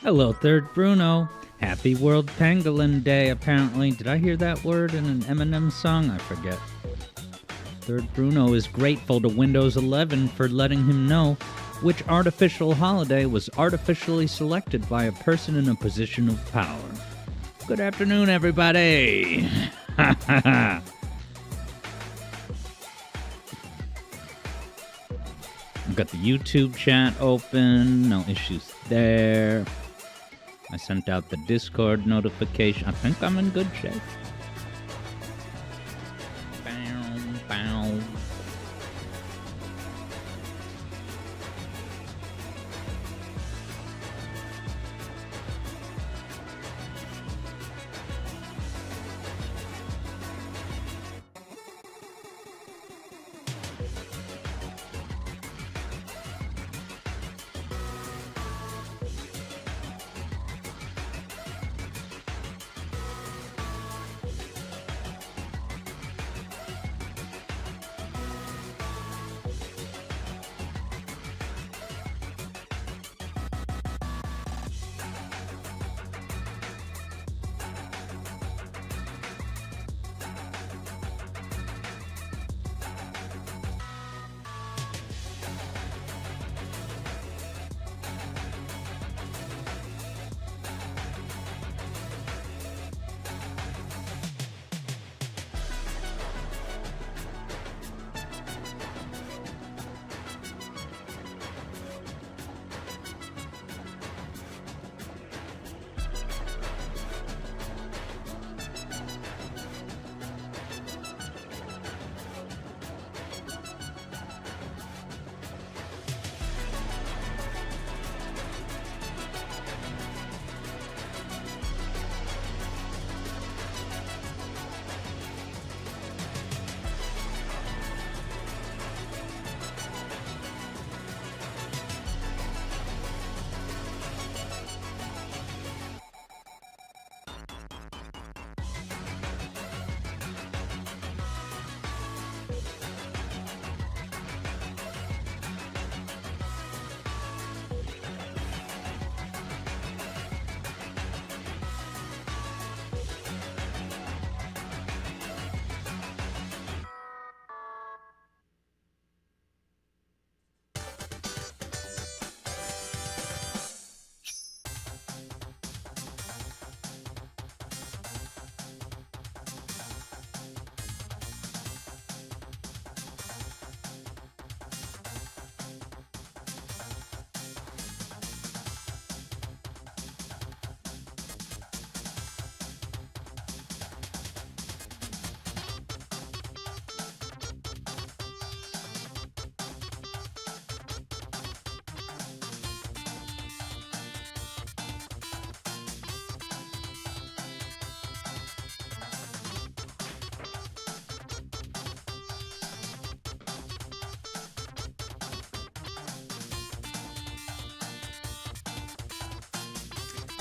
Hello, Third Bruno. Happy World Pangolin Day, apparently. Did I hear that word in an Eminem song? I forget. Third Bruno is grateful to Windows 11 for letting him know which artificial holiday was artificially selected by a person in a position of power. Good afternoon, everybody. I've got the YouTube chat open. No issues there. I sent out the Discord notification. I think I'm in good shape. Bow, bow.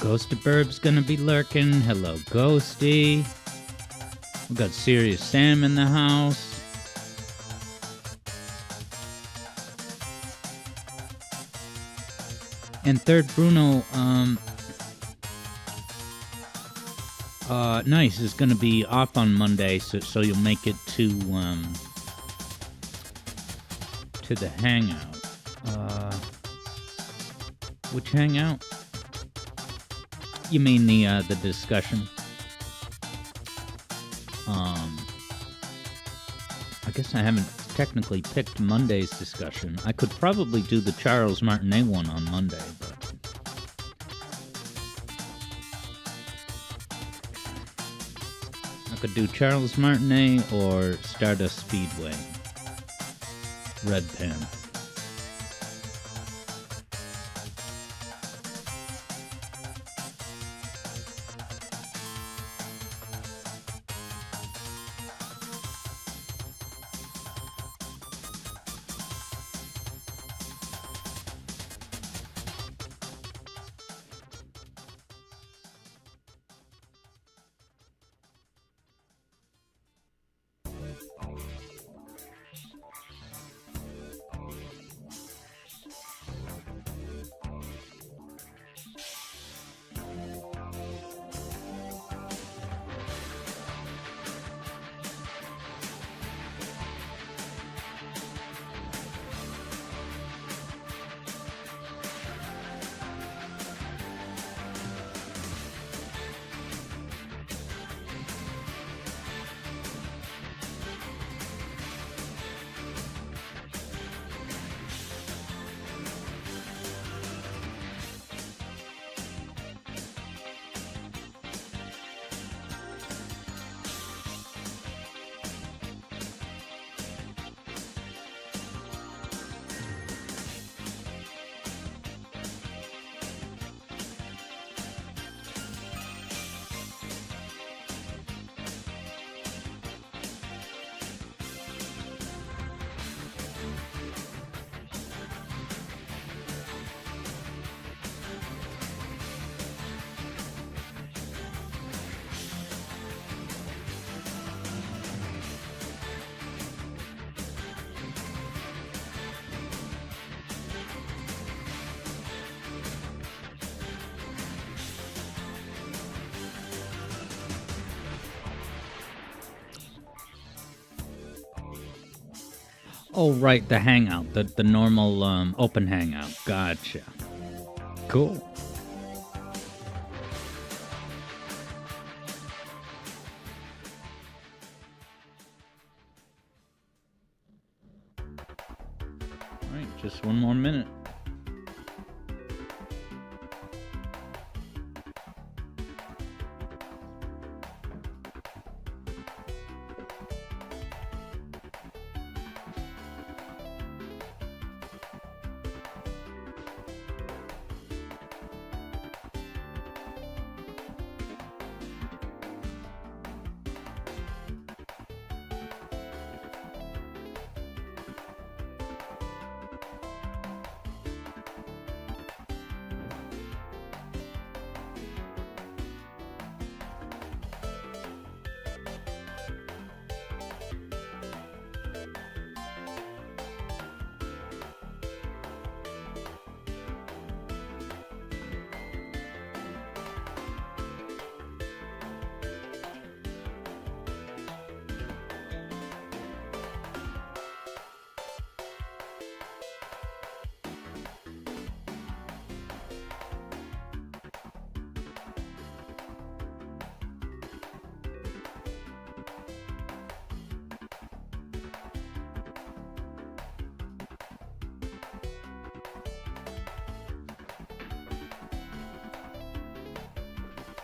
Ghost of Burb's gonna be lurking. Hello, Ghosty. We got Serious Sam in the house. And Third Bruno, nice, is gonna be off on Monday, so you'll make it to the hangout. Which hangout? You mean the discussion? I guess I haven't technically picked Monday's discussion. I could probably do the Charles Martinet one on Monday, but I could do Charles Martinet or Stardust Speedway. Red Pen. Oh, right, the hangout, the normal open hangout. Gotcha. Cool. All right, just one more minute.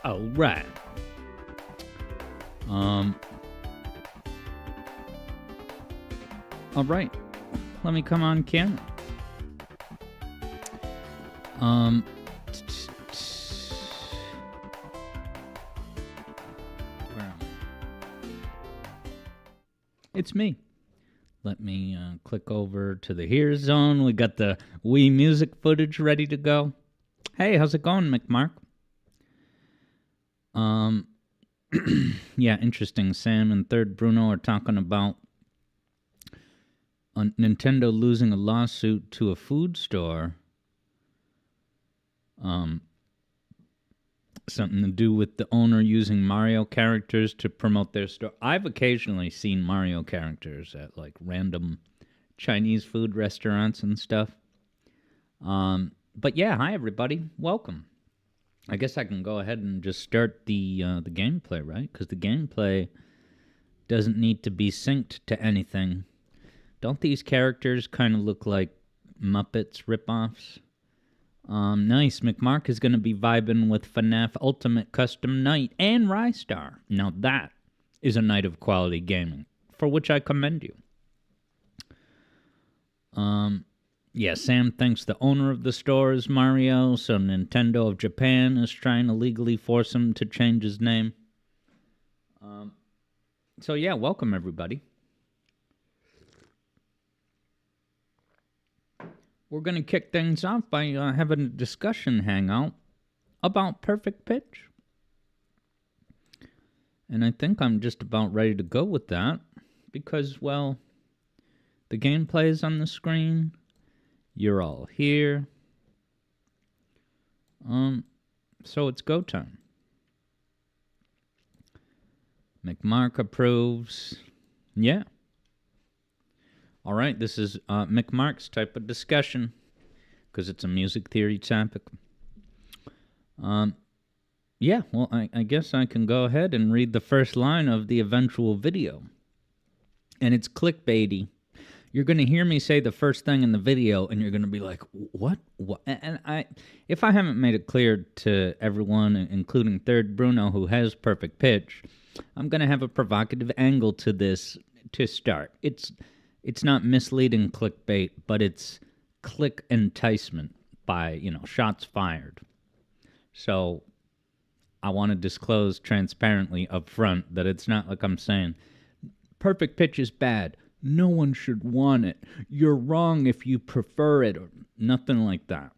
All right. All right. Let me come on camera. Where am I? It's me. Let me click over to the Here zone. We got the Wii music footage ready to go. Hey, how's it going, McMark? Yeah, interesting. Sam and Third Bruno are talking about Nintendo losing a lawsuit to a food store. Something to do with the owner using Mario characters to promote their store. I've occasionally seen Mario characters at like random Chinese food restaurants and stuff. But yeah, hi everybody, welcome. I guess I can go ahead and just start the gameplay, right? Because the gameplay doesn't need to be synced to anything. Don't these characters kind of look like Muppets ripoffs? Nice. McMark is going to be vibing with FNAF Ultimate Custom Night and Rystar. Now that is a night of quality gaming, for which I commend you. Yeah, Sam thinks the owner of the store is Mario, so Nintendo of Japan is trying to legally force him to change his name. So yeah, welcome everybody. We're going to kick things off by having a discussion hangout about Perfect Pitch. And I think I'm just about ready to go with that because, well, the gameplay is on the screen. You're all here. So it's go time. McMark approves. Yeah. All right, this is McMark's type of discussion because it's a music theory topic. Yeah, well, I guess I can go ahead and read the first line of the eventual video. And it's clickbaity. You're going to hear me say the first thing in the video, and you're going to be like, what? And if I haven't made it clear to everyone, including Third Bruno, who has Perfect Pitch, I'm going to have a provocative angle to this to start. It's not misleading clickbait, but it's click enticement by, shots fired. So I want to disclose transparently up front that it's not like I'm saying, Perfect Pitch is bad. No one should want it. You're wrong if you prefer it, or nothing like that.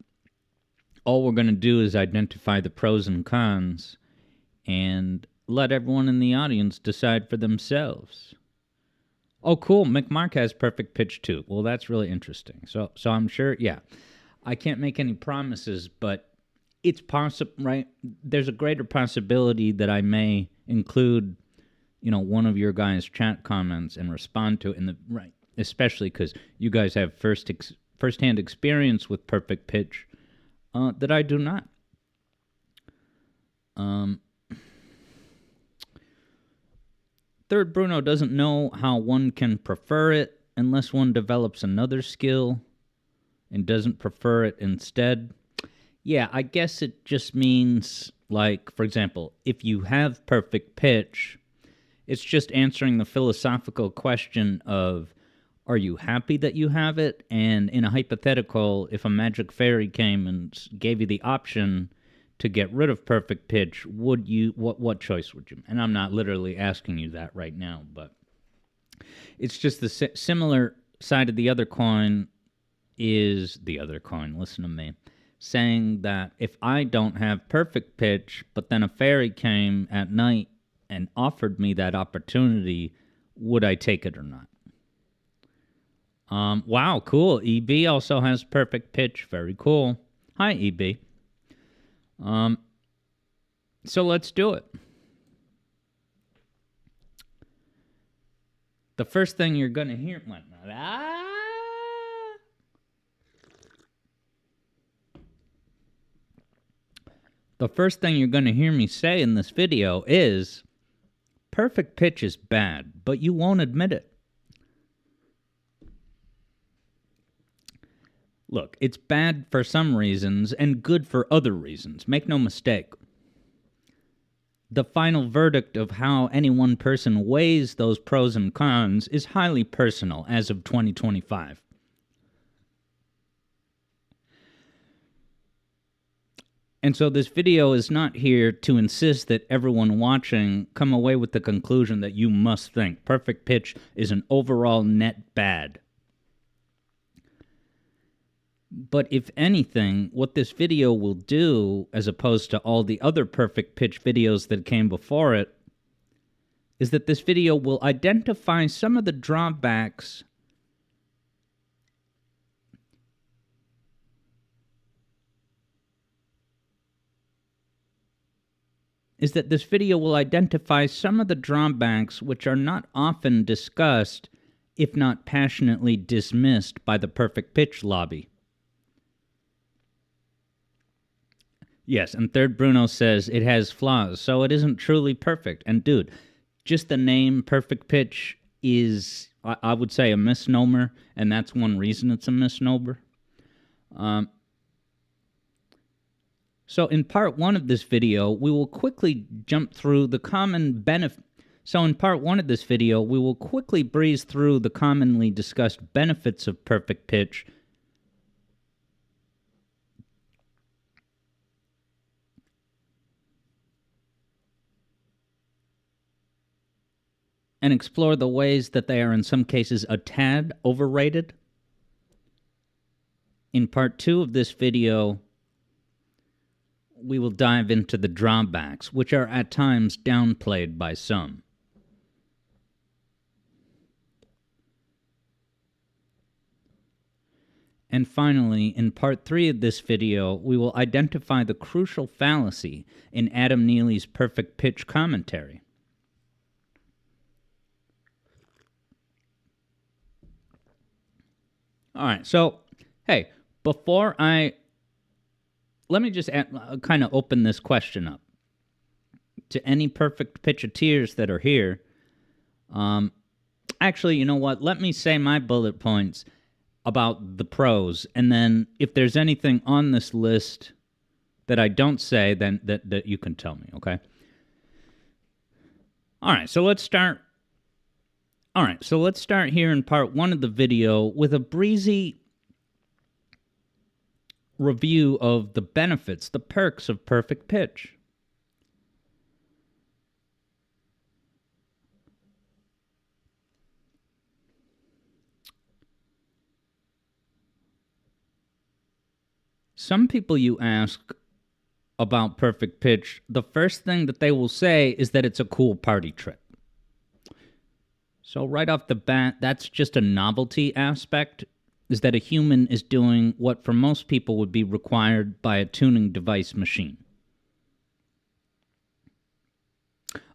All we're going to do is identify the pros and cons and let everyone in the audience decide for themselves. Oh, cool. McMark has Perfect Pitch too. Well, that's really interesting. So I'm sure, yeah. I can't make any promises, but it's possible, right? There's a greater possibility that I may include one of your guys' chat comments and respond to it especially because you guys have first-hand experience with perfect pitch that I do not. Third, Bruno doesn't know how one can prefer it unless one develops another skill and doesn't prefer it instead. Yeah, I guess it just means, like, for example, if you have perfect pitch, it's just answering the philosophical question of, are you happy that you have it? And in a hypothetical, if a magic fairy came and gave you the option to get rid of perfect pitch, would you? What choice would you? And I'm not literally asking you that right now, but it's just the similar side of the other coin is the other coin. Listen to me. Saying that if I don't have perfect pitch, but then a fairy came at night and offered me that opportunity, would I take it or not? Wow, cool. EB also has perfect pitch. Very cool. Hi, EB. So let's do it. The first thing you're going to hear... The first thing you're going to hear me say in this video is, perfect pitch is bad, but you won't admit it. Look, it's bad for some reasons and good for other reasons. Make no mistake. The final verdict of how any one person weighs those pros and cons is highly personal as of 2025. And so this video is not here to insist that everyone watching come away with the conclusion that you must think perfect pitch is an overall net bad. But if anything, what this video will do, as opposed to all the other perfect pitch videos that came before it, is that this video will identify some of the drawbacks which are not often discussed, if not passionately dismissed, by the perfect pitch lobby. Yes, and Third Bruno says it has flaws, so it isn't truly perfect. And dude, just the name perfect pitch is, I would say, a misnomer, and that's one reason it's a misnomer. So in part one of this video, we will quickly jump through the common benefit. So in part one of this video, we will quickly breeze through the commonly discussed benefits of perfect pitch, and explore the ways that they are in some cases a tad overrated. In part two of this video, we will dive into the drawbacks, which are at times downplayed by some. And finally, in part three of this video, we will identify the crucial fallacy in Adam Neely's perfect pitch commentary. All right, so, hey, let me just kind of open this question up to any perfect pitcheteers that are here. Actually, you know what? Let me say my bullet points about the pros, and then if there's anything on this list that I don't say, then that you can tell me, okay? All right, so let's start here in part one of the video with a breezy review of the benefits, the perks of perfect pitch. Some people you ask about perfect pitch, the first thing that they will say is that it's a cool party trick. So right off the bat, that's just a novelty aspect, is that a human is doing what for most people would be required by a tuning device machine.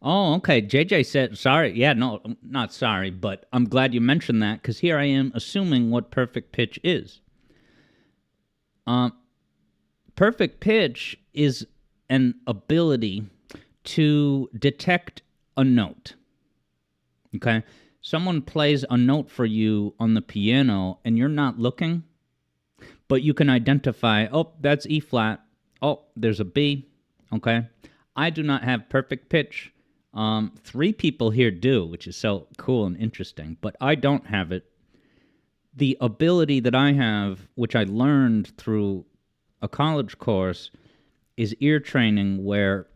Oh, okay. JJ said, sorry. Yeah, no, not sorry, but I'm glad you mentioned that because here I am assuming what perfect pitch is. Um, Perfect pitch is an ability to detect a note. Okay? Someone plays a note for you on the piano and you're not looking, but you can identify, oh, that's E flat. Oh, there's a B. Okay? I do not have perfect pitch. Three people here do, which is so cool and interesting, but I don't have it. The ability that I have, which I learned through a college course, is ear training, where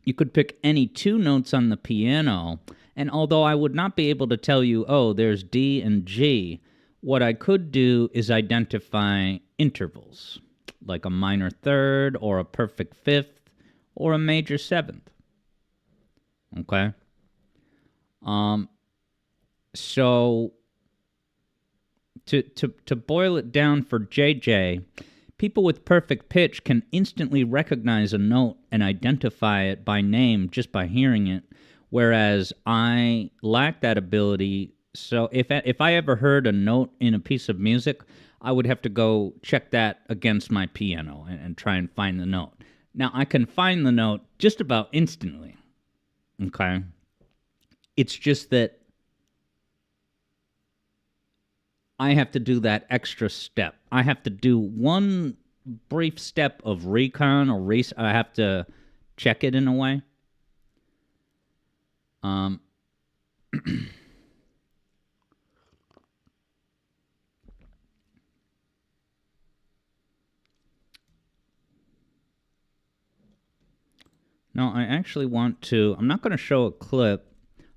you could pick any two notes on the piano, and although I would not be able to tell you, oh, there's D and G, what I could do is identify intervals, like a minor third, or a perfect fifth, or a major seventh. Okay? Um, so to boil it down for JJ, people with perfect pitch can instantly recognize a note and identify it by name just by hearing it, whereas I lack that ability. So if I ever heard a note in a piece of music, I would have to go check that against my piano and try and find the note. Now, I can find the note just about instantly, okay? It's just that I have to do that extra step. I have to do one brief step of recon or race. I have to check it in a way. Um, no, I actually want to. I'm not going to show a clip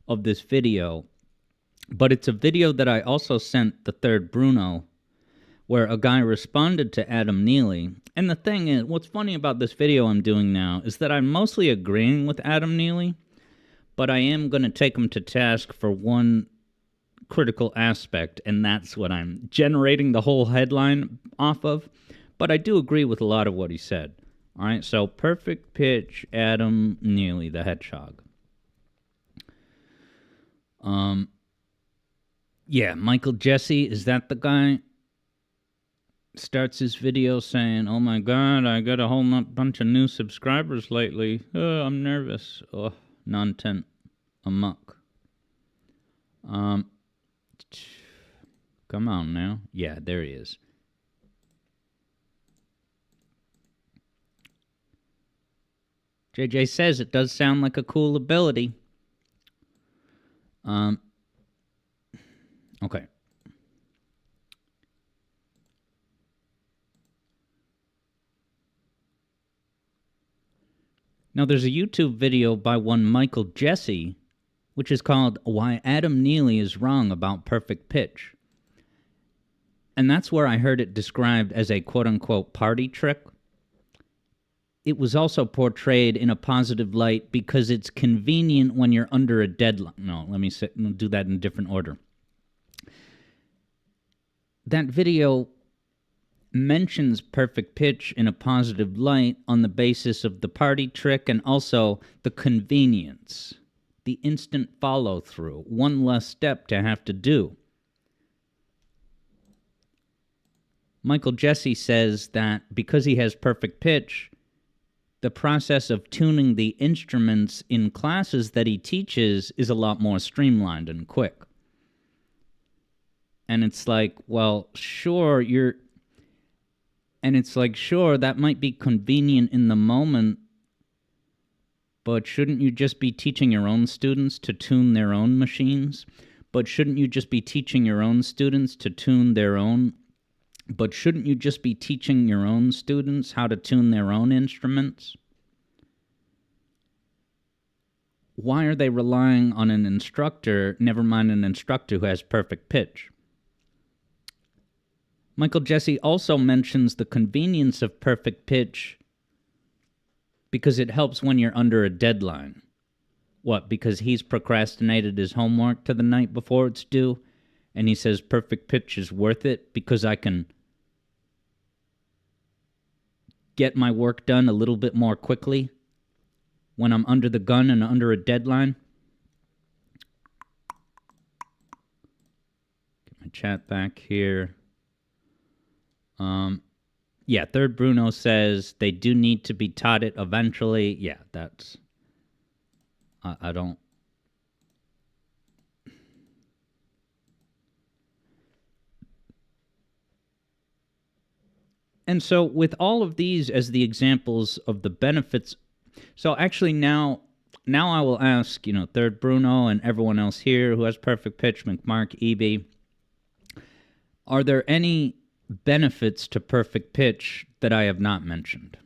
of this video, but it's a video that I also sent the third Bruno, where a guy responded to Adam Neely. And the thing is, what's funny about this video I'm doing now is that I'm mostly agreeing with Adam Neely, but I am going to take him to task for one critical aspect, and that's what I'm generating the whole headline off of. But I do agree with a lot of what he said. All right, so perfect pitch, Adam Neely, the hedgehog. Yeah, Michael Jesse, is that the guy? Starts his video saying, "Oh my God, I got a whole bunch of new subscribers lately. Oh, I'm nervous. Oh, non-tent amok." Come on now. Yeah, there he is. JJ says it does sound like a cool ability. Okay. Now, there's a YouTube video by one Michael Jesse, which is called Why Adam Neely is Wrong About Perfect Pitch. And that's where I heard it described as a quote-unquote party trick. It was also portrayed in a positive light because it's convenient when you're under a deadline. No, let me do that in a different order. That video mentions perfect pitch in a positive light on the basis of the party trick and also the convenience, the instant follow-through, one less step to have to do. Michael Jesse says that because he has perfect pitch, the process of tuning the instruments in classes that he teaches is a lot more streamlined and quick. And it's like, well, sure, sure, that might be convenient in the moment, but shouldn't you just be teaching your own students to tune their own machines? But shouldn't you just be teaching your own students to tune their own? But shouldn't you just be teaching your own students how to tune their own instruments? Why are they relying on an instructor, never mind an instructor who has perfect pitch? Michael Jesse also mentions the convenience of perfect pitch because it helps when you're under a deadline. What, because he's procrastinated his homework to the night before it's due, and he says perfect pitch is worth it because I can get my work done a little bit more quickly when I'm under the gun and under a deadline. Get my chat back here. Yeah, Third Bruno says they do need to be taught it eventually. Yeah, that's... I don't... And so with all of these as the examples of the benefits... So actually now I will ask, Third Bruno and everyone else here who has perfect pitch, McMark, EB, are there any benefits to perfect pitch that I have not mentioned?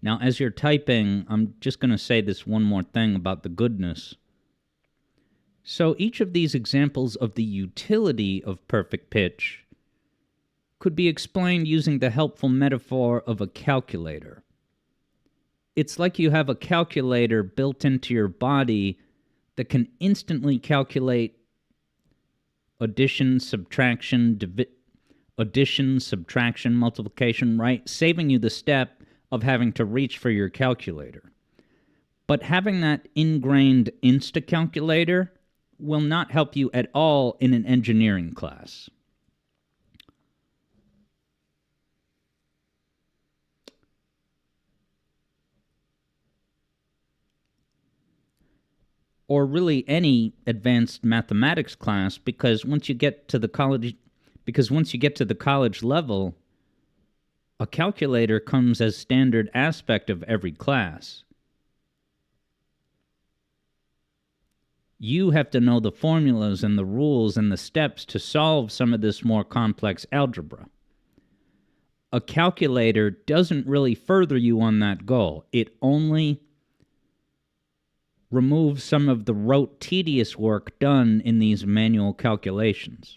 Now, as you're typing, I'm just going to say this one more thing about the goodness. So each of these examples of the utility of perfect pitch could be explained using the helpful metaphor of a calculator. It's like you have a calculator built into your body that can instantly calculate addition, subtraction, multiplication, right? Saving you the step of having to reach for your calculator. But having that ingrained Insta-calculator will not help you at all in an engineering class. Or really any advanced mathematics class, because once you get to the college level, a calculator comes as standard aspect of every class. You have to know the formulas and the rules and the steps to solve some of this more complex algebra. A calculator doesn't really further you on that goal. It only removes some of the rote, tedious work done in these manual calculations.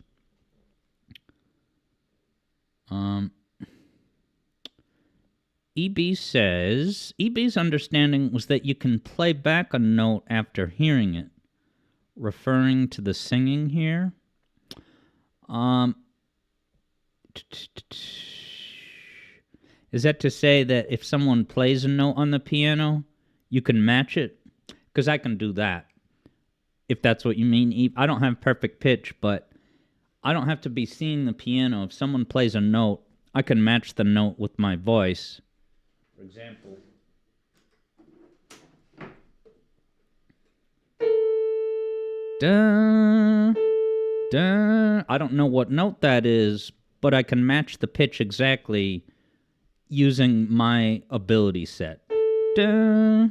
EB says, EB's understanding was that you can play back a note after hearing it, referring to the singing here. Is that to say that if someone plays a note on the piano, you can match it? Because I can do that, if that's what you mean. I don't have perfect pitch, but I don't have to be seeing the piano. If someone plays a note, I can match the note with my voice. For example, da, da. I don't know what note that is, but I can match the pitch exactly using my ability set. Da.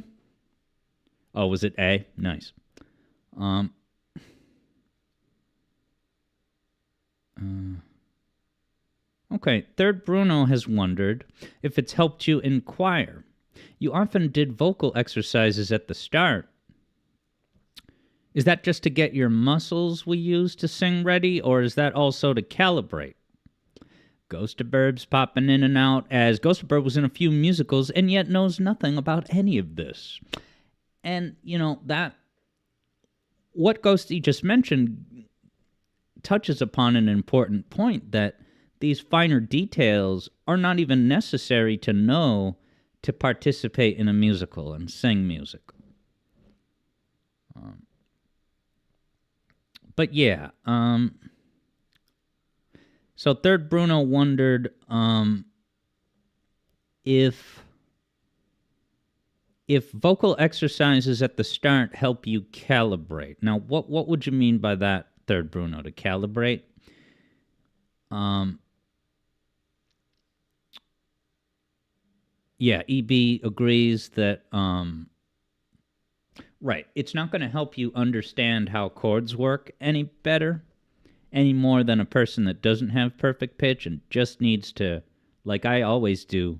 Oh, was it A? Nice. Okay, Third Bruno has wondered if it's helped you in choir. You often did vocal exercises at the start. Is that just to get your muscles we use to sing ready, or is that also to calibrate? Ghost of Burb's popping in and out, as Ghost of Burb was in a few musicals and yet knows nothing about any of this. And, that what Ghosty just mentioned touches upon an important point, that these finer details are not even necessary to know to participate in a musical and sing music. But yeah, so Third Bruno wondered if vocal exercises at the start help you calibrate. Now, what would you mean by that, Third Bruno, to calibrate? Yeah, EB agrees that, right, it's not going to help you understand how chords work any better, any more than a person that doesn't have perfect pitch and just needs to, like I always do,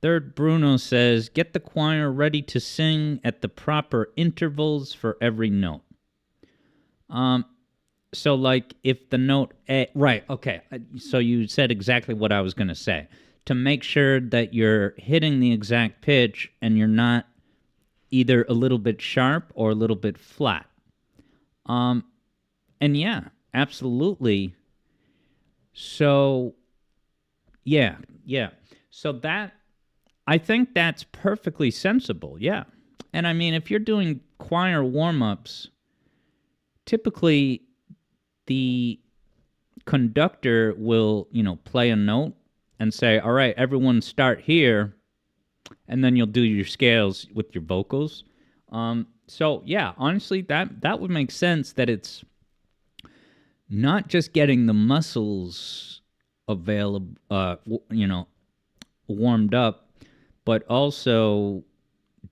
Third Bruno says, get the choir ready to sing at the proper intervals for every note. So, like, if the note A... Right, okay. So you said exactly what I was going to say. To make sure that you're hitting the exact pitch and you're not either a little bit sharp or a little bit flat. And yeah, absolutely. So Yeah, yeah. So I think that's perfectly sensible. Yeah. And I mean, if you're doing choir warm-ups, typically the conductor will, play a note and say, "All right, everyone start here," and then you'll do your scales with your vocals. So yeah, honestly, that would make sense that it's not just getting the muscles available, warmed up, but also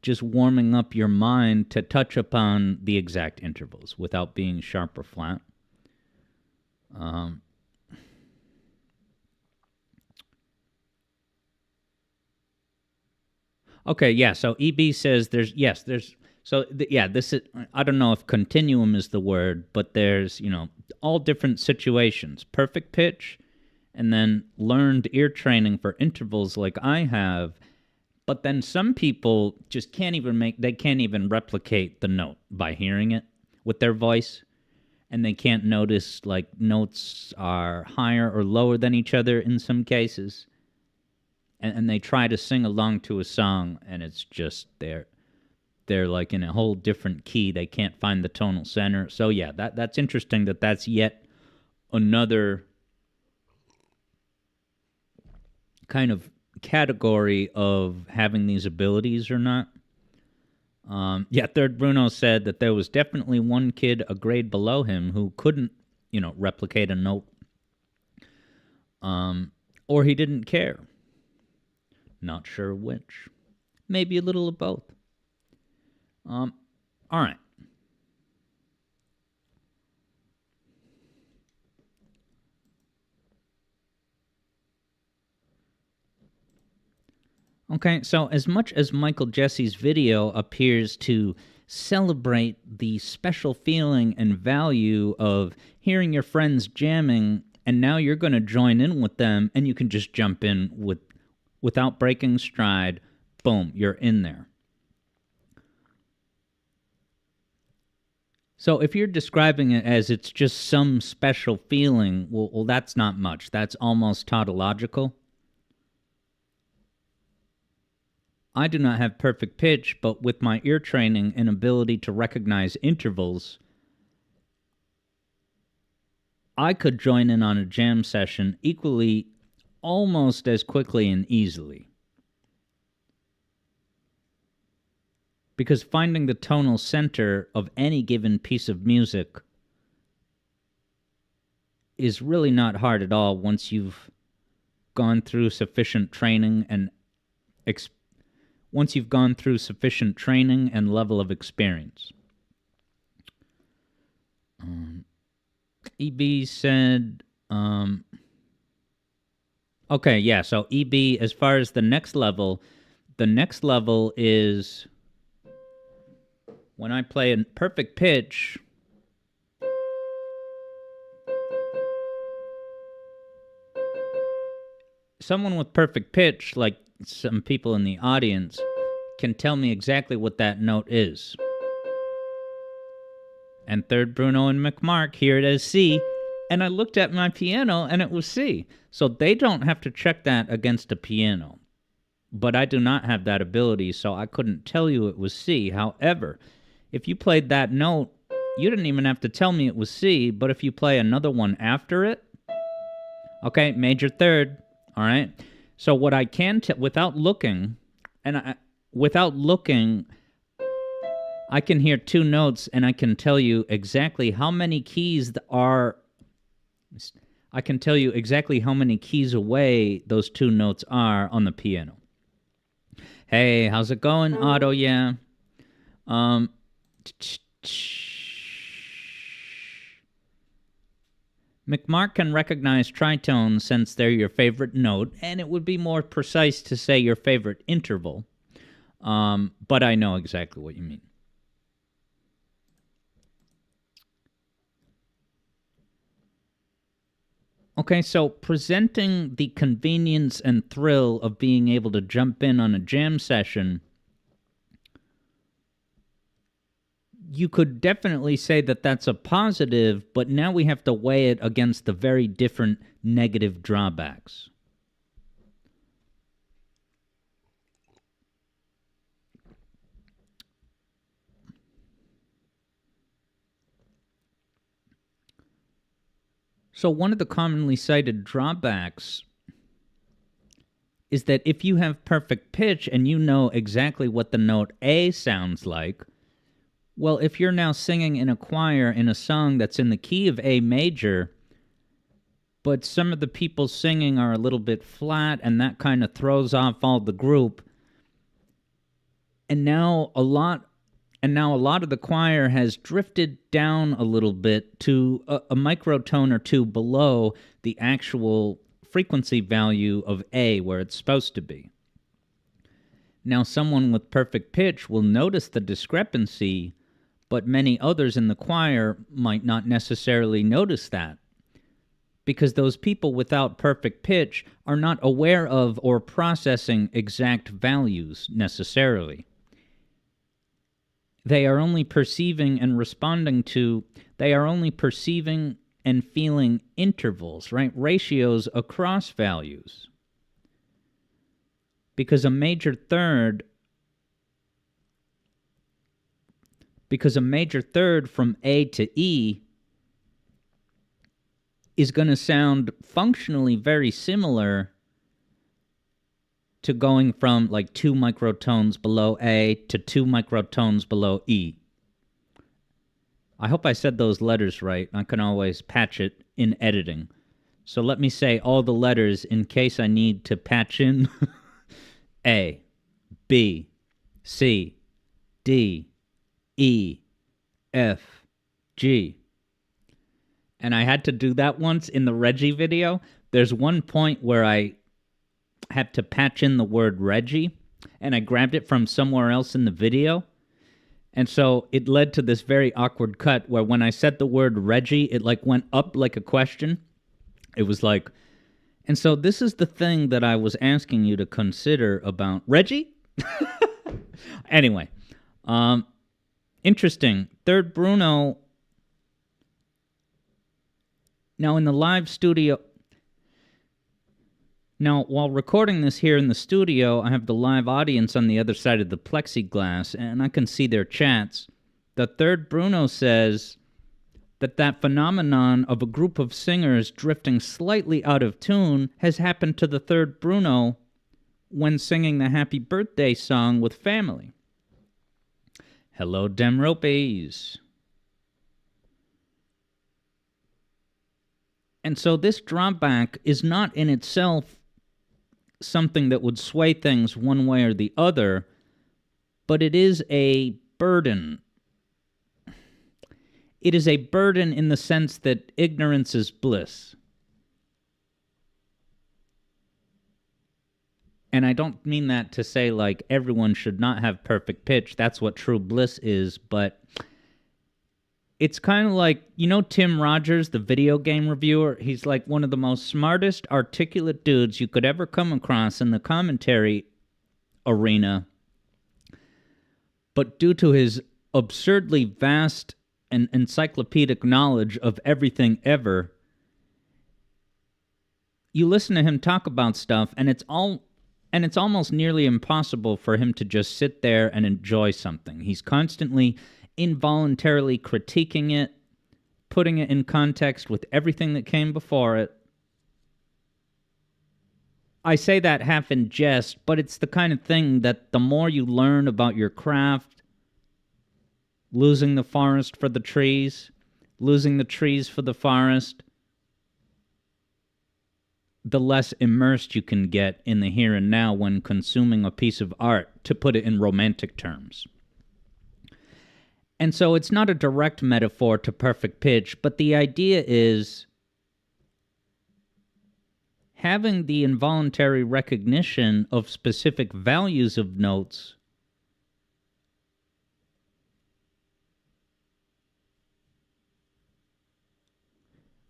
just warming up your mind to touch upon the exact intervals without being sharp or flat. Um, okay, yeah. So EB says there's yeah. This is, I don't know if continuum is the word, but there's all different situations. Perfect pitch, and then learned ear training for intervals like I have. But then some people just they can't even replicate the note by hearing it with their voice. And they can't notice, like, notes are higher or lower than each other in some cases. And they try to sing along to a song, and it's just they're like in a whole different key. They can't find the tonal center. So yeah, that's interesting that's yet another kind of category of having these abilities or not. Yeah, Third Bruno said that there was definitely one kid a grade below him who couldn't, replicate a note. Or he didn't care. Not sure which. Maybe a little of both. All right. Okay, so as much as Michael Jesse's video appears to celebrate the special feeling and value of hearing your friends jamming, and now you're going to join in with them, and you can just jump in without breaking stride, boom, you're in there. So if you're describing it as it's just some special feeling, well, that's not much. That's almost tautological. I do not have perfect pitch, but with my ear training and ability to recognize intervals, I could join in on a jam session equally, almost as quickly and easily. Because finding the tonal center of any given piece of music is really not hard at all once you've gone through sufficient training and level of experience. EB said, okay, yeah, so EB, as far as the next level is when I play a perfect pitch, someone with perfect pitch, like some people in the audience, can tell me exactly what that note is. And Third Bruno and McMark hear it as C, and I looked at my piano and it was C. So they don't have to check that against a piano. But I do not have that ability, so I couldn't tell you it was C. However, if you played that note, you didn't even have to tell me it was C, but if you play another one after it, okay, major third, all right? So what I can without looking, I can hear two notes and I can tell you exactly how many keys I can tell you exactly how many keys away those two notes are on the piano. Hey, how's it going, Otto? Yeah. McMark can recognize tritones since they're your favorite note, and it would be more precise to say your favorite interval. But I know exactly what you mean. Okay, so presenting the convenience and thrill of being able to jump in on a jam session, you could definitely say that that's a positive, but now we have to weigh it against the very different negative drawbacks. So one of the commonly cited drawbacks is that if you have perfect pitch and you know exactly what the note A sounds like, well, if you're now singing in a choir in a song that's in the key of A major, but some of the people singing are a little bit flat and that kind of throws off all the group, and now a lot of the choir has drifted down a little bit to a microtone or two below the actual frequency value of A where it's supposed to be. Now, someone with perfect pitch will notice the discrepancy, but many others in the choir might not necessarily notice that, because those people without perfect pitch are not aware of or processing exact values necessarily. They are only perceiving and feeling intervals, right? Ratios across values. Because a major third from A to E is going to sound functionally very similar to going from like 2 microtones below A to 2 microtones below E. I hope I said those letters right. I can always patch it in editing. So let me say all the letters in case I need to patch in A, B, C, D, E, F, G. And I had to do that once in the Reggie video. There's one point where I had to patch in the word Reggie, and I grabbed it from somewhere else in the video. And so it led to this very awkward cut where when I said the word Reggie, it like went up like a question. It was like, and so this is the thing that I was asking you to consider about Reggie? Anyway, interesting. Third Bruno. Now in the live studio, now while recording this here in the studio, I have the live audience on the other side of the plexiglass, and I can see their chats. The third Bruno says that phenomenon of a group of singers drifting slightly out of tune has happened to the third Bruno when singing the Happy Birthday song with family. Hello, Demropes. And so this drawback is not in itself something that would sway things one way or the other, but it is a burden. It is a burden in the sense that ignorance is bliss. And I don't mean that to say like everyone should not have perfect pitch. That's what true bliss is, but it's kind of like, you know Tim Rogers, the video game reviewer? He's like one of the most smartest, articulate dudes you could ever come across in the commentary arena. But due to his absurdly vast and encyclopedic knowledge of everything ever, you listen to him talk about stuff, and it's almost nearly impossible for him to just sit there and enjoy something. He's constantly involuntarily critiquing it, putting it in context with everything that came before it. I say that half in jest, but it's the kind of thing that the more you learn about your craft, losing the forest for the trees, losing the trees for the forest, the less immersed you can get in the here and now when consuming a piece of art, to put it in romantic terms. And so it's not a direct metaphor to perfect pitch, but the idea is having the involuntary recognition of specific values of notes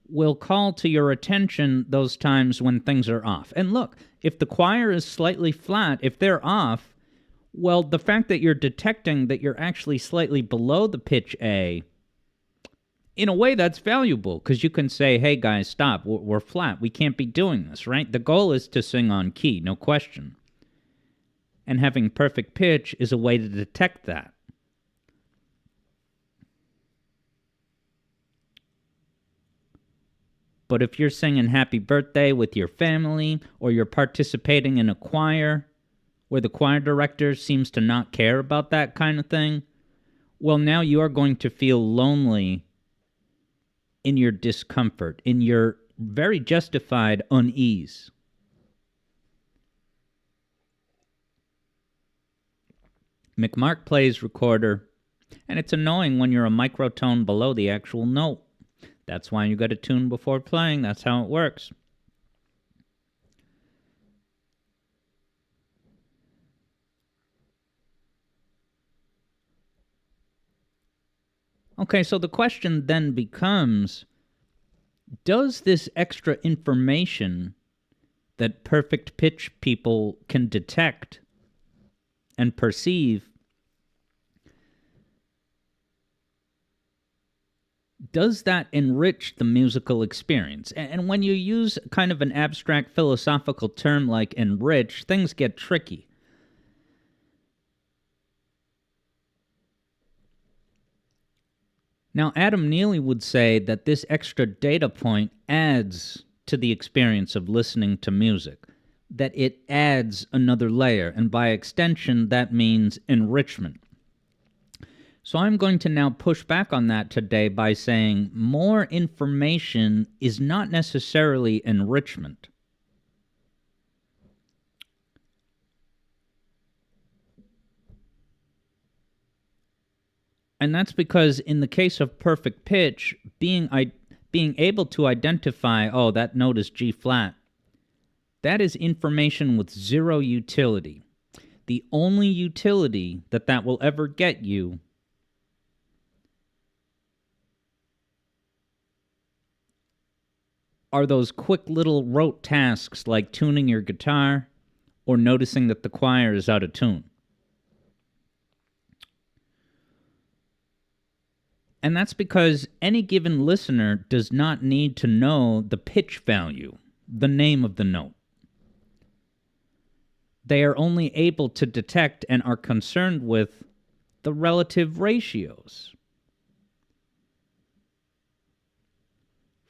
will call to your attention those times when things are off. And look, if the choir is slightly flat, if they're off, well, the fact that you're detecting that you're actually slightly below the pitch A, in a way that's valuable, because you can say, hey guys, stop, we're flat, we can't be doing this, right? The goal is to sing on key, no question. And having perfect pitch is a way to detect that. But if you're singing happy birthday with your family, or you're participating in a choir where the choir director seems to not care about that kind of thing, well, now you are going to feel lonely in your discomfort, in your very justified unease. McMark plays recorder, and it's annoying when you're a microtone below the actual note. That's why you got to tune before playing. That's how it works. Okay, so the question then becomes, does this extra information that perfect pitch people can detect and perceive, does that enrich the musical experience? And when you use kind of an abstract philosophical term like enrich, things get tricky. Now, Adam Neely would say that this extra data point adds to the experience of listening to music, that it adds another layer, and by extension, that means enrichment. So I'm going to now push back on that today by saying more information is not necessarily enrichment. And that's because in the case of perfect pitch, being able to identify, oh, that note is G flat, that is information with zero utility. The only utility that will ever get you are those quick little rote tasks like tuning your guitar or noticing that the choir is out of tune. And that's because any given listener does not need to know the pitch value, the name of the note. They are only able to detect and are concerned with the relative ratios.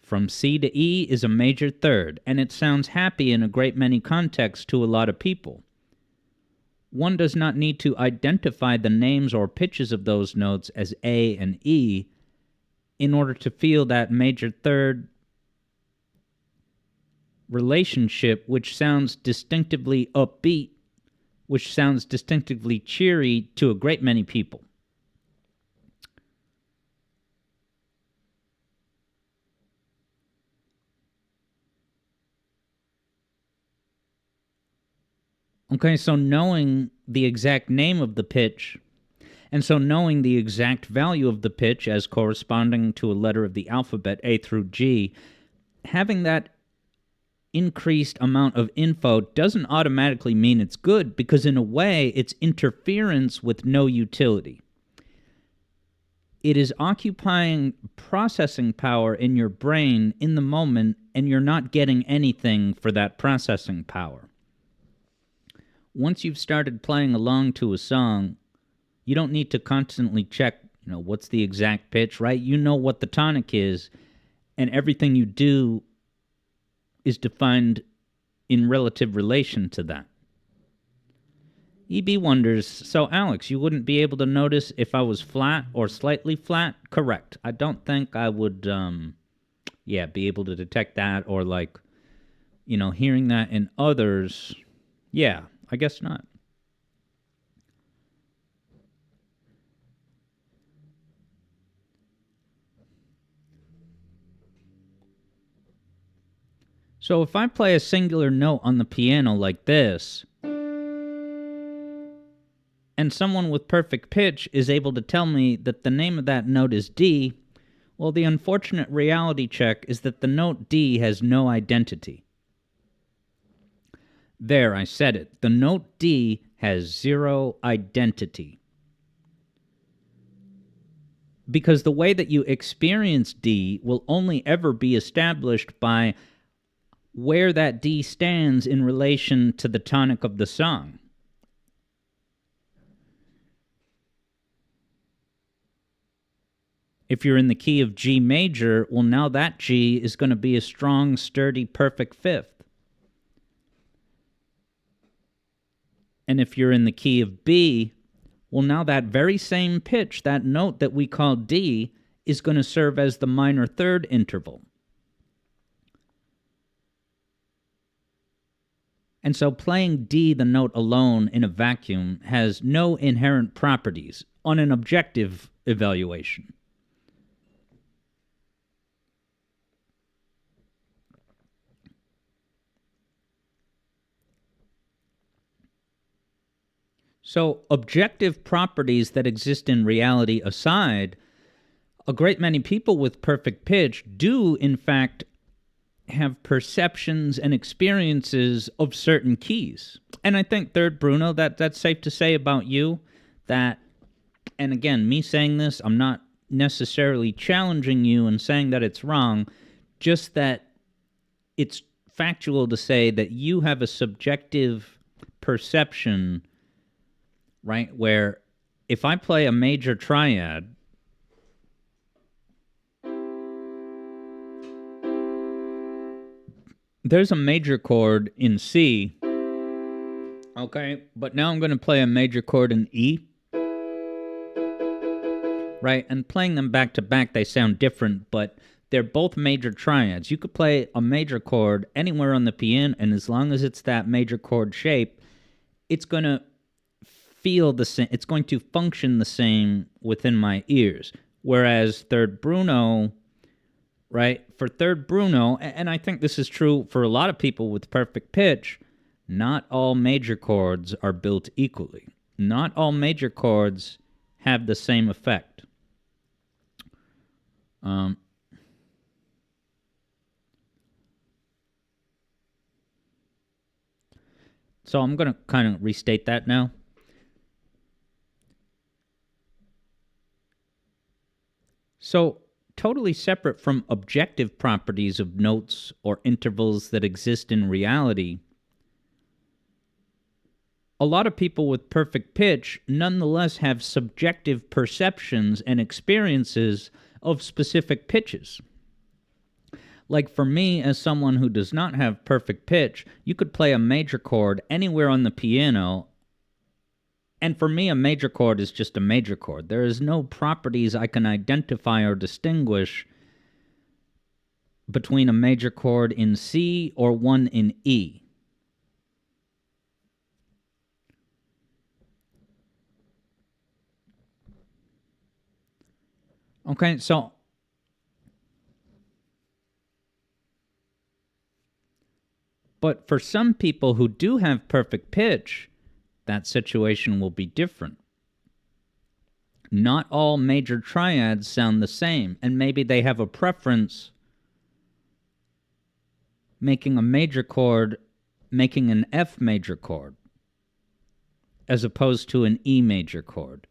From C to E is a major third, and it sounds happy in a great many contexts to a lot of people. One does not need to identify the names or pitches of those notes as A and E in order to feel that major third relationship, which sounds distinctively upbeat, which sounds distinctively cheery to a great many people. Okay, so knowing the exact name of the pitch, and so knowing the exact value of the pitch as corresponding to a letter of the alphabet, A through G, having that increased amount of info doesn't automatically mean it's good, because in a way, it's interference with no utility. It is occupying processing power in your brain in the moment, and you're not getting anything for that processing power. Once you've started playing along to a song, you don't need to constantly check, what's the exact pitch, right? You know what the tonic is, and everything you do is defined in relative relation to that. EB wonders, so Alex, you wouldn't be able to notice if I was flat or slightly flat? Correct. I don't think I would, be able to detect that, or hearing that in others. Yeah, I guess not. So if I play a singular note on the piano like this, and someone with perfect pitch is able to tell me that the name of that note is D, well, the unfortunate reality check is that the note D has no identity. There, I said it. The note D has zero identity. Because the way that you experience D will only ever be established by where that D stands in relation to the tonic of the song. If you're in the key of G major, well, now that G is going to be a strong, sturdy, perfect fifth. And if you're in the key of B, well, now that very same pitch, that note that we call D, is going to serve as the minor third interval. And so playing D, the note alone in a vacuum, has no inherent properties on an objective evaluation. So, objective properties that exist in reality aside, a great many people with perfect pitch do, in fact, have perceptions and experiences of certain keys. And I think, third Bruno, that's safe to say about you that, and again, me saying this, I'm not necessarily challenging you and saying that it's wrong, just that it's factual to say that you have a subjective perception, right, where if I play a major triad, there's a major chord in C, okay, but now I'm going to play a major chord in E, right, and playing them back to back, they sound different, but they're both major triads. You could play a major chord anywhere on the piano, and as long as it's that major chord shape, it's going to feel the same, it's going to function the same within my ears. Whereas third Bruno, right, for third Bruno, and I think this is true for a lot of people with perfect pitch, not all major chords are built equally. Not all major chords have the same effect. So I'm going to kind of restate that now. So, totally separate from objective properties of notes or intervals that exist in reality, a lot of people with perfect pitch nonetheless have subjective perceptions and experiences of specific pitches. Like for me, as someone who does not have perfect pitch, you could play a major chord anywhere on the piano, and for me, a major chord is just a major chord. There is no properties I can identify or distinguish between a major chord in C or one in E. Okay, so but for some people who do have perfect pitch, that situation will be different. Not all major triads sound the same, and maybe they have a preference making a major chord, making an F major chord, as opposed to an E major chord.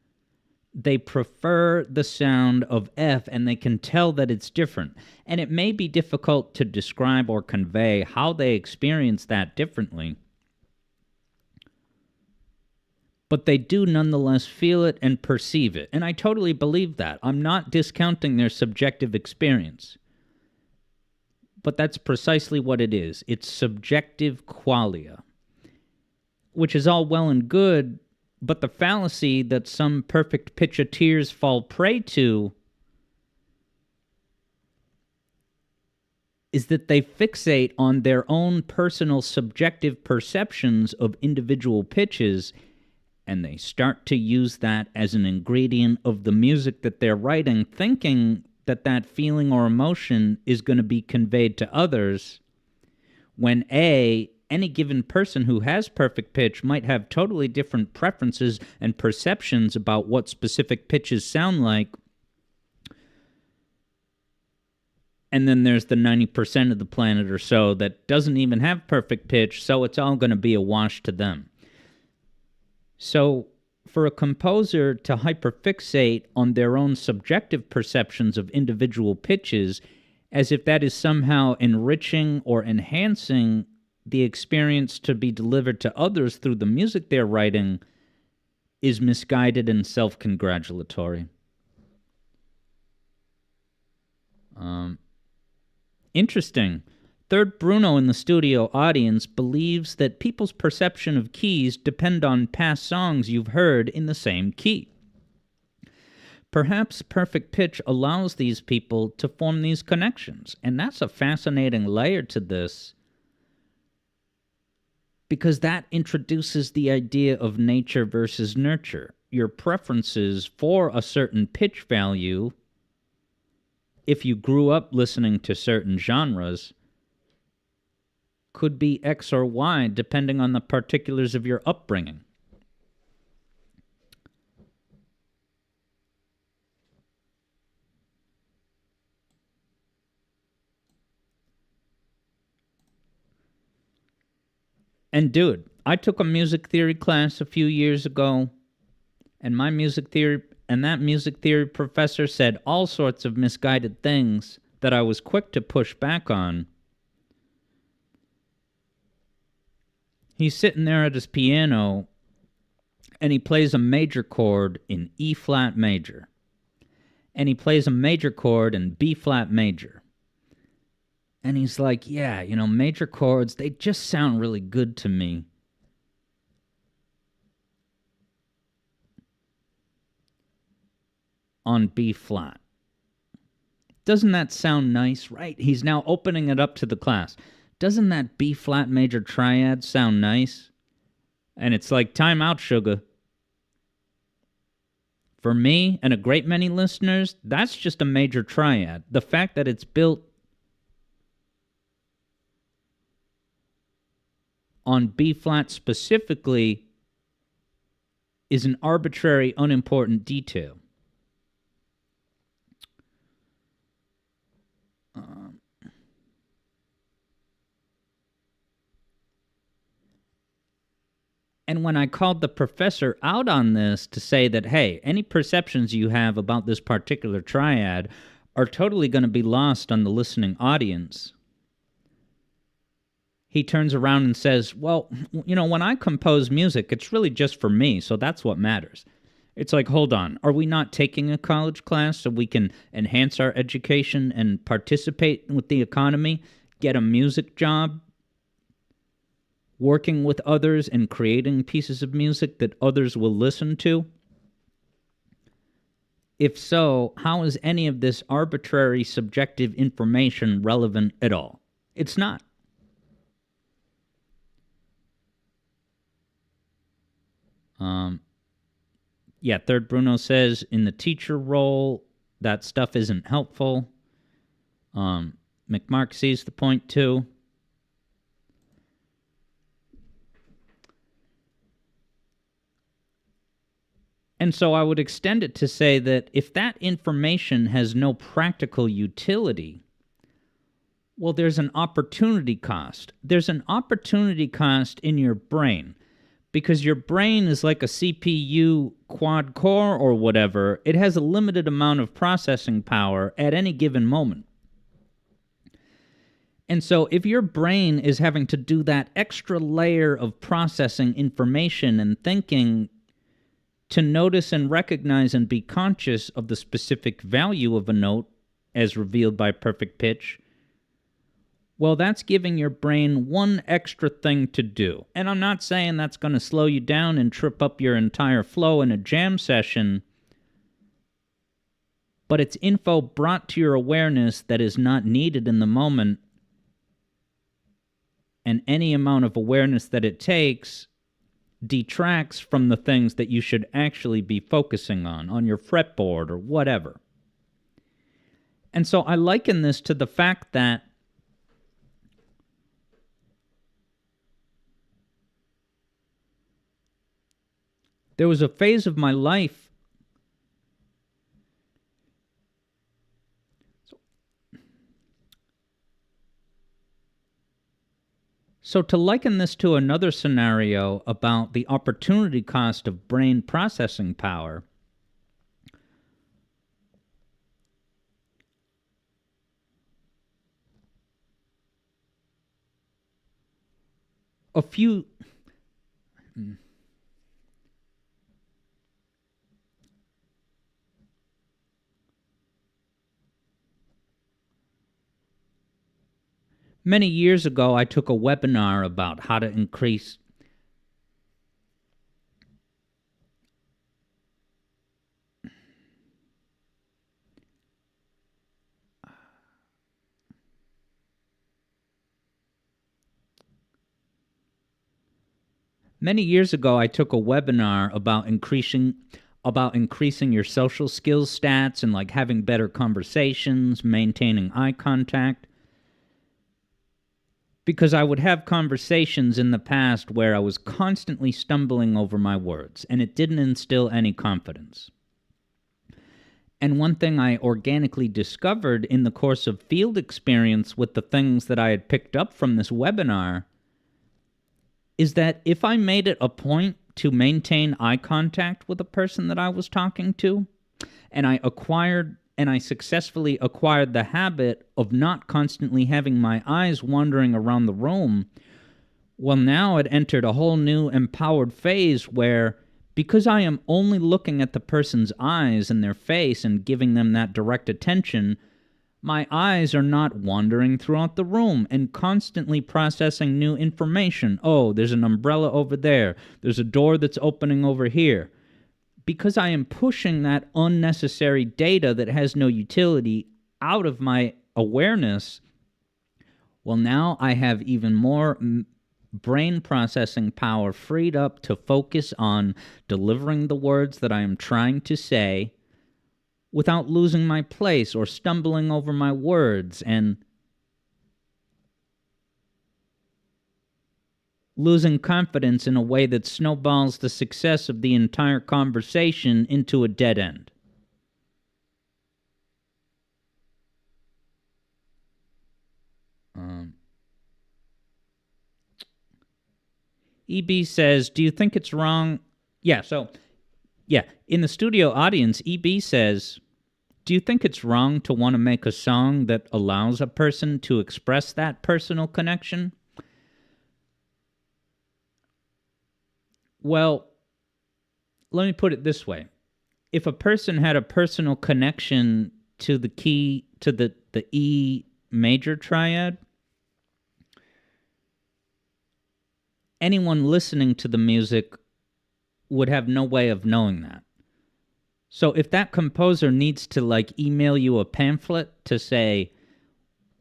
They prefer the sound of F, and they can tell that it's different. And it may be difficult to describe or convey how they experience that differently, but they do nonetheless feel it and perceive it. And I totally believe that. I'm not discounting their subjective experience. But that's precisely what it is. It's subjective qualia, which is all well and good, but the fallacy that some perfect pitcheteers fall prey to is that they fixate on their own personal subjective perceptions of individual pitches, and they start to use that as an ingredient of the music that they're writing, thinking that that feeling or emotion is going to be conveyed to others, when any given person who has perfect pitch might have totally different preferences and perceptions about what specific pitches sound like. And then there's the 90% of the planet or so that doesn't even have perfect pitch, so it's all going to be a wash to them. So, for a composer to hyperfixate on their own subjective perceptions of individual pitches, as if that is somehow enriching or enhancing the experience to be delivered to others through the music they're writing, is misguided and self-congratulatory. Um, Interesting. Third Bruno in the studio audience believes that people's perception of keys depend on past songs you've heard in the same key. Perhaps perfect pitch allows these people to form these connections, and that's a fascinating layer to this because that introduces the idea of nature versus nurture. Your preferences for a certain pitch value, if you grew up listening to certain genres, could be X or Y depending on the particulars of your upbringing. And dude, I took a music theory class a few years ago, and that music theory professor said all sorts of misguided things that I was quick to push back on. He's sitting there at his piano, and he plays a major chord in E flat major. And he plays a major chord in B flat major. And he's like, yeah, major chords, they just sound really good to me. On B flat. Doesn't that sound nice, right? He's now opening it up to the class. Doesn't that B flat major triad sound nice? And it's like, time out, sugar. For me and a great many listeners, that's just a major triad. The fact that it's built on B flat specifically is an arbitrary, unimportant detail. And when I called the professor out on this to say that, hey, any perceptions you have about this particular triad are totally going to be lost on the listening audience, he turns around and says, well, when I compose music, it's really just for me, so that's what matters. It's like, hold on, are we not taking a college class so we can enhance our education and participate with the economy, get a music job, working with others and creating pieces of music that others will listen to? If so, how is any of this arbitrary subjective information relevant at all? It's not. Third Bruno says, in the teacher role, that stuff isn't helpful. McMark sees the point too. And so I would extend it to say that if that information has no practical utility, well, there's an opportunity cost. There's an opportunity cost in your brain because your brain is like a CPU quad core or whatever. It has a limited amount of processing power at any given moment. And so if your brain is having to do that extra layer of processing information and thinking to notice and recognize and be conscious of the specific value of a note as revealed by perfect pitch, well, that's giving your brain one extra thing to do. And I'm not saying that's going to slow you down and trip up your entire flow in a jam session, but it's info brought to your awareness that is not needed in the moment, and any amount of awareness that it takes detracts from the things that you should actually be focusing on your fretboard or whatever. And so I liken this to the fact that there was a phase of my life So to liken this to another scenario about the opportunity cost of brain processing power, a few... Many years ago, I took a webinar about how to increase. Many years ago, I took a webinar about increasing your social skills stats and like having better conversations, maintaining eye contact. Because I would have conversations in the past where I was constantly stumbling over my words, and it didn't instill any confidence. And one thing I organically discovered in the course of field experience with the things that I had picked up from this webinar is that if I made it a point to maintain eye contact with a person that I was talking to, and I successfully acquired the habit of not constantly having my eyes wandering around the room, well, now it entered a whole new empowered phase where, because I am only looking at the person's eyes and their face and giving them that direct attention, my eyes are not wandering throughout the room and constantly processing new information. Oh, there's an umbrella over there. There's a door that's opening over here. Because I am pushing that unnecessary data that has no utility out of my awareness, well, now I have even more brain processing power freed up to focus on delivering the words that I am trying to say without losing my place or stumbling over my words and losing confidence in a way that snowballs the success of the entire conversation into a dead end. EB says, do you think it's wrong? Yeah, in the studio audience, EB says, do you think it's wrong to want to make a song that allows a person to express that personal connection? Well, let me put it this way. If a person had a personal connection to the key, to the E major triad, anyone listening to the music would have no way of knowing that. So if that composer needs to like email you a pamphlet to say,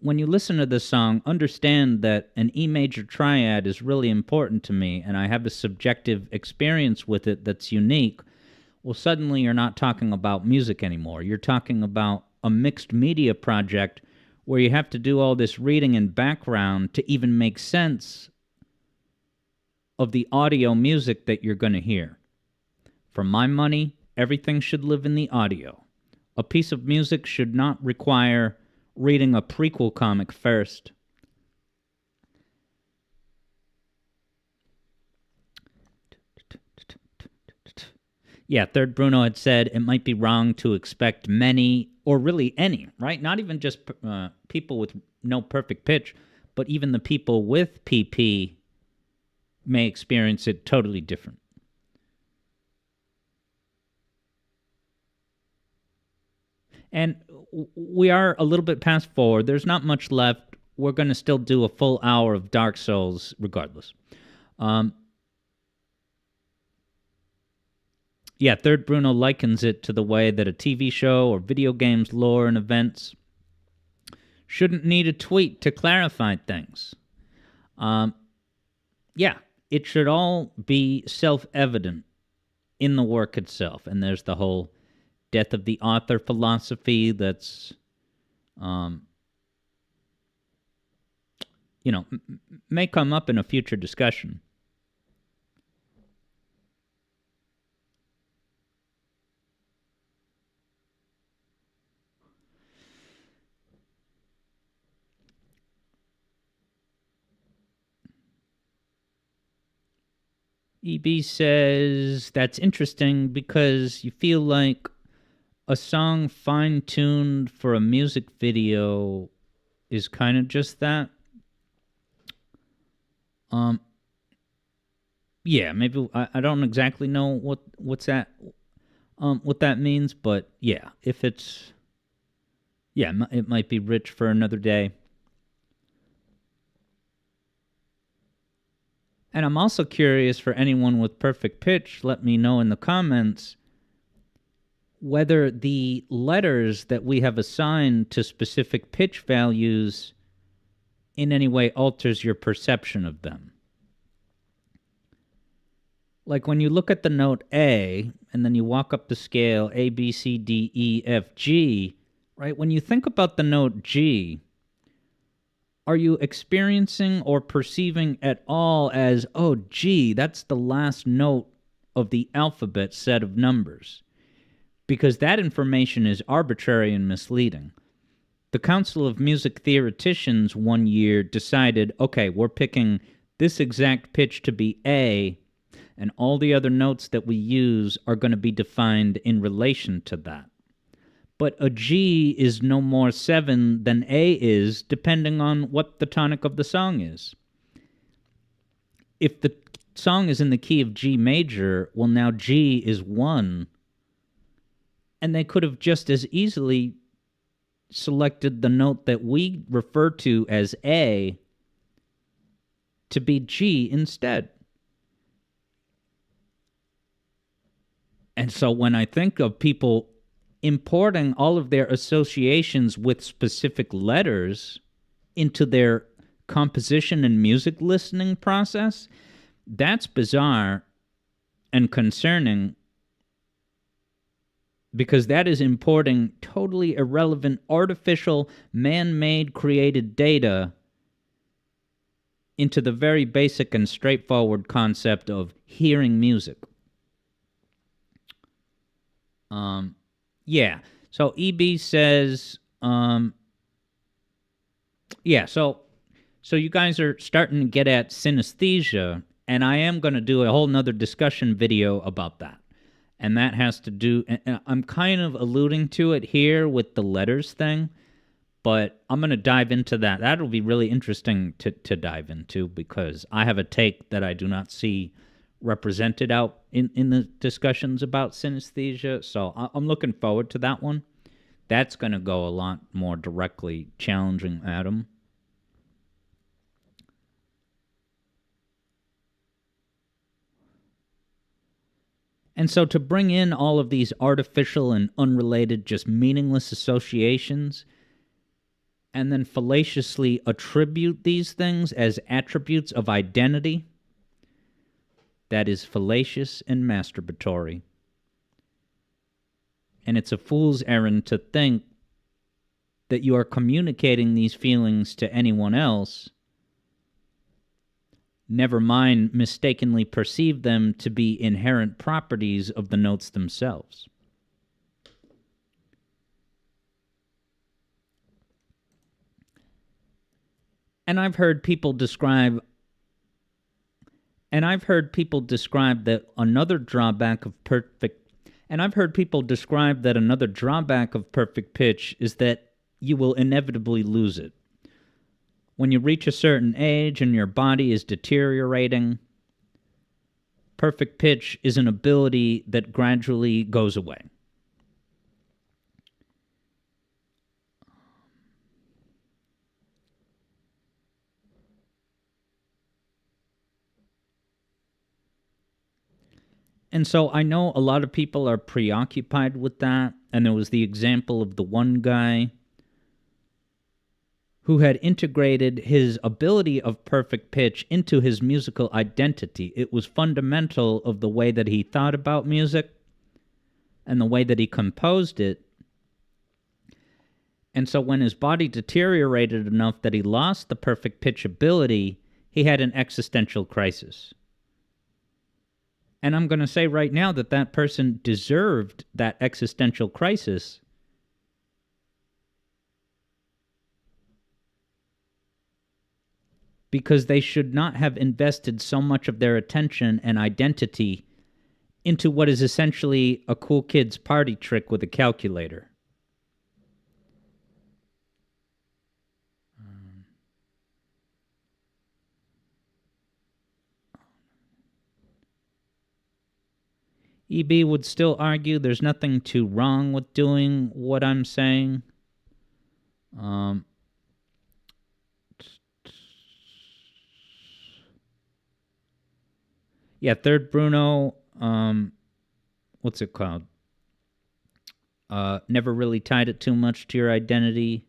when you listen to this song, understand that an E major triad is really important to me and I have a subjective experience with it that's unique, well, suddenly you're not talking about music anymore. You're talking about a mixed media project where you have to do all this reading and background to even make sense of the audio music that you're going to hear. For my money, everything should live in the audio. A piece of music should not require reading a prequel comic first. Yeah, Third Bruno had said it might be wrong to expect many, or really any, right? Not even just people with no perfect pitch, but even the people with PP may experience it totally different. And we are a little bit past 4. There's not much left. We're going to still do a full hour of Dark Souls regardless. Third Bruno likens it to the way that a TV show or video games lore and events shouldn't need a tweet to clarify things. It should all be self-evident in the work itself. And there's the whole death of the author philosophy that's, may come up in a future discussion. EB says, that's interesting because you feel like a song fine-tuned for a music video is kind of just that. Maybe I don't exactly know what that means, but yeah, if it's, it might be rich for another day. And I'm also curious for anyone with perfect pitch, let me know in the comments whether the letters that we have assigned to specific pitch values in any way alters your perception of them. Like when you look at the note A and then you walk up the scale A, B, C, D, E, F, G, right? When you think about the note G, are you experiencing or perceiving at all as, oh, G, that's the last note of the alphabet set of numbers? Because that information is arbitrary and misleading. The Council of Music Theoreticians one year decided, okay, we're picking this exact pitch to be A, and all the other notes that we use are going to be defined in relation to that. But a G is no more 7 than A is, depending on what the tonic of the song is. If the song is in the key of G major, well, now G is 1, and they could have just as easily selected the note that we refer to as A to be G instead. And so when I think of people importing all of their associations with specific letters into their composition and music listening process, that's bizarre and concerning, because that is importing totally irrelevant, artificial, man-made created data into the very basic and straightforward concept of hearing music. Yeah. So EB says, so you guys are starting to get at synesthesia, and I am going to do a whole nother discussion video about that. And that has to do, and I'm kind of alluding to it here with the letters thing, but I'm going to dive into that. That'll be really interesting to dive into, because I have a take that I do not see represented out in the discussions about synesthesia. So I'm looking forward to that one. That's going to go a lot more directly challenging Adam. And so to bring in all of these artificial and unrelated, just meaningless associations, and then fallaciously attribute these things as attributes of identity, that is fallacious and masturbatory. And it's a fool's errand to think that you are communicating these feelings to anyone else, never mind mistakenly perceive them to be inherent properties of the notes themselves. And I've heard people describe that another drawback of perfect pitch is that you will inevitably lose it. When you reach a certain age and your body is deteriorating, perfect pitch is an ability that gradually goes away. And so I know a lot of people are preoccupied with that, and there was the example of the one guy who had integrated his ability of perfect pitch into his musical identity. It was fundamental of the way that he thought about music and the way that he composed it. And so when his body deteriorated enough that he lost the perfect pitch ability, he had an existential crisis. And I'm going to say right now that that person deserved that existential crisis, because they should not have invested so much of their attention and identity into what is essentially a cool kid's party trick with a calculator. EB would still argue there's nothing too wrong with doing what I'm saying. Yeah, third Bruno, what's it called? Never really tied it too much to your identity.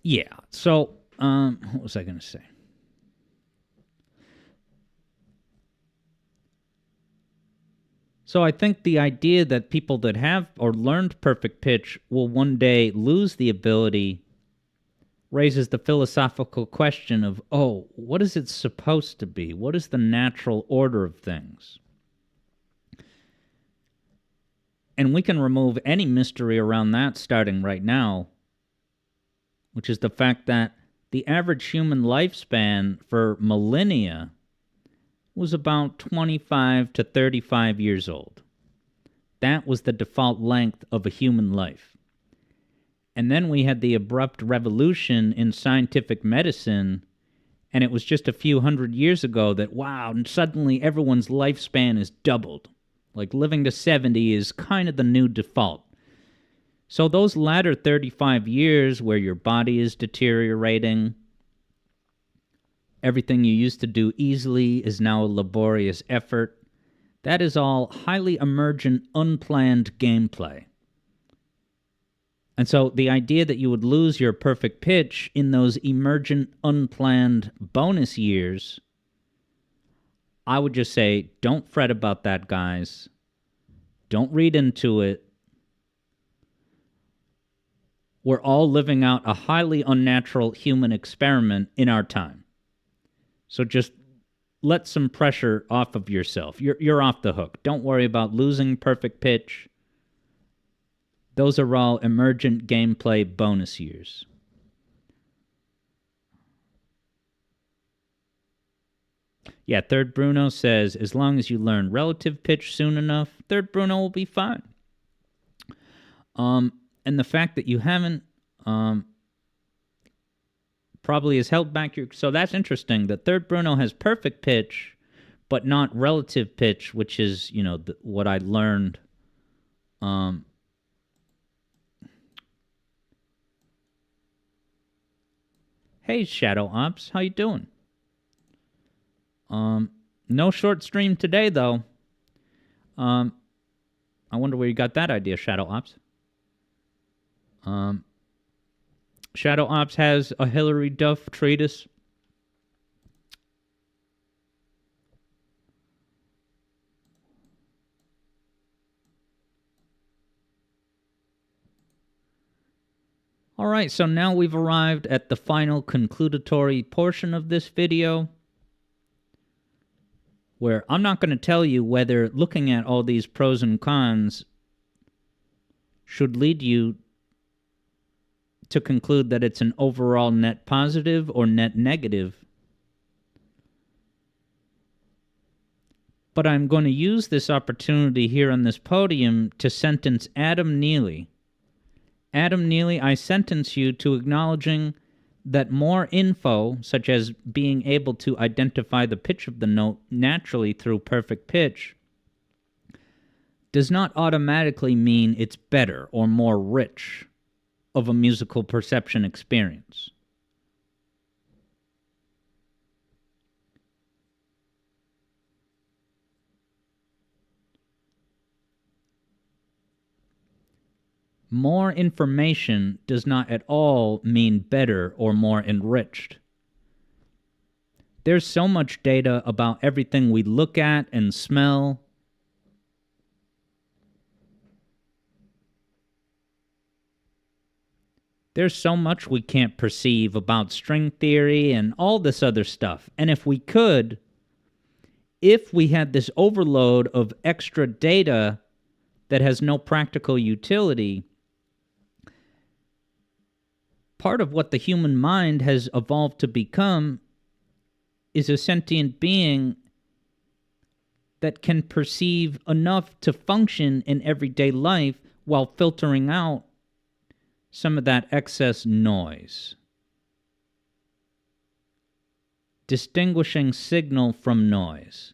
Yeah. So, what was I going to say? So I think the idea that people that have or learned perfect pitch will one day lose the ability raises the philosophical question of, oh, what is it supposed to be? What is the natural order of things? And we can remove any mystery around that starting right now, which is the fact that the average human lifespan for millennia was about 25 to 35 years old. That was the default length of a human life. And then we had the abrupt revolution in scientific medicine, and it was just a few hundred years ago that, wow, and suddenly everyone's lifespan is doubled. Like living to 70 is kind of the new default. So those latter 35 years where your body is deteriorating, everything you used to do easily is now a laborious effort. That is all highly emergent, unplanned gameplay. And so the idea that you would lose your perfect pitch in those emergent, unplanned bonus years, I would just say, don't fret about that, guys. Don't read into it. We're all living out a highly unnatural human experiment in our time. So just let some pressure off of yourself. You're off the hook. Don't worry about losing perfect pitch. Those are all emergent gameplay bonus years. Yeah, third Bruno says, as long as you learn relative pitch soon enough, third Bruno will be fine. And the fact that you haven't probably has held back your... So that's interesting. The third Bruno has perfect pitch, but not relative pitch, which is, what I learned. Hey, Shadow Ops, how you doing? No short stream today, though. I wonder where you got that idea, Shadow Ops. Shadow Ops has a Hillary Duff treatise. All right, so now we've arrived at the final concludatory portion of this video, where I'm not going to tell you whether looking at all these pros and cons should lead you to conclude that it's an overall net positive or net negative. But I'm going to use this opportunity here on this podium to sentence Adam Neely. Adam Neely, I sentence you to acknowledging that more info, such as being able to identify the pitch of the note naturally through perfect pitch, does not automatically mean it's better or more rich of a musical perception experience. More information does not at all mean better or more enriched. There's so much data about everything we look at and smell. There's so much we can't perceive about string theory and all this other stuff. And if we had this overload of extra data that has no practical utility, part of what the human mind has evolved to become is a sentient being that can perceive enough to function in everyday life while filtering out some of that excess noise. Distinguishing signal from noise.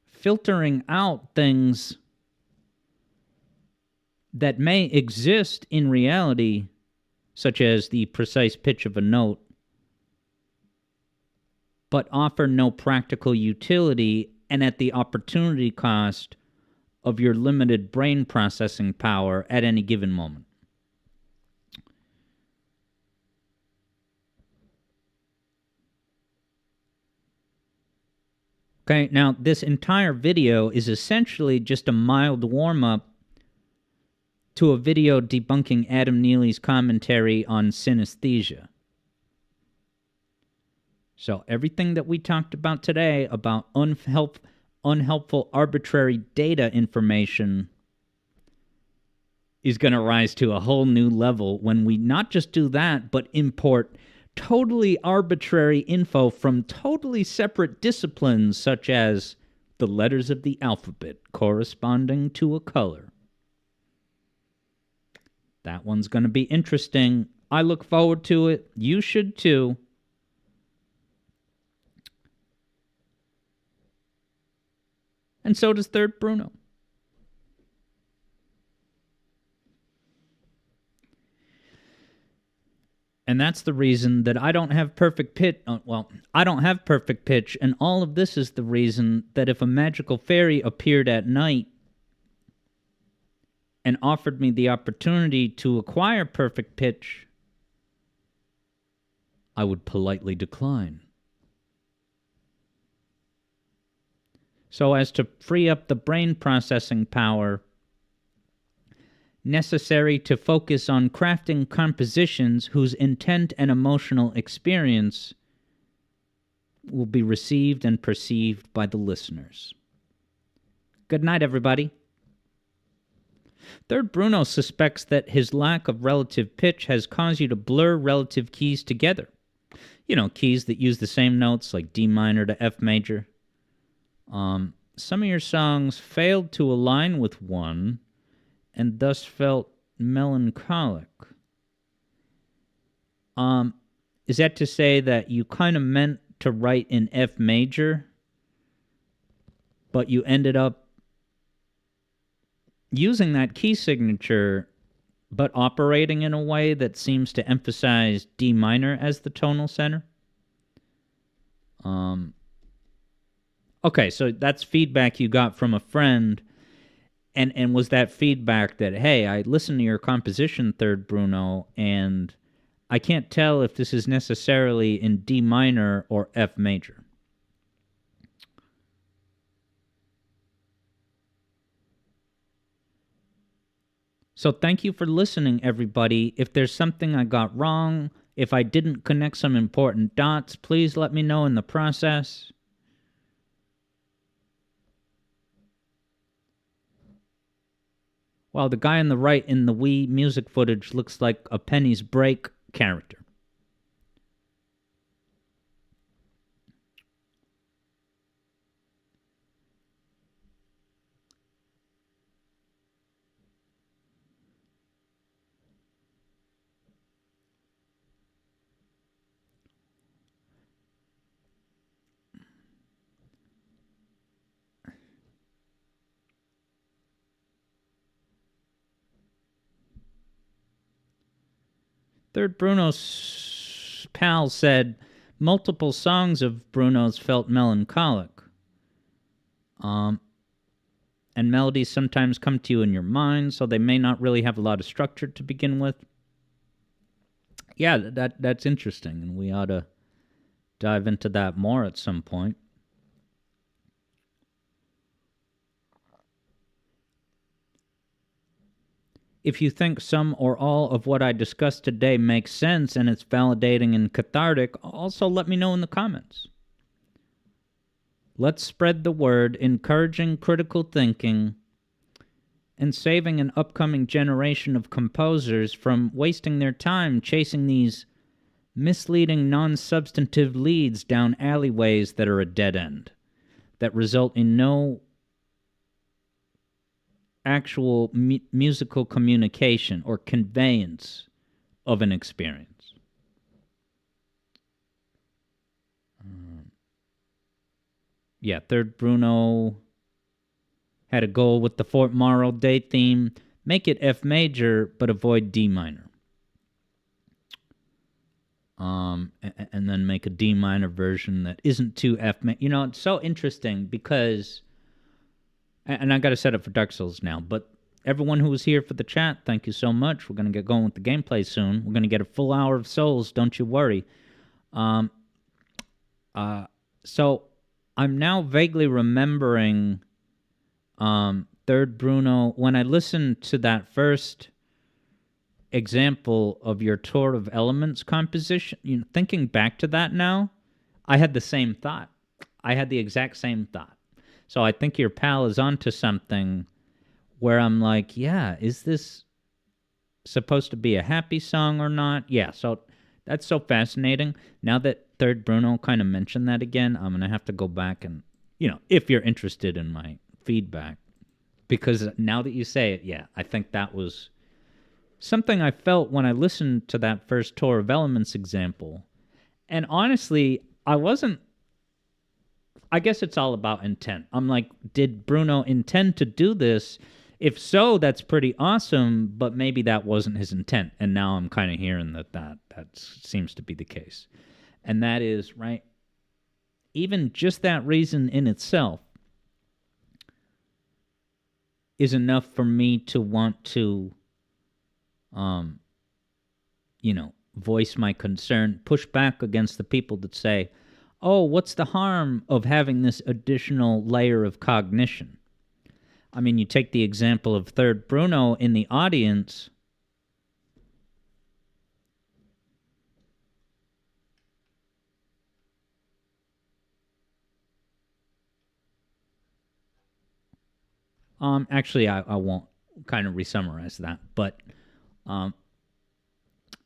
Filtering out things that may exist in reality, such as the precise pitch of a note, but offer no practical utility and at the opportunity cost of your limited brain processing power at any given moment. Okay, now this entire video is essentially just a mild warm-up to a video debunking Adam Neely's commentary on synesthesia. So everything that we talked about today about unhelpful arbitrary data information is going to rise to a whole new level when we not just do that, but import totally arbitrary info from totally separate disciplines, such as the letters of the alphabet corresponding to a color. That one's going to be interesting. I look forward to it. You should too. And so does Third Bruno. And that's the reason that I don't have perfect pitch. I don't have perfect pitch, and all of this is the reason that if a magical fairy appeared at night and offered me the opportunity to acquire perfect pitch, I would politely decline. So as to free up the brain processing power necessary to focus on crafting compositions whose intent and emotional experience will be received and perceived by the listeners. Good night, everybody. Third Bruno suspects that his lack of relative pitch has caused you to blur relative keys together. You know, keys that use the same notes, like D minor to F major. Some of your songs failed to align with one, and thus felt melancholic. Is that to say that you kind of meant to write in F major, but you ended up using that key signature, but operating in a way that seems to emphasize D minor as the tonal center? Okay, so that's feedback you got from a friend. And was that feedback that, hey, I listened to your composition, Third Bruno, and I can't tell if this is necessarily in D minor or F major? So thank you for listening, everybody. If there's something I got wrong, if I didn't connect some important dots, please let me know in the process. While the guy on the right in the Wii music footage looks like a Penny's Break character. Third Bruno's pal said multiple songs of Bruno's felt melancholic. And melodies sometimes come to you in your mind, so they may not really have a lot of structure to begin with. Yeah, that's interesting, and we ought to dive into that more at some point. If you think some or all of what I discussed today makes sense and it's validating and cathartic, also let me know in the comments. Let's spread the word, encouraging critical thinking and saving an upcoming generation of composers from wasting their time chasing these misleading non-substantive leads down alleyways that are a dead end, that result in no actual musical communication or conveyance of an experience. Yeah, Third Bruno had a goal with the Fort Morrow Day theme. Make it F major, but avoid D minor. and then make a D minor version that isn't too F major. You know, it's so interesting because, and I got to set up for Dark Souls now, but everyone who was here for the chat, thank you so much. We're going to get going with the gameplay soon. We're going to get a full hour of Souls, don't you worry. So I'm now vaguely remembering Third Bruno. When I listened to that first example of your Tour of Elements composition, you know, thinking back to that now, I had the same thought. I had the exact same thought. So I think your pal is onto something where I'm like, yeah, is this supposed to be a happy song or not? Yeah, so that's so fascinating. Now that Third Bruno kind of mentioned that again, I'm going to have to go back and, you know, if you're interested in my feedback. Because now that you say it, yeah, I think that was something I felt when I listened to that first Tour of Elements example. And honestly, I guess it's all about intent. I'm like, did Bruno intend to do this? If so, that's pretty awesome, but maybe that wasn't his intent. And now I'm kind of hearing that seems to be the case. And that is, right, even just that reason in itself is enough for me to want to, you know, voice my concern, push back against the people that say, oh, what's the harm of having this additional layer of cognition? I mean, you take the example of Third Bruno in the audience. Actually, I won't kind of re-summarize that, but I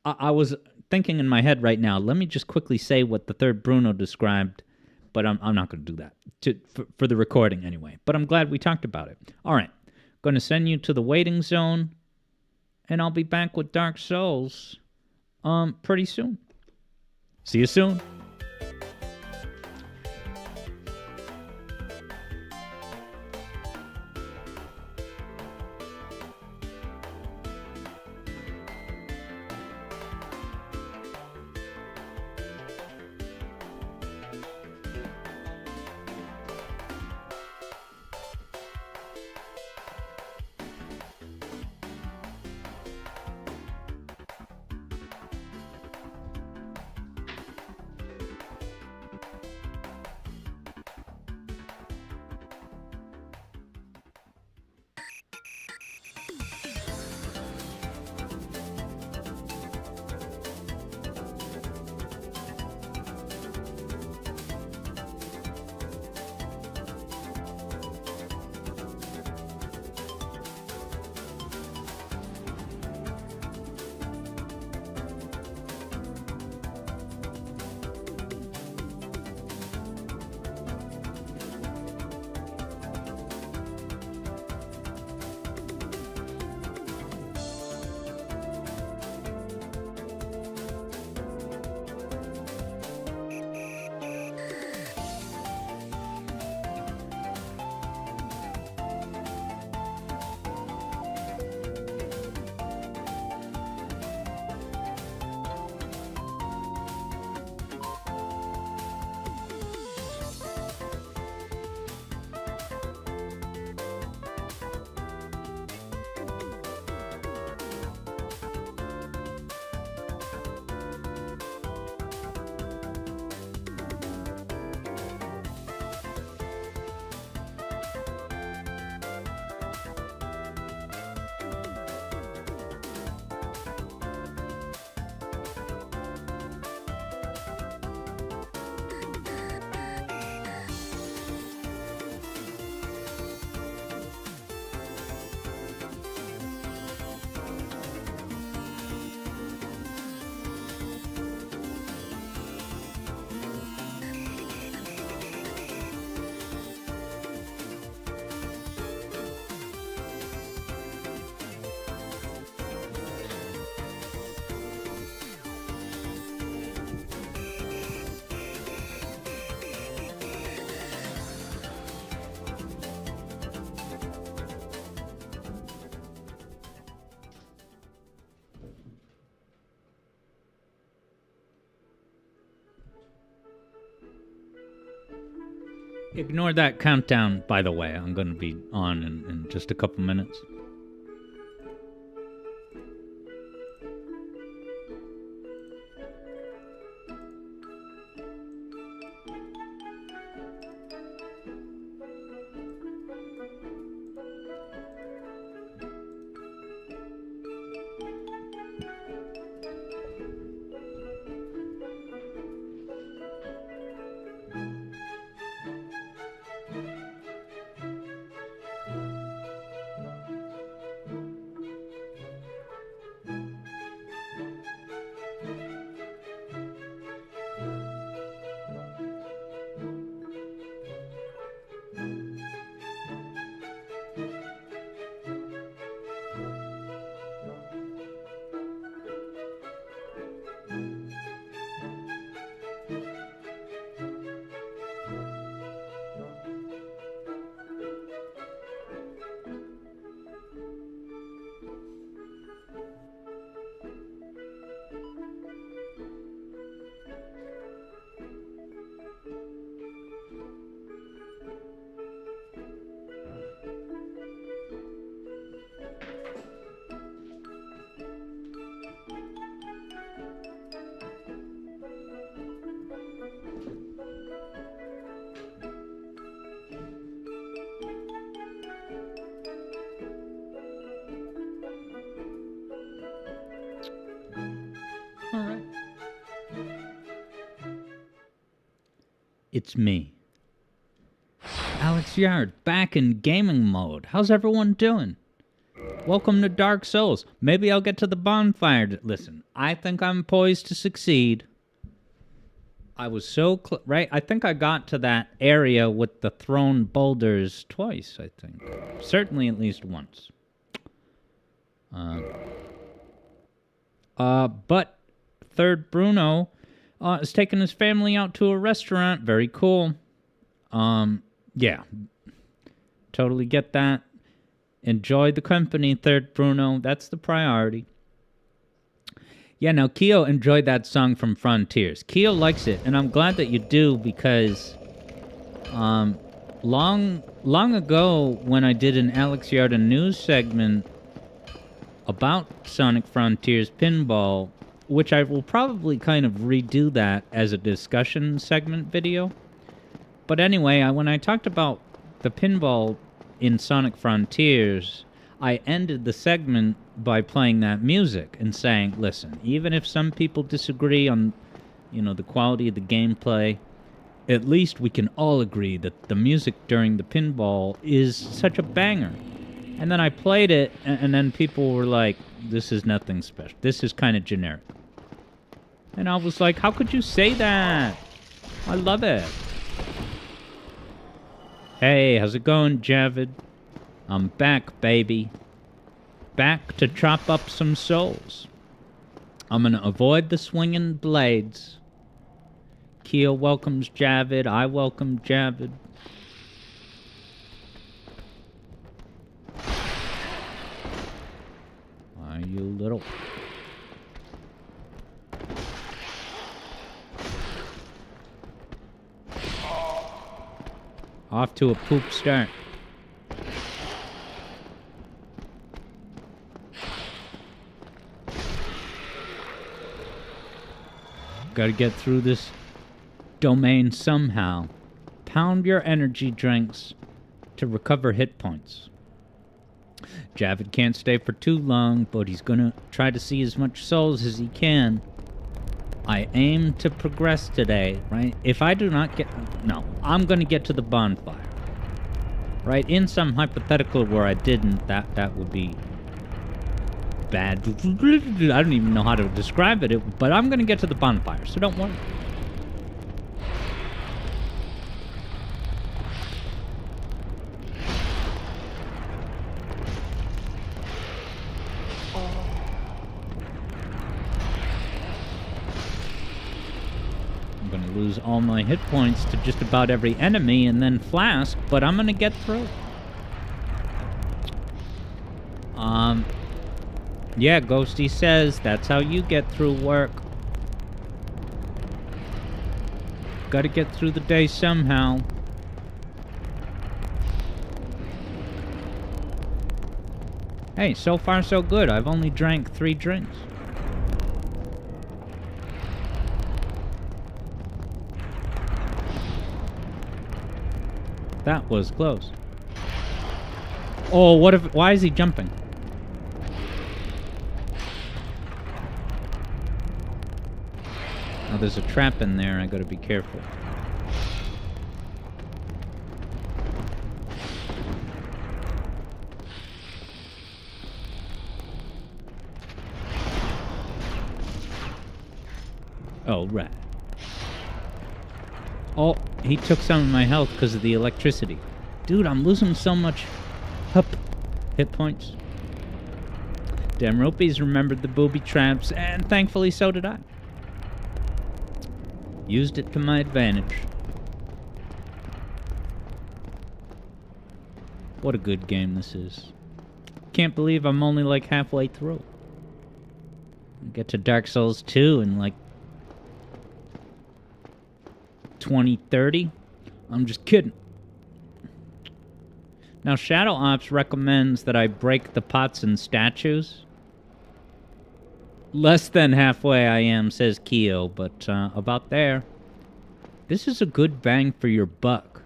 was thinking in my head right now, let me just quickly say what the Third Bruno described, but I'm not going to do that for the recording anyway. But I'm glad we talked about it. All right, going to send you to the waiting zone, and I'll be back with Dark Souls pretty soon. See you soon. Ignore that countdown, by the way. I'm going to be on in just a couple minutes. It's me, Alex Yard, back in gaming mode. How's everyone doing? Welcome to Dark Souls. Maybe I'll get to the bonfire. Listen, I think I'm poised to succeed. I was so right? I think I got to that area with the thrown boulders twice, I think. Certainly at least once. But Third Bruno is taking his family out to a restaurant. Very cool. Yeah. Totally get that. Enjoy the company, Third Bruno. That's the priority. Yeah, now Keo enjoyed that song from Frontiers. Keo likes it, and I'm glad that you do because long ago when I did an Alex Yarda news segment about Sonic Frontiers Pinball, which I will probably kind of redo that as a discussion segment video. But anyway, when I talked about the pinball in Sonic Frontiers, I ended the segment by playing that music and saying, listen, even if some people disagree on, the quality of the gameplay, at least we can all agree that the music during the pinball is such a banger. And then I played it, and then people were like, this is nothing special. This is kind of generic. And I was like, how could you say that? I love it. Hey, how's it going, Javid? I'm back, baby. Back to chop up some souls. I'm gonna avoid the swinging blades. Keo welcomes Javid. I welcome Javid. Why, you little... Off to a poop start. Gotta get through this domain somehow. Pound your energy drinks to recover hit points. Javid can't stay for too long, but he's gonna try to see as much souls as he can. I aim to progress today, right? If I do not get... No, I'm gonna get to the bonfire. Right? In some hypothetical where I didn't, that would be bad. I don't even know how to describe it, but I'm gonna get to the bonfire, so don't worry. Lose all my hit points to just about every enemy and then Flask, but I'm gonna get through. Yeah, Ghosty says that's how you get through work. Gotta get through the day somehow. Hey, so far so good. I've only drank 3 drinks. That was close. Oh, what if... Why is he jumping? Oh, there's a trap in there. I gotta be careful. Oh, right. Oh, he took some of my health because of the electricity. Dude, I'm losing so much hit points. Damn rupees remembered the booby traps, and thankfully so did I. Used it to my advantage. What a good game this is. Can't believe I'm only like halfway through. Get to Dark Souls 2 in like 2030? I'm just kidding. Now, Shadow Ops recommends that I break the pots and statues. Less than halfway I am, says Keo, but about there. This is a good bang for your buck.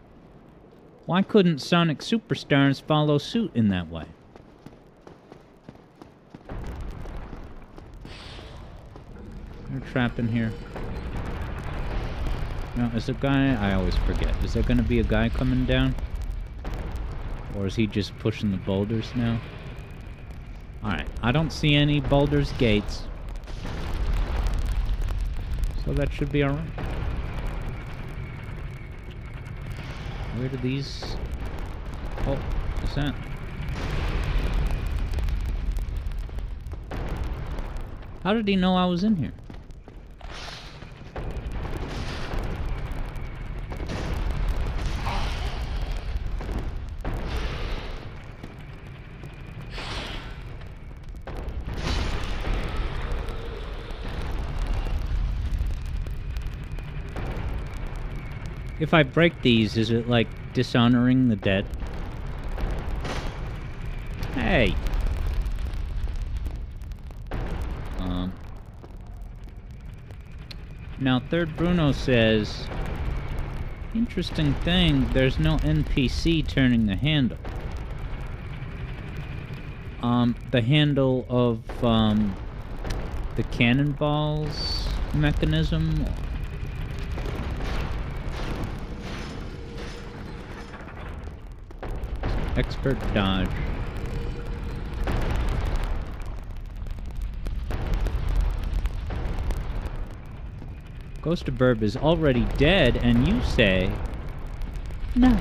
Why couldn't Sonic Superstars follow suit in that way? There's a trap in here. Now, is a guy... I always forget. Is there going to be a guy coming down? Or is he just pushing the boulders now? Alright, I don't see any boulders gates. So that should be alright. Where do these... Oh, what's that? How did he know I was in here? If I break these, is it like dishonoring the dead? Hey! Now, Third Bruno says, interesting thing, there's no NPC turning the handle. The handle of, the cannonballs mechanism? Expert dodge. Ghost of Burb is already dead, and you say... No.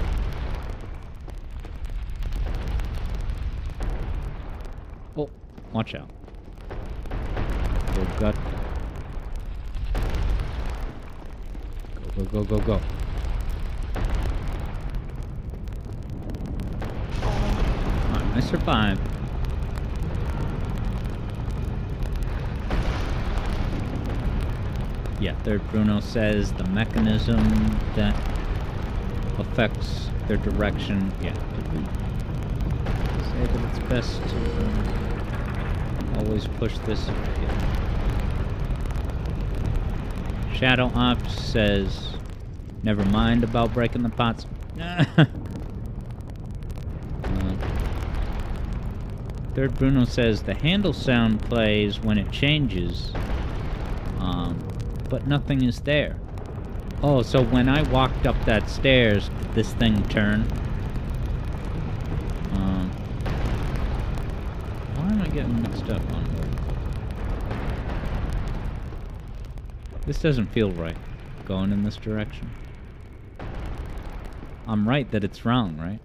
Oh, watch out. Go, gut. Go, go, go, go, go. I survived. Yeah, Third Bruno says the mechanism that affects their direction. Yeah, did we say that it's best to always push this? Yeah. Shadow Ops says, never mind about breaking the pots. Third Bruno says the handle sound plays when it changes, but nothing is there. Oh, so when I walked up that stairs, did this thing turn? Why am I getting mixed up on it? This doesn't feel right, going in this direction. I'm right that it's wrong, right?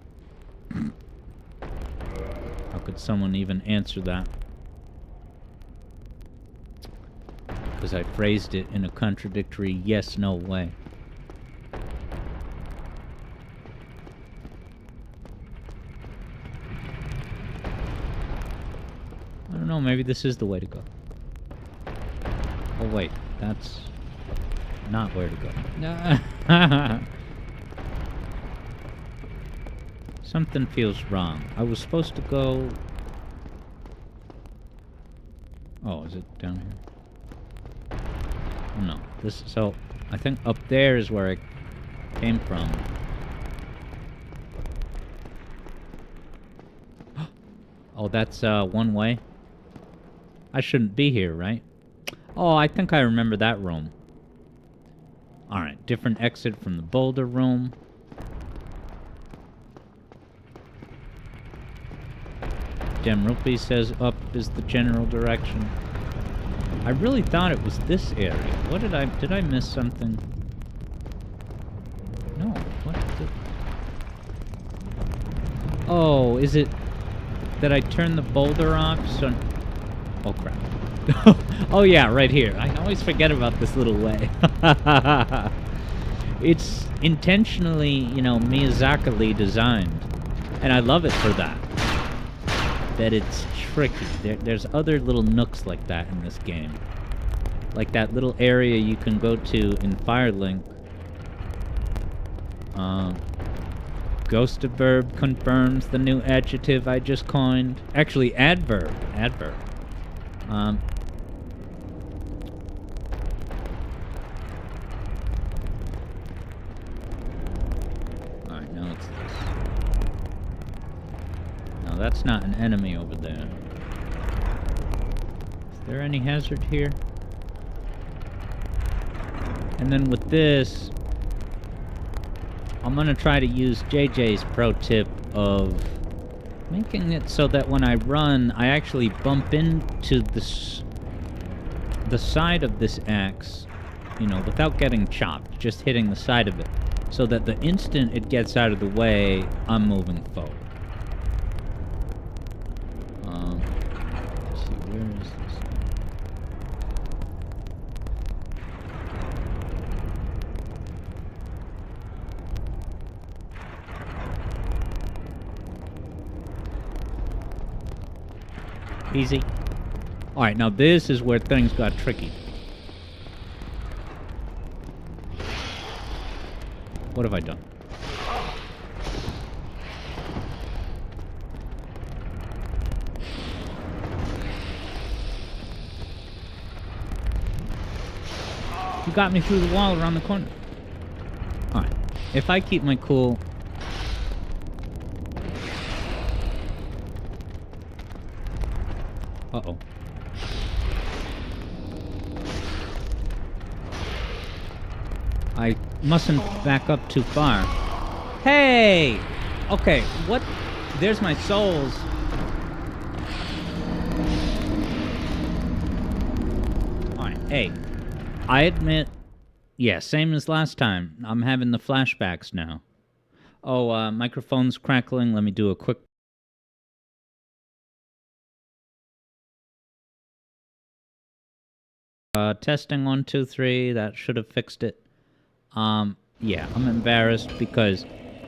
How could someone even answer that? Because I phrased it in a contradictory yes-no way. I don't know, maybe this is the way to go. Oh wait, that's not where to go. Something feels wrong. I was supposed to go Oh, is it down here? Oh, no. So, I think up there is where it came from. Oh, that's, one way? I shouldn't be here, right? Oh, I think I remember that room. Alright, different exit from the boulder room. Demrupi says up is the general direction. I really thought it was this area. What did I miss something? No, what is it? Oh, is it that I turned the boulder off? So, oh crap. Oh yeah, right here. I always forget about this little way. It's intentionally, you know, Miyazaki designed. And I love it for that. That it's tricky. There's other little nooks like that in this game. Like that little area you can go to in Firelink. Ghost of verb confirms the new adjective I just coined. Actually, adverb. Adverb. Alright, now it's this. No, that's not an enemy over there. Is there any hazard here? And then with this, I'm gonna try to use JJ's pro tip of making it so that when I run, I actually bump into the side of this axe, you know, without getting chopped, just hitting the side of it, so that the instant it gets out of the way, I'm moving forward. Let's see, where is this? Easy. Alright, now this is where things got tricky. What have I done? You got me through the wall around the corner. Alright. If I keep my cool... Uh-oh. I mustn't back up too far. Hey! Okay, what? There's my souls. Alright, hey. I admit... Yeah, same as last time. I'm having the flashbacks now. Oh, microphone's crackling. Let me do a quick... Testing 1, 2, 3. That should have fixed it. Yeah, I'm embarrassed because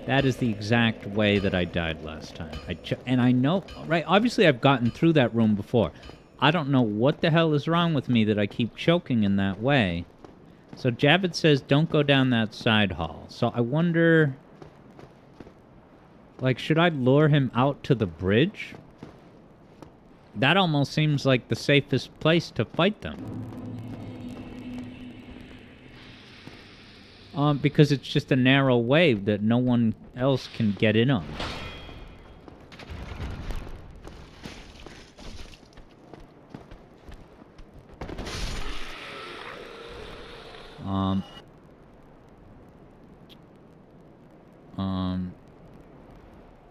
that is the exact way that I died last time. And I know, right? Obviously, I've gotten through that room before. I don't know what the hell is wrong with me that I keep choking in that way. So Javid says, don't go down that side hall. So I wonder, like, should I lure him out to the bridge? That almost seems like the safest place to fight them. Because it's just a narrow way that no one else can get in on.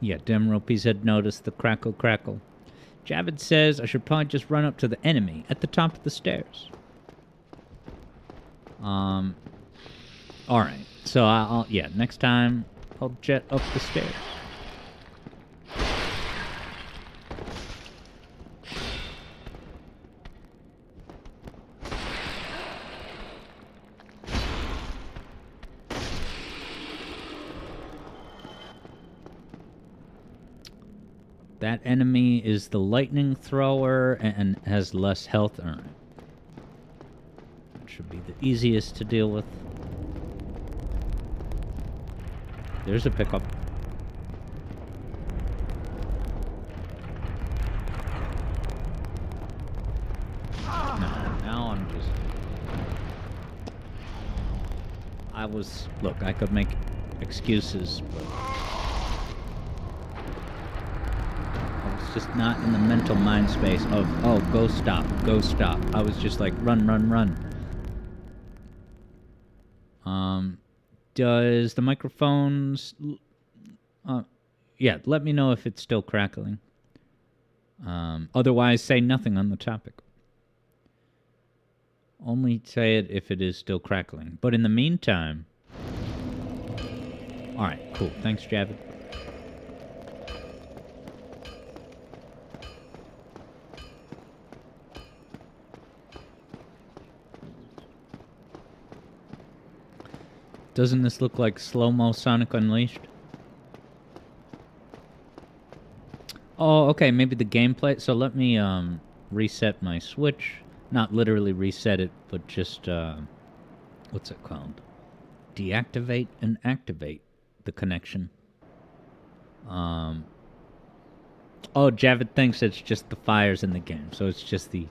Yeah, Demropes had noticed the crackle crackle. Javid says I should probably just run up to the enemy at the top of the stairs. Alright, so I'll, yeah, next time I'll jet up the stairs. That enemy is the lightning thrower and has less health earned. That should be the easiest to deal with. There's a pickup. Look, I could make excuses, but I was just not in the mental mind space of, oh, go stop, go stop. I was just like, run, run, run. Does the microphones... yeah, let me know if it's still crackling. Otherwise, say nothing on the topic. Only say it if it is still crackling. But in the meantime... Alright, cool. Thanks, Javid. Doesn't this look like slow-mo Sonic Unleashed? Oh, okay, maybe the gameplay... So let me, reset my Switch. Not literally reset it, but just, what's it called? Deactivate and activate the connection. Oh, Javid thinks it's just the fires in the game, so it's just the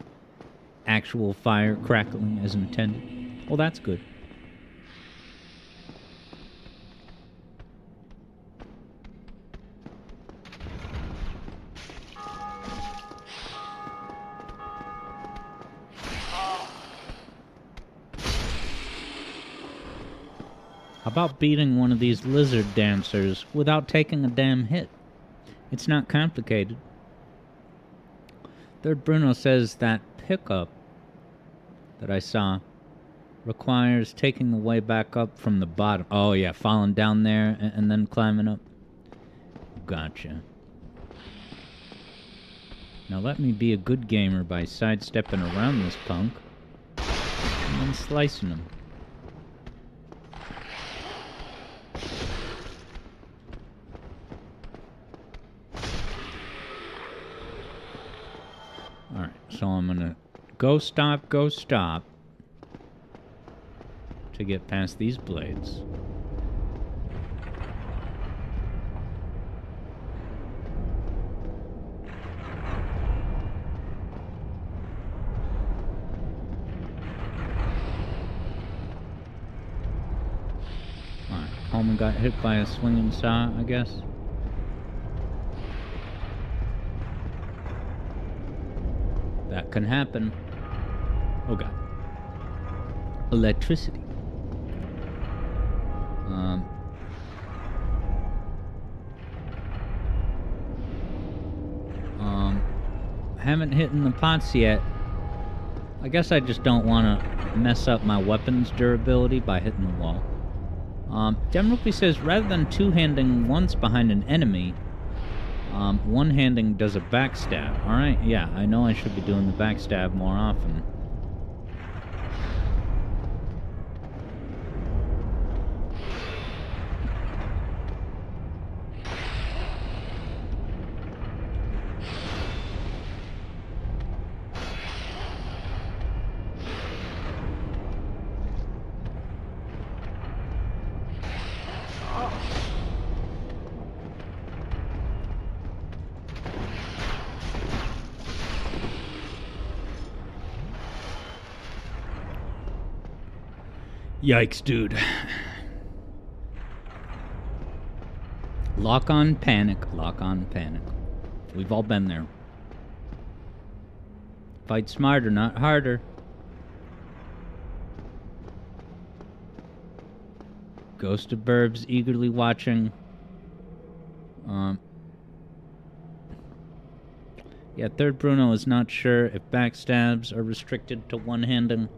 actual fire crackling as intended. Well, that's good. How about beating one of these lizard dancers without taking a damn hit? It's not complicated. Third Bruno says that pickup that I saw requires taking the way back up from the bottom. Oh yeah, falling down there and then climbing up. Gotcha. Now let me be a good gamer by sidestepping around this punk and then slicing him. Alright, so I'm gonna go stop to get past these blades. Alright, Holman got hit by a swinging saw, I guess. That can happen. Oh god. Electricity. Haven't hit in the pots yet. I guess I just don't want to mess up my weapon's durability by hitting the wall. Demrupy says rather than two-handing once behind an enemy, one-handing does a backstab. Alright, yeah, I know I should be doing the backstab more often. Yikes, dude. Lock on panic, lock on panic. We've all been there. Fight smarter, not harder. Ghost of Burbs eagerly watching. Yeah, Third Bruno is not sure if backstabs are restricted to one-handing.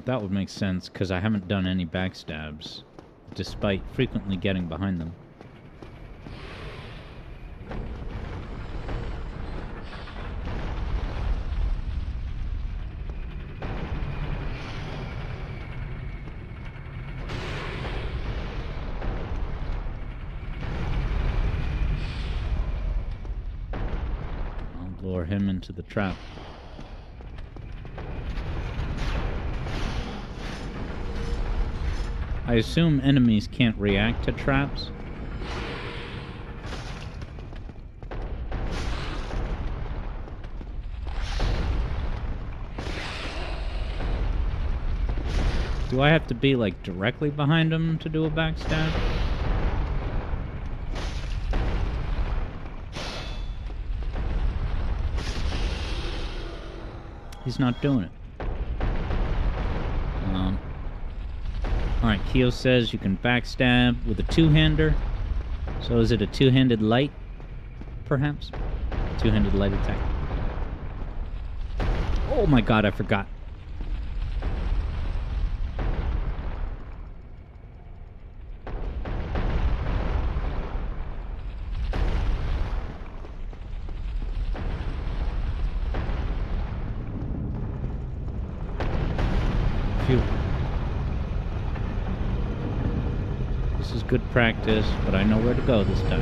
That would make sense, because I haven't done any backstabs, despite frequently getting behind them. I'll lure him into the trap. I assume enemies can't react to traps. Do I have to be, like, directly behind him to do a backstab? He's not doing it. Alright, Kyo says you can backstab with a two-hander. So is it a two-handed light, perhaps? Two-handed light attack. Oh my god, I forgot. Phew. This is good practice, but I know where to go this time.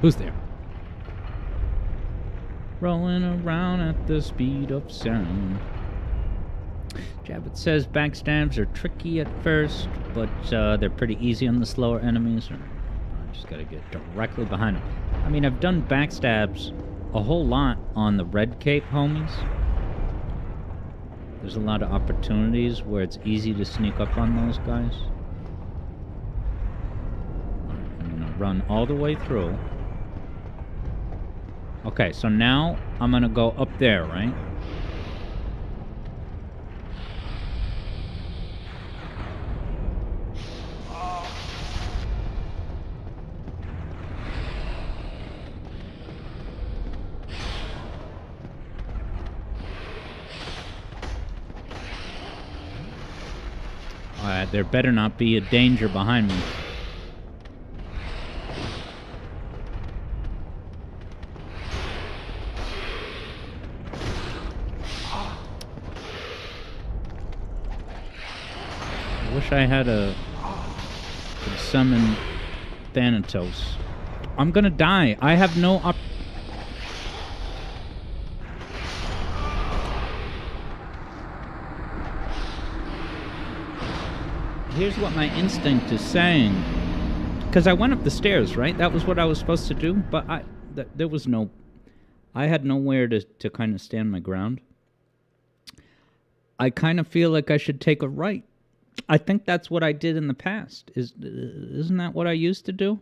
Who's there? Rolling around at the speed of sound. Jabbit says backstabs are tricky at first, but they're pretty easy on the slower enemies. I just gotta get directly behind them. I mean, I've done backstabs a whole lot on the Red Cape homies. There's a lot of opportunities where it's easy to sneak up on those guys. I'm gonna run all the way through. Okay, so now I'm gonna go up there, right? Alright, there better not be a danger behind me. I wish I had could summon Thanatos. I'm gonna die. I have no Here's what my instinct is saying. Because I went up the stairs, right? That was what I was supposed to do, but there was no... I had nowhere to kind of stand my ground. I kind of feel like I should take a right. I think that's what I did in the past. Isn't that what I used to do?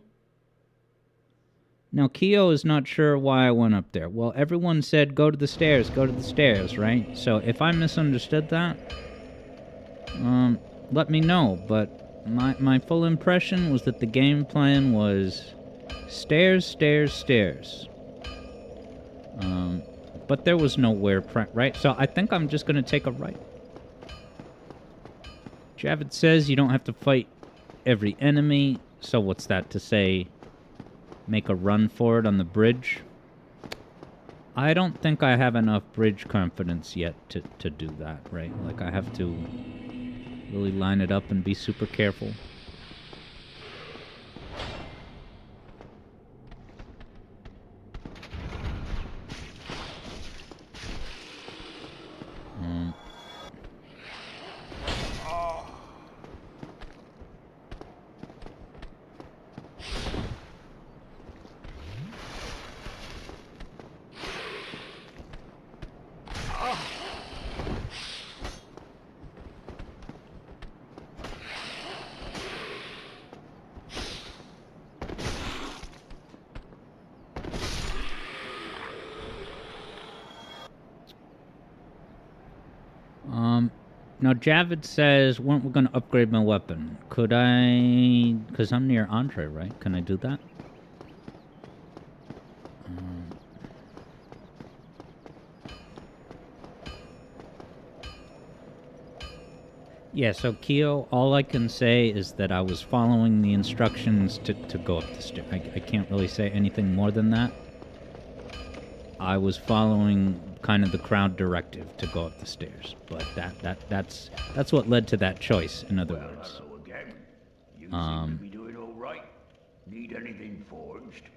Now, Kyo is not sure why I went up there. Well, everyone said, go to the stairs, right? So if I misunderstood that, let me know. But my full impression was that the game plan was stairs, stairs, stairs. But there was nowhere, right? So I think I'm just going to take a right. Javid says you don't have to fight every enemy, so what's that to say? Make a run for it on the bridge? I don't think I have enough bridge confidence yet to do that, right? Like, I have to really line it up and be super careful. Now, Javid says, weren't we going to upgrade my weapon? Could I... Because I'm near Andre, right? Can I do that? Yeah, so Kyo, all I can say is that I was following the instructions to go up the stairs. I can't really say anything more than that. I was following kind of the crowd directive to go up the stairs, but that's what led to that choice. In other words, hello again. You seem to be doing all right. Need anything forged?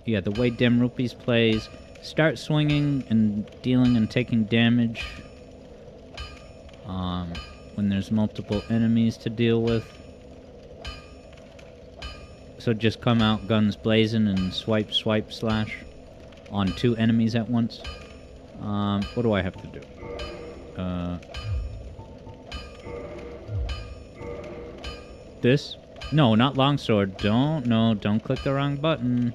Yeah, the way Dim Rupees plays, start swinging and dealing and taking damage. When there's multiple enemies to deal with, So just come out guns blazing and swipe, swipe, slash on 2 enemies at once. What do I have to do? This? No, not longsword. Don't click the wrong button.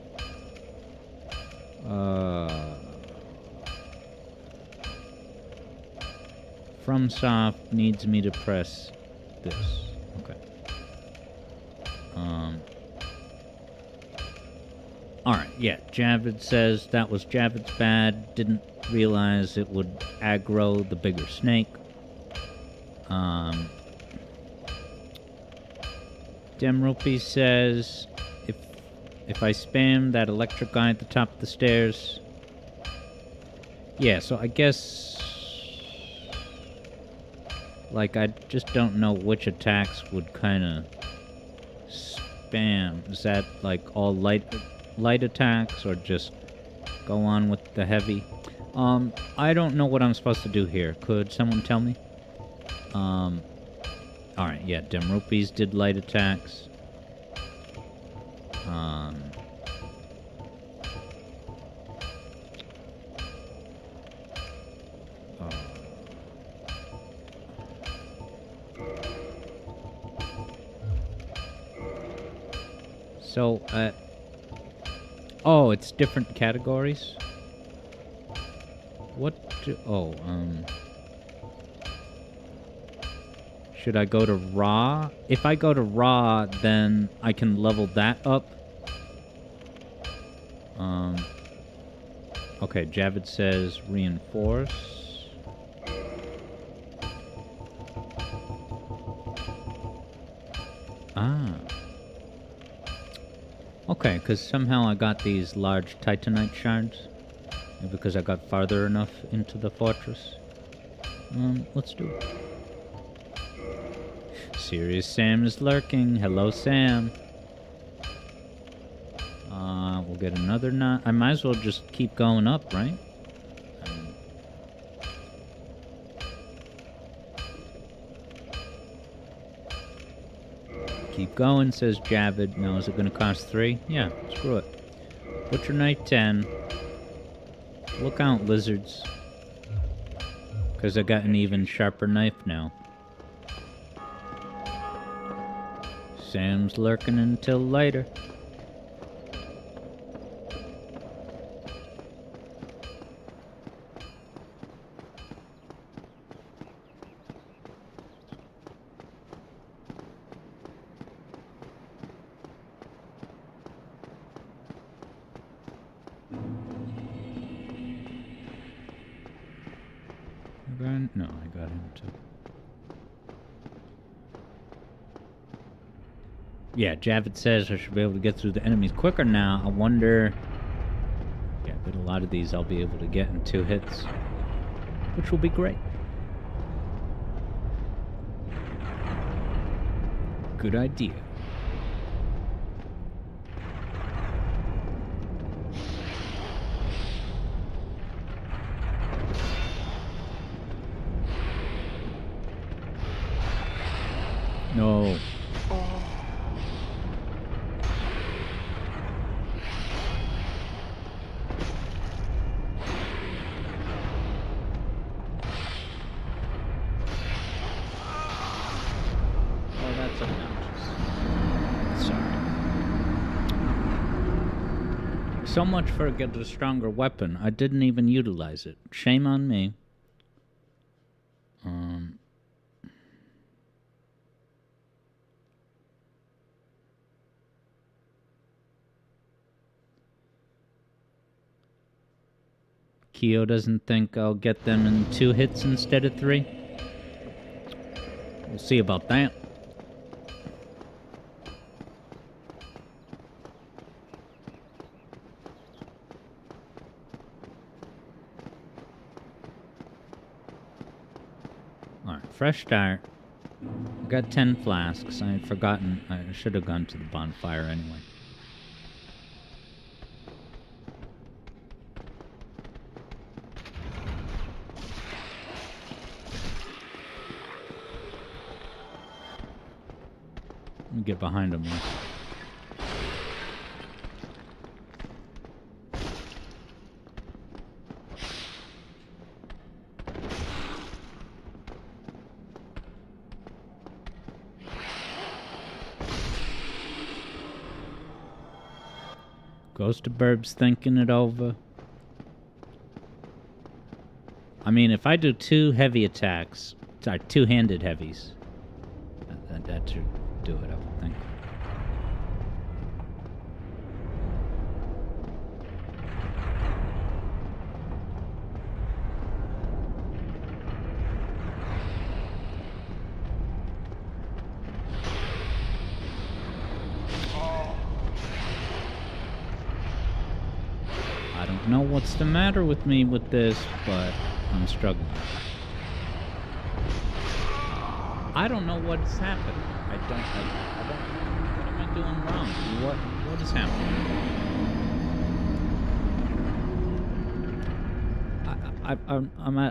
FromSoft needs me to press this. Okay. Alright, yeah. Javid says that was Javid's bad. Didn't realize it would aggro the bigger snake. Demrupi says if I spam that electric guy at the top of the stairs. Yeah, so I guess like I just don't know which attacks would kind of spam. Is that like all light attacks or just go on with the heavy? I don't know what I'm supposed to do here. Could someone tell me? Alright, yeah, Demrupies did light attacks. So, oh, it's different categories? What do... Oh, should I go to raw? If I go to raw, then I can level that up. Okay, Javid says reinforce. Ah. Okay, because somehow I got these large titanite shards. Maybe because I got farther enough into the fortress. Let's do it. Serious Sam is lurking. Hello, Sam. We'll get another knot. I might as well just keep going up, right? Keep going, says Javid. No, is it going to cost 3? Yeah, screw it. Butcher knife 10. Look out, lizards. Because I got an even sharper knife now. Sam's lurking until later. No, I got him too. Yeah, Javid says I should be able to get through the enemies quicker now. I wonder... Yeah, but a lot of these I'll be able to get in 2 hits. Which will be great. Good idea. No. So much for getting a stronger weapon. I didn't even utilize it. Shame on me. Kyo doesn't think I'll get them in 2 hits instead of 3. We'll see about that. Fresh start. Got 10 flasks. I had forgotten. I should have gone to the bonfire anyway. Let me get behind him. Goes to Burbs thinking it over. I mean, if I do 2 heavy attacks, sorry, 2-handed heavies, that should do it, I would think. I don't know what's the matter with me with this, but I'm struggling. I don't know what's happened. I don't what am I doing wrong? What is happening?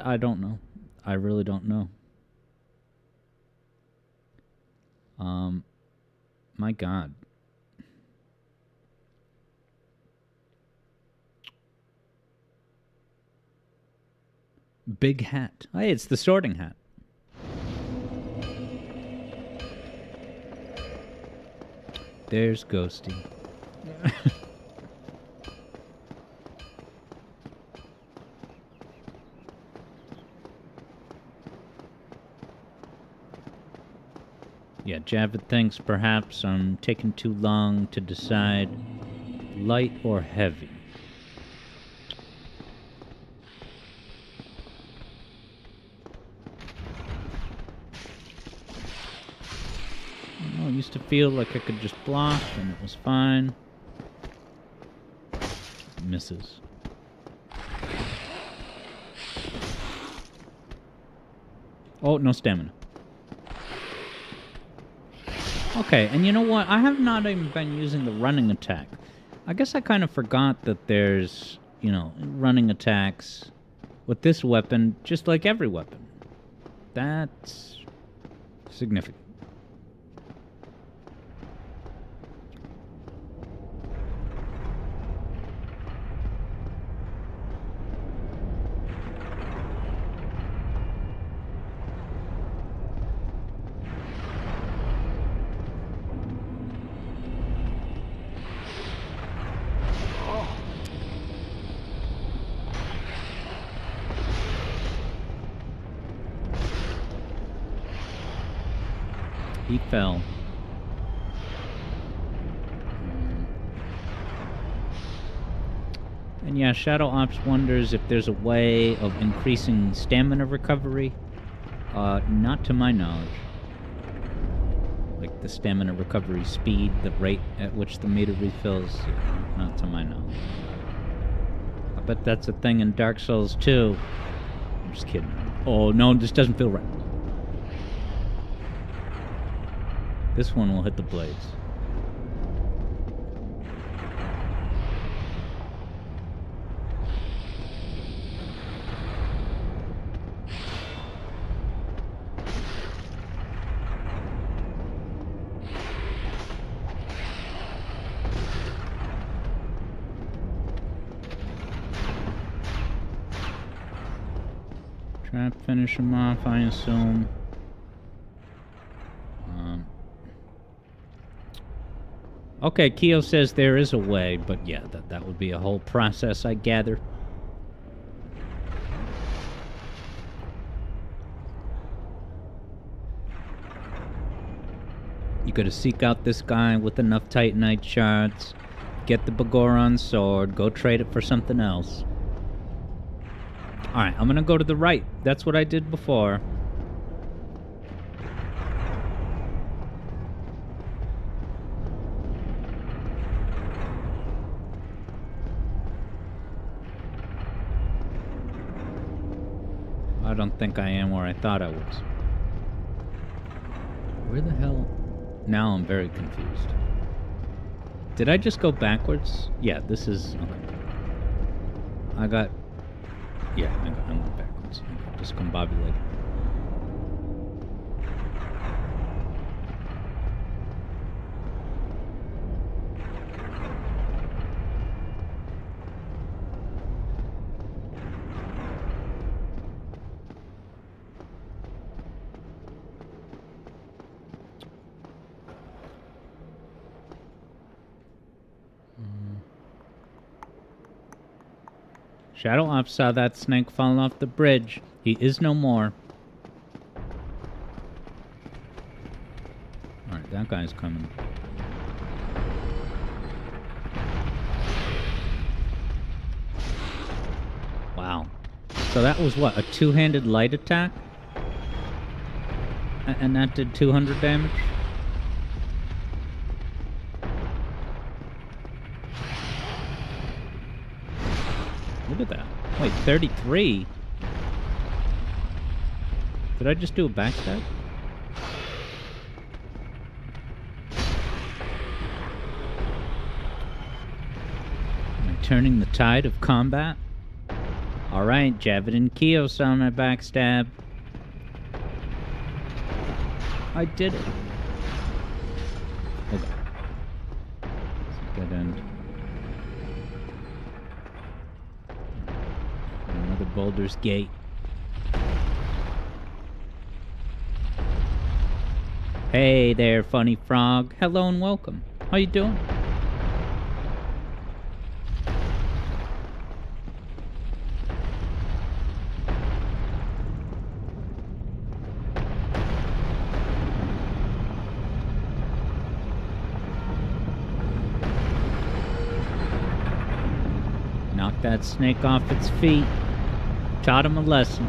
I don't know. I really don't know. My God. Big hat. Hey, it's the sorting hat. There's Ghosty. Yeah, Javid thinks perhaps I'm taking too long to decide light or heavy. I used to feel like I could just block and it was fine. Misses. Oh, no stamina. Okay, and you know what? I have not even been using the running attack. I guess I kind of forgot that there's, you know, running attacks with this weapon, just like every weapon. That's significant. He fell. And yeah, Shadow Ops wonders if there's a way of increasing stamina recovery. Not to my knowledge. Like the stamina recovery speed, the rate at which the meter refills, not to my knowledge. I bet that's a thing in Dark Souls 2. I'm just kidding. Oh no, this doesn't feel right. This one will hit the blades. Try to finish him off, I assume. Okay, Keo says there is a way, but yeah, that would be a whole process, I gather. You gotta seek out this guy with enough Titanite shards, get the Bagoron sword, go trade it for something else. Alright, I'm gonna go to the right. That's what I did before. I don't think I am where I thought I was. Where the hell? Now I'm very confused. Did I just go backwards? Yeah, this is... Okay. I got... Yeah, I went backwards. Discombobulated. Shadow Ops saw that snake falling off the bridge. He is no more. Alright, that guy's coming. Wow. So that was what? A two-handed light attack? And that did 200 damage? Look at that. Wait, 33? Did I just do a backstab? Am I turning the tide of combat? Alright, Javid and Kios on my backstab. I did it. Okay. It's a dead end. Another Boulder's Gate. Hey there, funny frog. Hello and welcome. How you doing? Knock that snake off its feet. Taught him a lesson.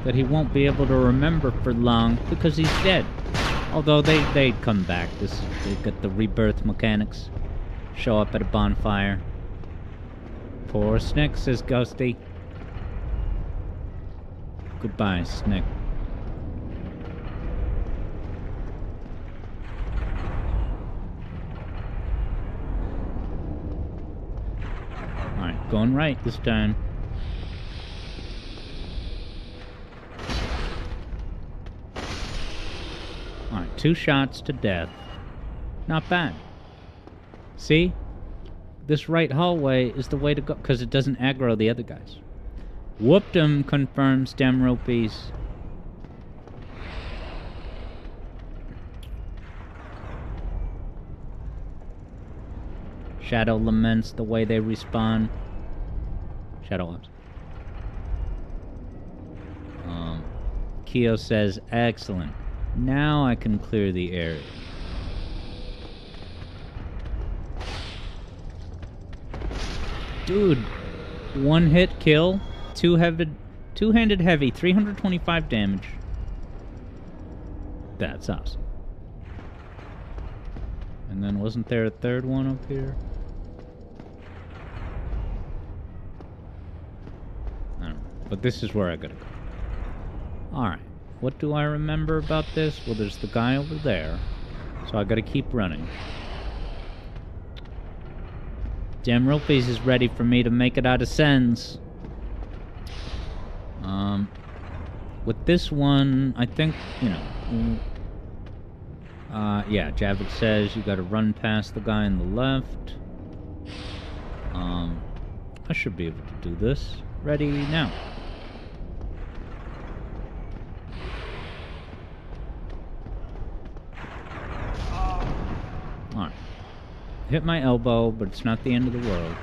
That he won't be able to remember for long because he's dead. Although they'd come back. They got the rebirth mechanics. Show up at a bonfire. Poor Snick, says Ghosty. Goodbye, Snick. Alright, going right this time. Alright, 2 shots to death. Not bad. See? This right hallway is the way to go, because it doesn't aggro the other guys. Whooped him, confirms Stem Rupees. Shadow laments the way they respawn. Shadow Ops. Keo says, excellent. Now I can clear the area. Dude, 1 hit kill, two-handed heavy, 325 damage. That's awesome. And then wasn't there a third one up here? I don't know. But this is where I gotta go. Alright. What do I remember about this? Well, there's the guy over there. So I gotta keep running. Jam Rupees is ready for me to make it out of Sens. With this one, I think, you know... yeah, Javid says you gotta run past the guy on the left. I should be able to do this. Ready now. Alright. Hit my elbow, but it's not the end of the world.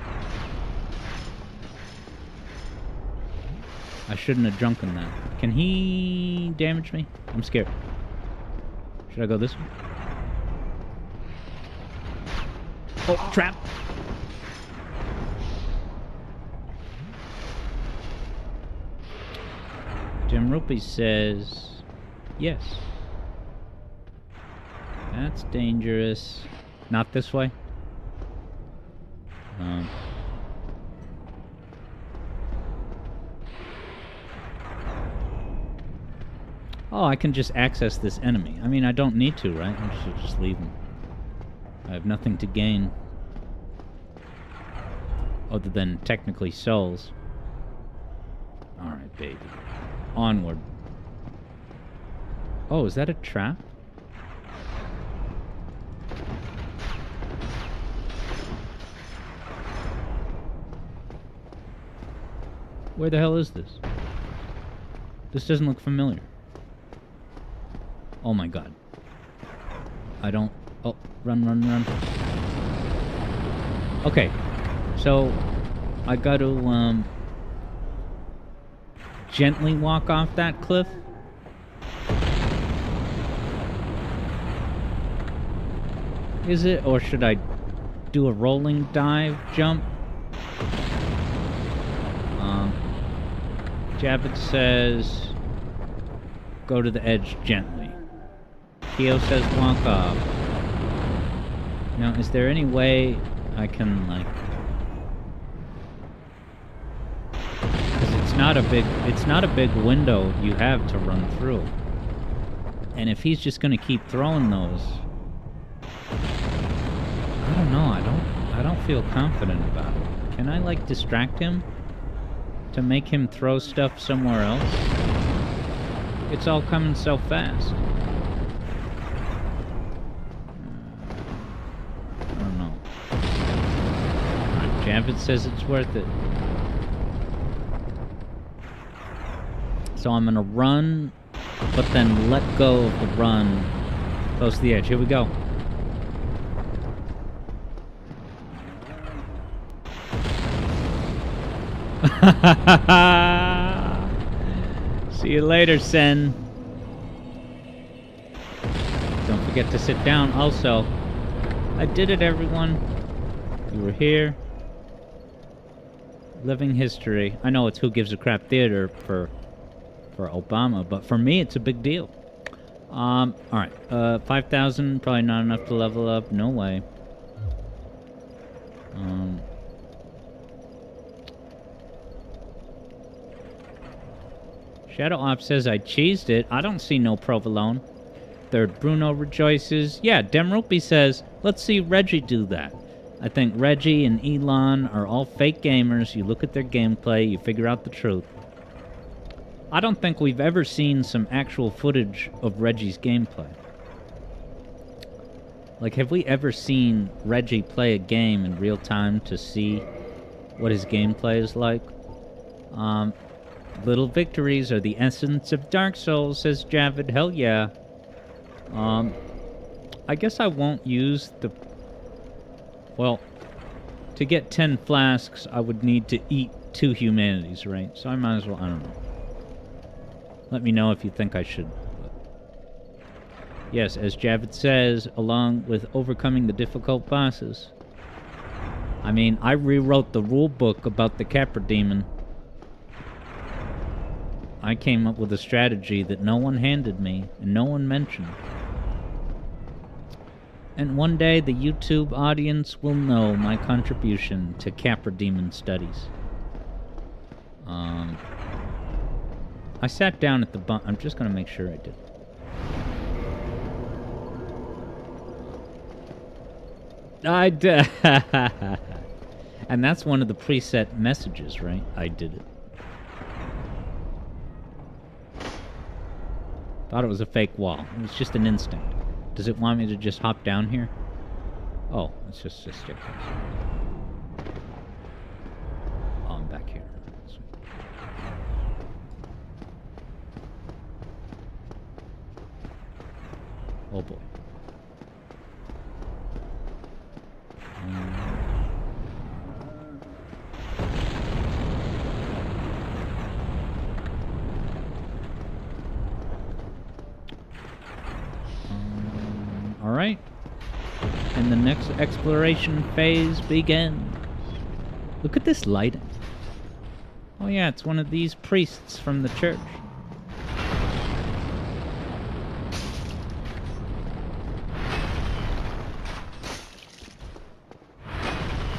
I shouldn't have drunken that. Can he damage me? I'm scared. Should I go this way? Oh, trap! Jim Rupee says... yes. That's dangerous. Not this way? Oh, I can just access this enemy. I mean, I don't need to, right? I should just leave him. I have nothing to gain. Other than, technically, souls. Alright, baby. Onward. Oh, is that a trap? Where the hell is this? This doesn't look familiar. Oh my god. I don't... oh, run, run, run. Okay. So, I got to, gently walk off that cliff? Is it? Or should I do a rolling dive jump? Javid says, go to the edge gently. Keo says, walk off. Now, is there any way I can, like... Because it's not a big window you have to run through. And if he's just gonna keep throwing those... I don't know, I don't feel confident about it. Can I, like, distract him? To make him throw stuff somewhere else? It's all coming so fast. I don't know. Javid says it's worth it. So I'm gonna run, but then let go of the run close to the edge. Here we go. See you later, Sen. Don't forget to sit down also. I did it, everyone. You were here. Living history. I know it's Who Gives a Crap Theater for Obama, but for me it's a big deal. Alright. 5,000, probably not enough to level up. No way. Shadow Op says I cheesed it. I don't see no provolone. Third Bruno rejoices. Yeah, Demrupi says, let's see Reggie do that. I think Reggie and Elon are all fake gamers. You look at their gameplay, you figure out the truth. I don't think we've ever seen some actual footage of Reggie's gameplay. Like, have we ever seen Reggie play a game in real time to see what his gameplay is like? Little victories are the essence of Dark Souls, says Javid. Hell yeah. I guess I won't use the... Well, to get 10 flasks, I would need to eat 2 humanities, right? So I might as well... I don't know. Let me know if you think I should. Yes, as Javid says, along with overcoming the difficult bosses. I mean, I rewrote the rule book about the Capra Demon. I came up with a strategy that no one handed me and no one mentioned. And one day the YouTube audience will know my contribution to Capra Demon studies. I sat down at the I'm just going to make sure I did. I did. And that's one of the preset messages, right? I did it. Thought it was a fake wall. It was just an instinct. Does it want me to just hop down here? Oh, it's just a stick. Oh, I'm back here. Oh boy. Alright. And the next exploration phase begins. Look at this lighting. Oh yeah, it's one of these priests from the church.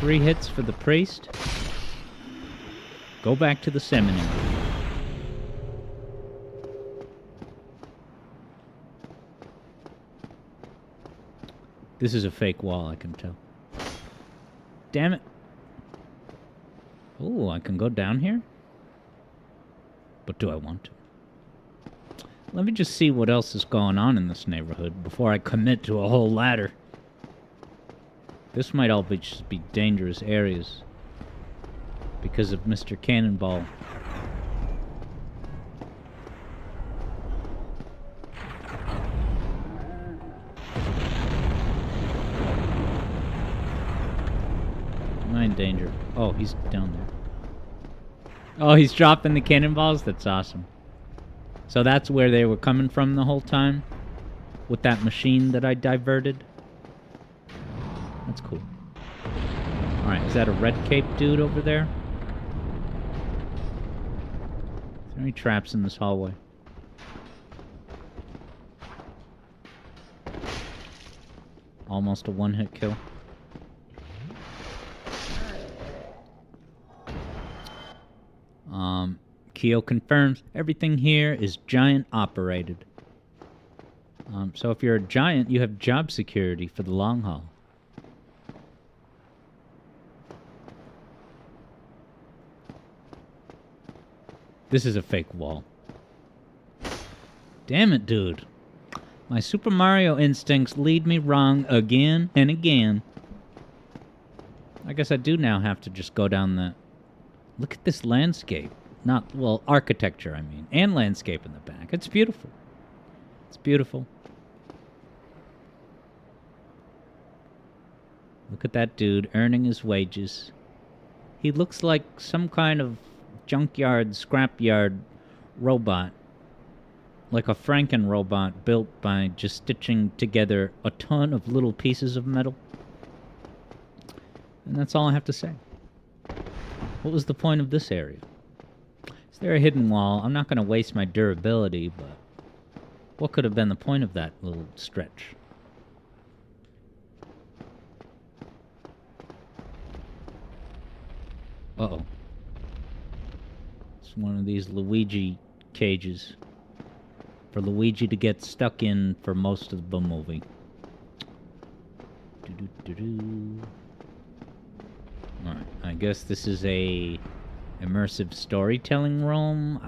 Three hits for the priest. Go back to the seminary. This is a fake wall, I can tell. Damn it. Oh, I can go down here? But do I want to? Let me just see what else is going on in this neighborhood before I commit to a whole ladder. This might all just be dangerous areas because of Mr. Cannonball. Am I in danger. Oh, he's down there. Oh, he's dropping the cannonballs? That's awesome. So that's where they were coming from the whole time? With that machine that I diverted? That's cool. Alright, is that a red cape dude over there? Is there any traps in this hallway? Almost a one-hit kill. Keo confirms everything here is giant operated. So if you're a giant, you have job security for the long haul. This is a fake wall. Damn it, dude. My Super Mario instincts lead me wrong again and again. I guess I do now have to just go down the... Look at this landscape. Not, well, architecture, I mean. And landscape in the back. It's beautiful. It's beautiful. Look at that dude earning his wages. He looks like some kind of junkyard, scrapyard robot. Like a Franken robot built by just stitching together a ton of little pieces of metal. And that's all I have to say. What was the point of this area? Is there a hidden wall? I'm not going to waste my durability, but what could have been the point of that little stretch? Uh-oh. It's one of these Luigi cages. For Luigi to get stuck in for most of the movie. Alright, I guess this is a immersive storytelling room.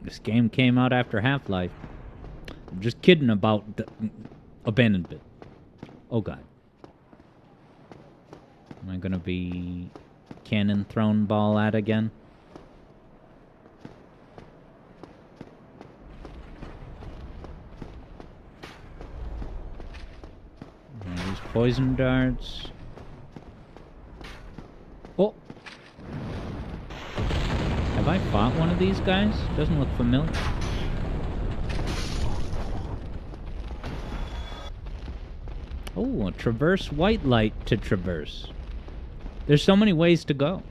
This game came out after Half-Life. I'm just kidding about the abandoned bit. Oh god. Am I gonna be cannon thrown ball at again? These poison darts. Oh! Have I fought one of these guys? Doesn't look familiar. Oh, a traverse white light to traverse. There's so many ways to go.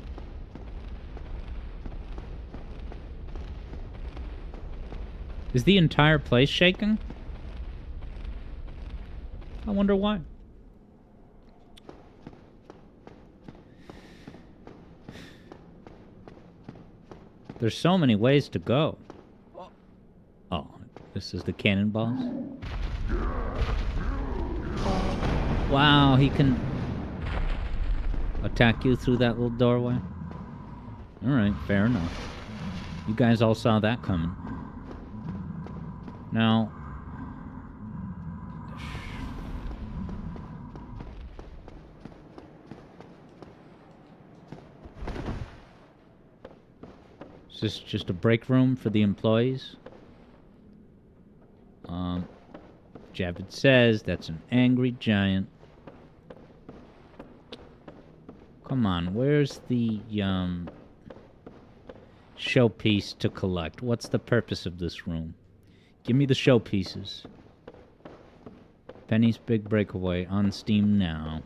Is the entire place shaking? I wonder why. There's so many ways to go. Oh, this is the cannonballs? Wow, he can attack you through that little doorway? Alright, fair enough. You guys all saw that coming. Now... Is this just a break room for the employees? Javid says that's an angry giant. Come on, where's the showpiece to collect? What's the purpose of this room? Give me the showpieces. Penny's Big Breakaway on Steam now.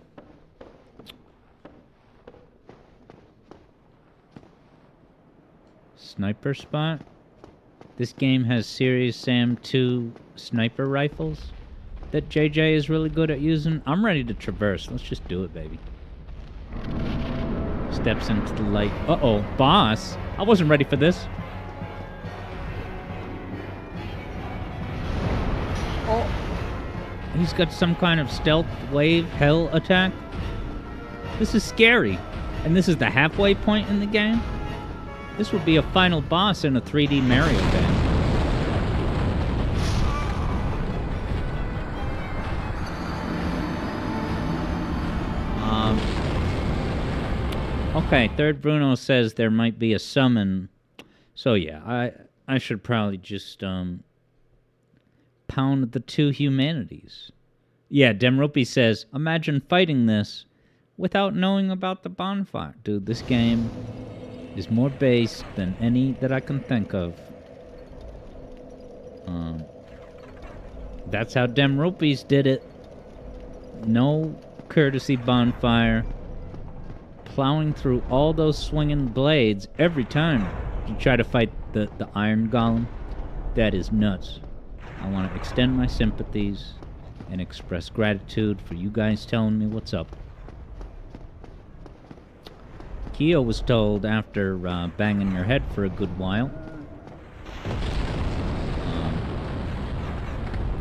Sniper spot? This game has Serious Sam 2 sniper rifles that JJ is really good at using. I'm ready to traverse. Let's just do it, baby. Steps into the light. Uh-oh, boss. I wasn't ready for this. Oh. He's got some kind of stealth wave hell attack. This is scary. And this is the halfway point in the game? This would be a final boss in a 3D Mario game. Okay, Third Bruno says there might be a summon. So yeah, I should probably just pound the two humanities. Yeah, Demrupi says, imagine fighting this without knowing about the bonfire. Dude, this game is more based than any that I can think of. That's how Dem Rupees did it. No courtesy bonfire. Plowing through all those swinging blades every time you try to fight the Iron Golem. That is nuts. I want to extend my sympathies and express gratitude for you guys telling me what's up. Keo was told after banging your head for a good while.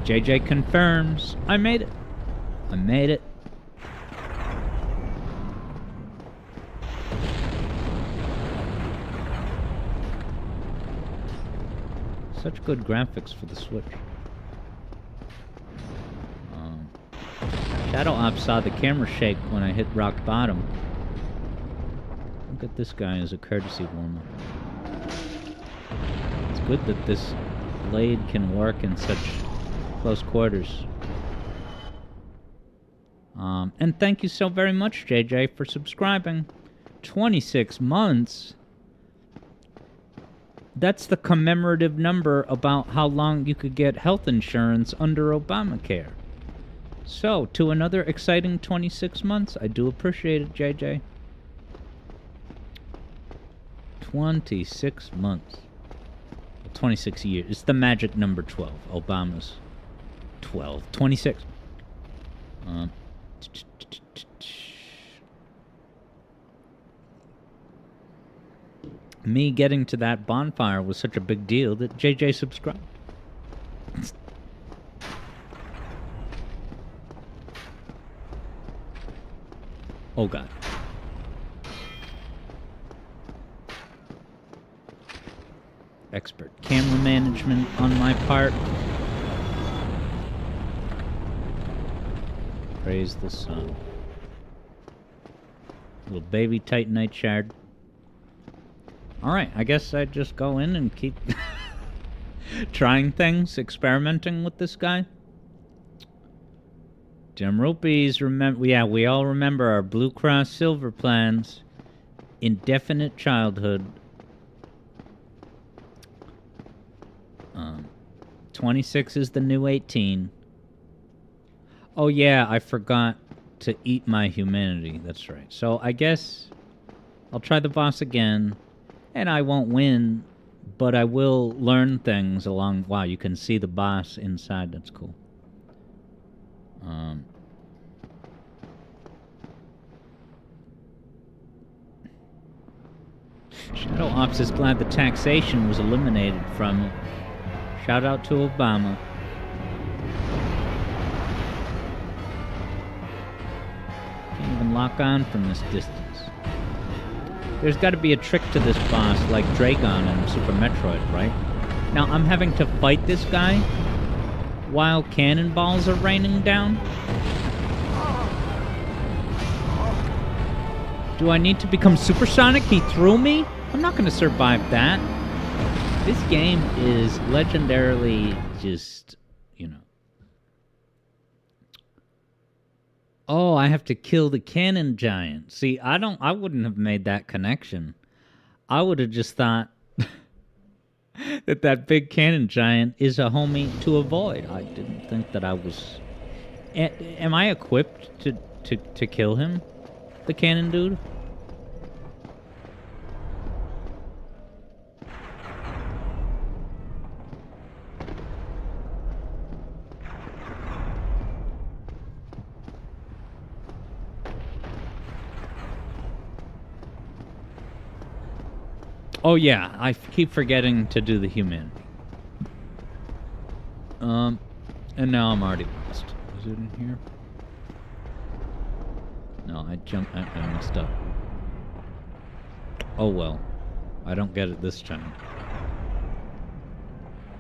JJ confirms. I made it. I made it. Such good graphics for the Switch. Shadow Ops saw the camera shake when I hit rock bottom. Look at this guy as a courtesy warm-up. It's good that this blade can work in such close quarters. And thank you so very much, JJ, for subscribing. 26 months? That's the commemorative number about how long you could get health insurance under Obamacare. So, to another exciting 26 months. I do appreciate it, JJ. 26 months. 26 years. It's the magic number 12. Obama's 12. 26. Me getting to that bonfire was such a big deal that JJ subscribed. Oh god. Expert camera management on my part. Praise the sun. Little baby Titanite shard. Alright, I guess I just go in and keep trying things, experimenting with this guy. Dem Rupees, yeah, we all remember our Blue Cross Silver plans. Indefinite childhood. 26 is the new 18. Oh yeah, I forgot to eat my humanity. That's right. So I guess I'll try the boss again. And I won't win, but I will learn things along... Wow, you can see the boss inside. That's cool. Shadow Ops is glad the taxation was eliminated from it. Shout out to Obama. Can't even lock on from this distance. There's got to be a trick to this boss, like Dragon in Super Metroid, right? Now, I'm having to fight this guy while cannonballs are raining down? Do I need to become supersonic? He threw me? I'm not going to survive that. This game is legendarily just, you know... Oh, I have to kill the cannon giant. See, I wouldn't have made that connection. I would have just thought that big cannon giant is a homie to avoid. I didn't think that I was... Am I equipped to kill him? The cannon dude? Oh yeah, I keep forgetting to do the human. And now I'm already lost. Is it in here? No, I messed up. Oh well. I don't get it this time.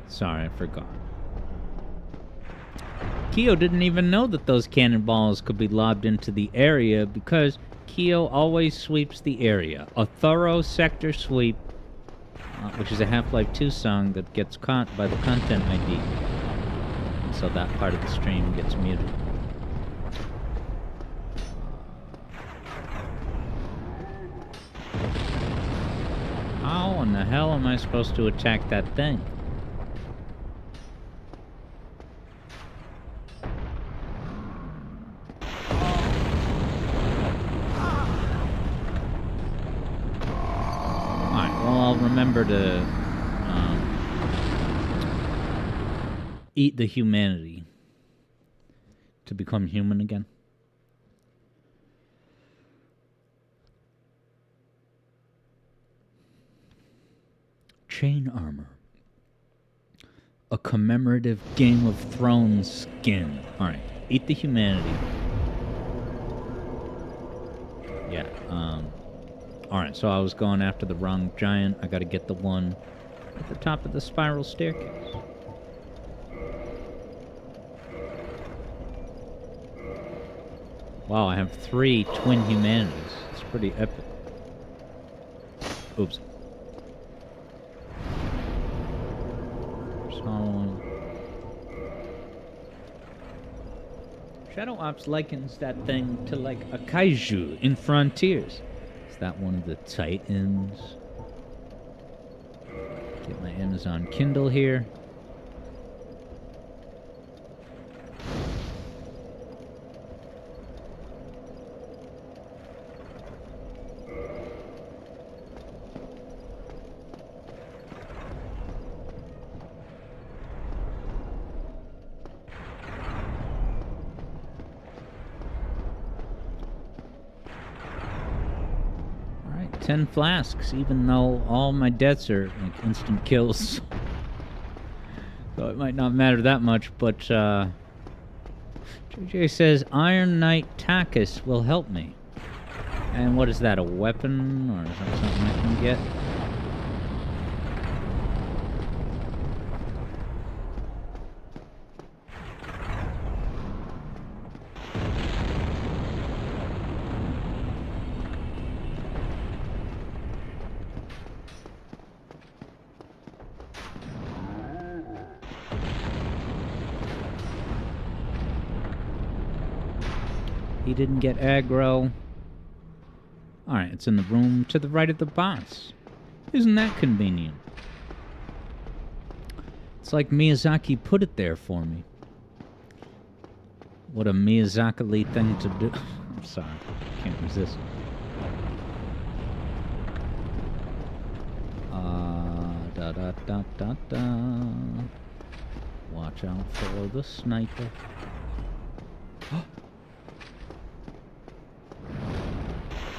Sorry, I forgot. Keo didn't even know that those cannonballs could be lobbed into the area because Keo always sweeps the area. A thorough sector sweep, which is a Half-Life 2 song that gets caught by the content ID. And so that part of the stream gets muted. How in the hell am I supposed to attack that thing? Alright, well, I'll remember to eat the humanity to become human again. Chain armor. A commemorative Game of Thrones skin. Alright, eat the humanity. Yeah, alright, so I was going after the wrong giant. I gotta get the one at the top of the spiral staircase. Wow, I have 3 twin humanities. It's pretty epic. Oops. Shadow Ops likens that thing to like a kaiju in Frontiers. Is that one of the Titans? Get my Amazon Kindle here. Alright, 10 flasks, even though all my deaths are like instant kills. So it might not matter that much, but JJ says Iron Knight Takis will help me. And what is that, a weapon? Or is that something I can get? He didn't get aggro. Alright, it's in the room to the right of the boss. Isn't that convenient? It's like Miyazaki put it there for me. What a Miyazaki-ly thing to do. I'm sorry, can't resist. Da da da da da. Watch out for the sniper.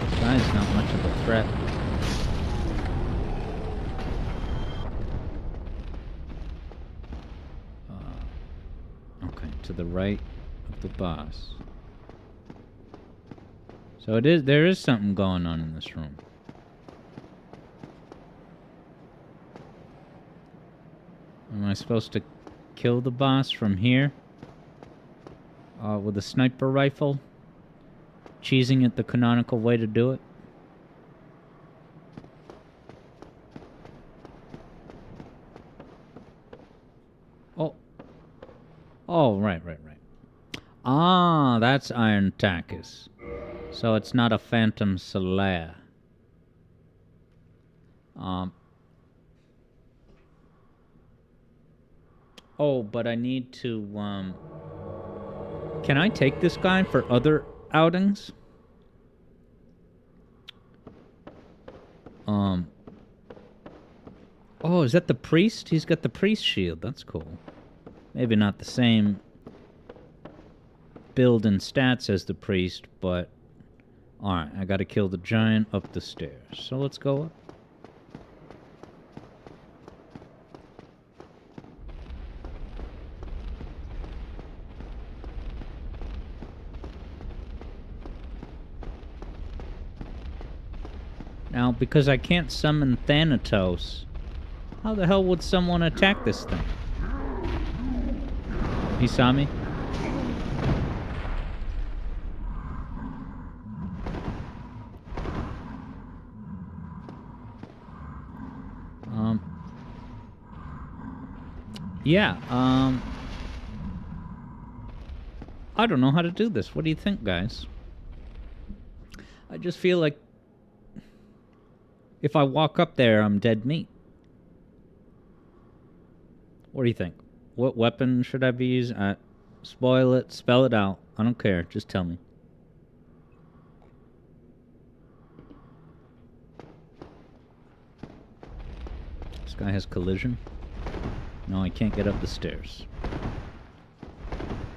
This guy's not much of a threat. Okay, to the right of the boss. So there is something going on in this room. Am I supposed to kill the boss from here? With a sniper rifle? Cheesing it the canonical way to do it? Oh. Oh, right. Ah, that's Iron Takis. So it's not a Phantom Slayer. Oh, but I need to, Can I take this guy for other outings? Oh, is that the priest? He's got the priest shield. That's cool. Maybe not the same build and stats as the priest, but... Alright, I gotta kill the giant up the stairs. So let's go up. Now, because I can't summon Thanatos, how the hell would someone attack this thing? He saw me? Yeah, I don't know how to do this. What do you think, guys? I just feel like If I walk up there, I'm dead meat. What do you think? What weapon should I be using? Spoil it, spell it out. I don't care. Just tell me. This guy has collision. No, I can't get up the stairs.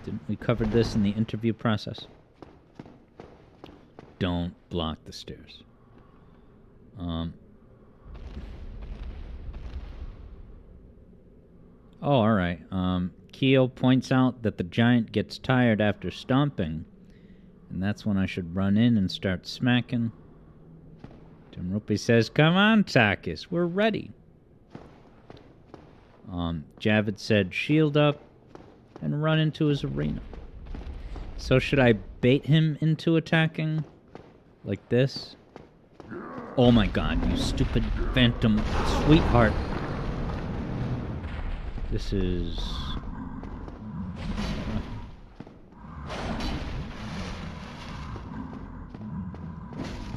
Didn't we cover this in the interview process? Don't block the stairs. Oh, alright. Keo points out that the giant gets tired after stomping, and that's when I should run in and start smacking. Dimrupi says, "Come on, Takis, we're ready." Javid said, "Shield up and run into his arena." So should I bait him into attacking? Like this? Oh my god, you stupid phantom sweetheart. This is...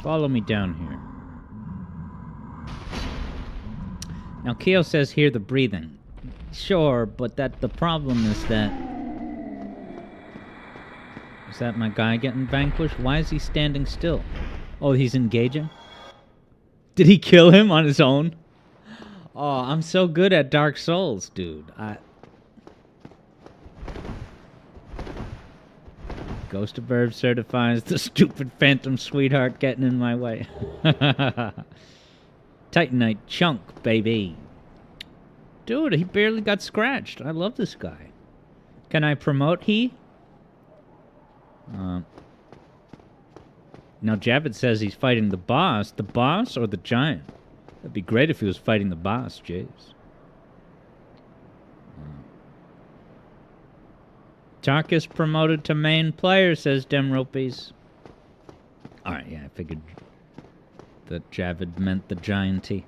Follow me down here. Now, Keo says hear the breathing. Sure, but the problem is that... Is that my guy getting vanquished? Why is he standing still? Oh, he's engaging? Did he kill him on his own? Oh, I'm so good at Dark Souls, dude. Ghost of Burb certifies the stupid phantom sweetheart getting in my way. Titanite chunk, baby. Dude, he barely got scratched. I love this guy. Can I promote he? Now Javid says he's fighting the boss. The boss or the giant? That'd be great if he was fighting the boss, jeez. Tarkus promoted to main player, says Demropes. Alright, yeah, I figured that Javid meant the gianty.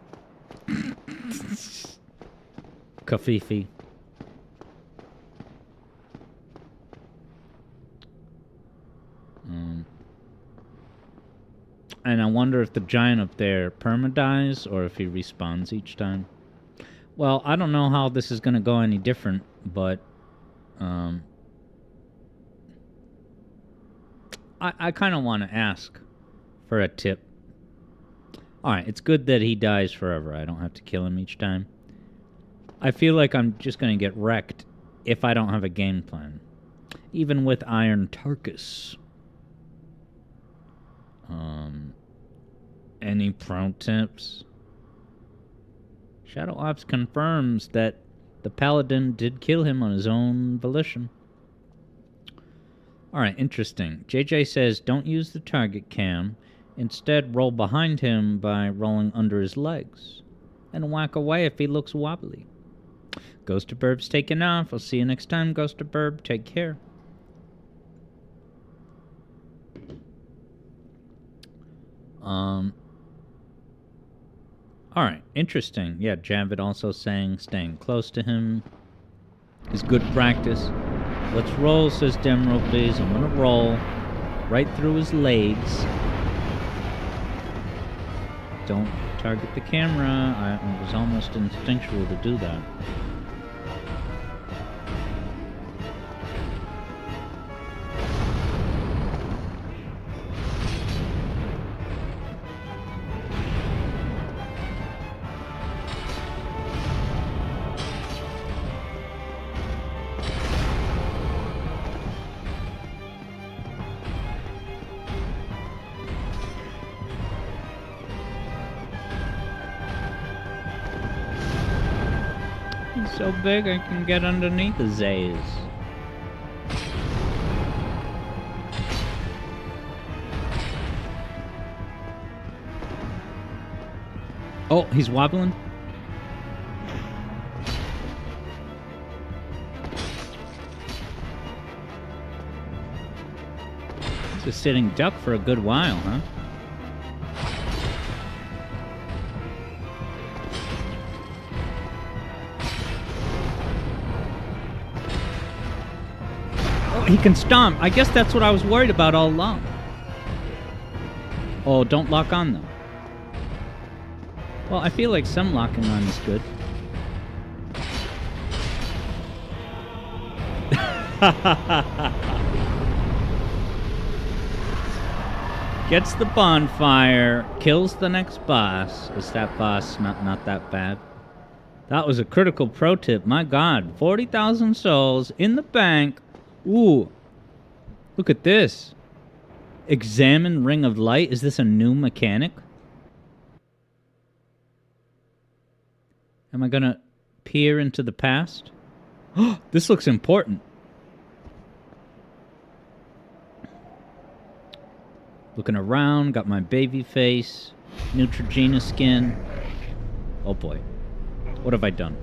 Kafifi. And I wonder if the giant up there perma-dies or if he respawns each time. Well, I don't know how this is going to go any different, but I kind of want to ask for a tip. Alright, it's good that he dies forever. I don't have to kill him each time. I feel like I'm just going to get wrecked if I don't have a game plan. Even with Iron Tarkus. Any pro tips? Shadow Ops confirms that the Paladin did kill him on his own volition. Alright, interesting. JJ says don't use the target cam. Instead, roll behind him by rolling under his legs. And whack away if he looks wobbly. Ghost of Burb's taken off. I'll see you next time, Ghost of Burb. Take care. Alright, interesting. Yeah, Javid also saying staying close to him is good practice. Let's roll, says Demropes. I'm gonna roll right through his legs. Don't target the camera. It was almost instinctual to do that. So big I can get underneath the Zays. Oh, he's wobbling? He's a sitting duck for a good while, huh? He can stomp. I guess that's what I was worried about all along. Oh, don't lock on, though. Well, I feel like some locking on is good. Gets the bonfire, kills the next boss. Is that boss not that bad? That was a critical pro tip. My God, 40,000 souls in the bank. Ooh, look at this. Examine Ring of Light. Is this a new mechanic? Am I gonna peer into the past? Oh, this looks important. Looking around, got my baby face, Neutrogena skin. Oh boy. What have I done?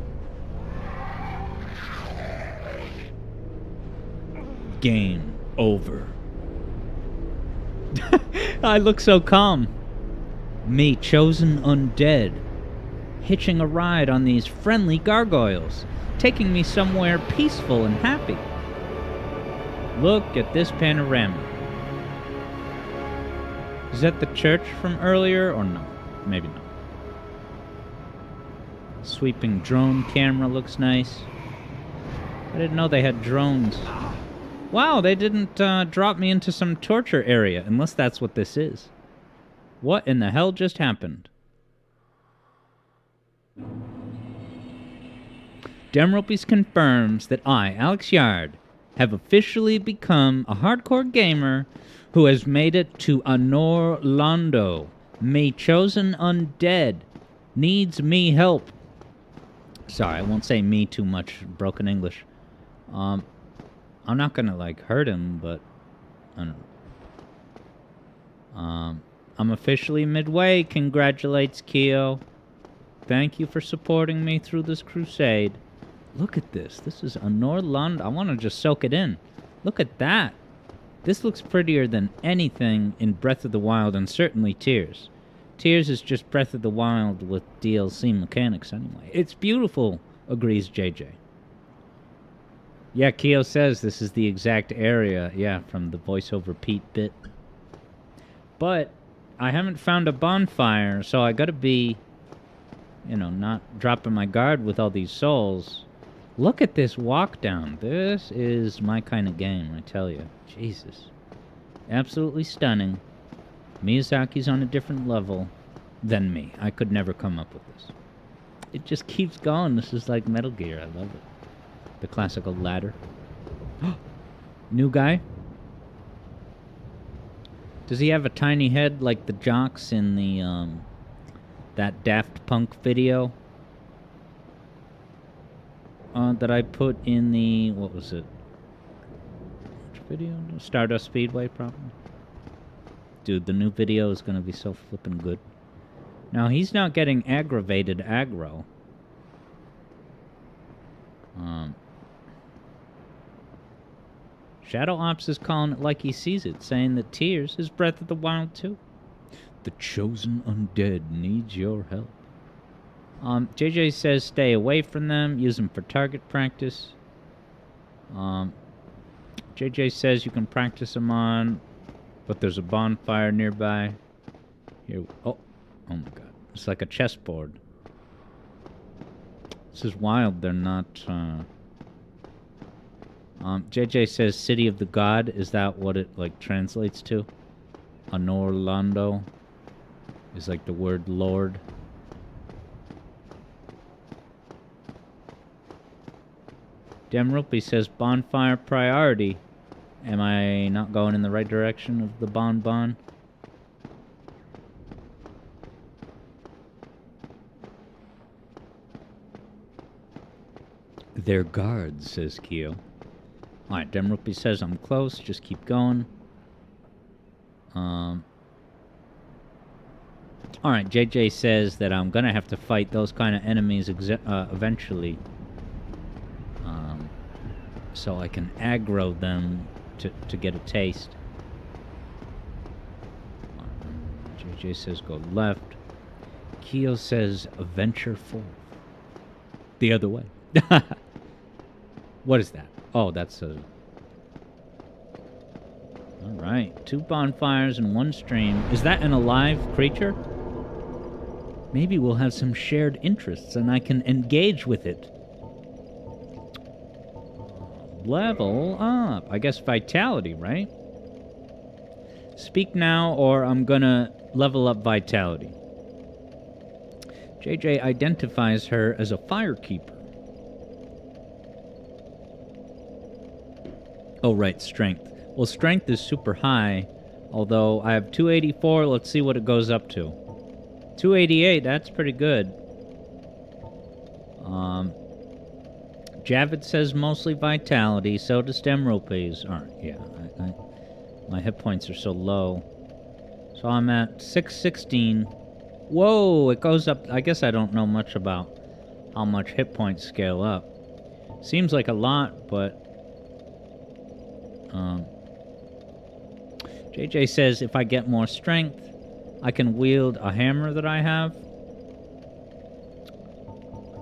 Game over. I look so calm. Me, chosen undead, hitching a ride on these friendly gargoyles, taking me somewhere peaceful and happy. Look at this panorama. Is that the church from earlier or no? Maybe not. Sweeping drone camera looks nice. I didn't know they had drones. Wow, they didn't drop me into some torture area, unless that's what this is. What in the hell just happened? Demropes confirms that I, Alex Yard, have officially become a hardcore gamer who has made it to Anor Londo. Me chosen undead. Needs me help. Sorry, I won't say me too much. Broken English. I'm not gonna, like, hurt him, but... I don't know. I'm officially midway, congratulates Keo. Thank you for supporting me through this crusade. Look at this. This is Anor Londo. I want to just soak it in. Look at that. This looks prettier than anything in Breath of the Wild, and certainly Tears. Tears is just Breath of the Wild with DLC mechanics anyway. It's beautiful, agrees JJ. Yeah, Keo says this is the exact area, yeah, from the voiceover Pete bit. But I haven't found a bonfire, so I gotta be, you know, not dropping my guard with all these souls. Look at this walk down. This is my kind of game, I tell you. Jesus. Absolutely stunning. Miyazaki's on a different level than me. I could never come up with this. It just keeps going. This is like Metal Gear. I love it. The classical ladder. New guy? Does he have a tiny head like the jocks in the, that Daft Punk video? That I put in the, what was it? Which video? Stardust Speedway, probably. Dude, the new video is gonna be so flippin' good. Now, he's not getting aggravated aggro. Shadow Ops is calling it like he sees it, saying that Tears is Breath of the Wild too. The chosen undead needs your help. JJ says stay away from them, use them for target practice. JJ says you can practice them on, but there's a bonfire nearby. Here, oh my god. It's like a chessboard. This is wild, they're not, JJ says City of the God, is that what it, like, translates to? Anor Londo is like the word Lord. Demropy says bonfire priority. Am I not going in the right direction of the bon? They're guards, says Keo. Alright, Demropy says I'm close, just keep going. Alright, JJ says that I'm gonna have to fight those kind of enemies eventually. So I can aggro them to get a taste. JJ says go left. Keo says venture forth. The other way. What is that? Oh, that's a... Alright, 2 bonfires and 1 stream. Is that an alive creature? Maybe we'll have some shared interests and I can engage with it. Level up. I guess vitality, right? Speak now or I'm gonna level up vitality. JJ identifies her as a firekeeper. Oh, right, strength. Well, strength is super high, although I have 284. Let's see what it goes up to. 288, that's pretty good. Javid says mostly vitality, so does Demropes. Alright, yeah, my hit points are so low. So I'm at 616. Whoa, it goes up. I guess I don't know much about how much hit points scale up. Seems like a lot, but... JJ says if I get more strength, I can wield a hammer that I have.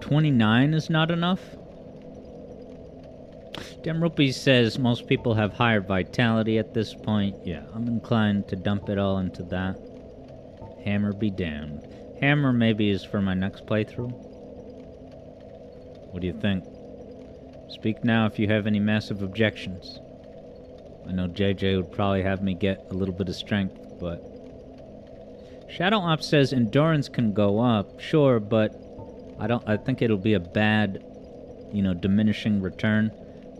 29 is not enough. Demrupi says most people have higher vitality at this point. Yeah, I'm inclined to dump it all into that. Hammer be damned. Hammer maybe is for my next playthrough. What do you think? Speak now if you have any massive objections. I know JJ would probably have me get a little bit of strength, but... Shadow Ops says endurance can go up, sure, but I think it'll be a bad, diminishing return.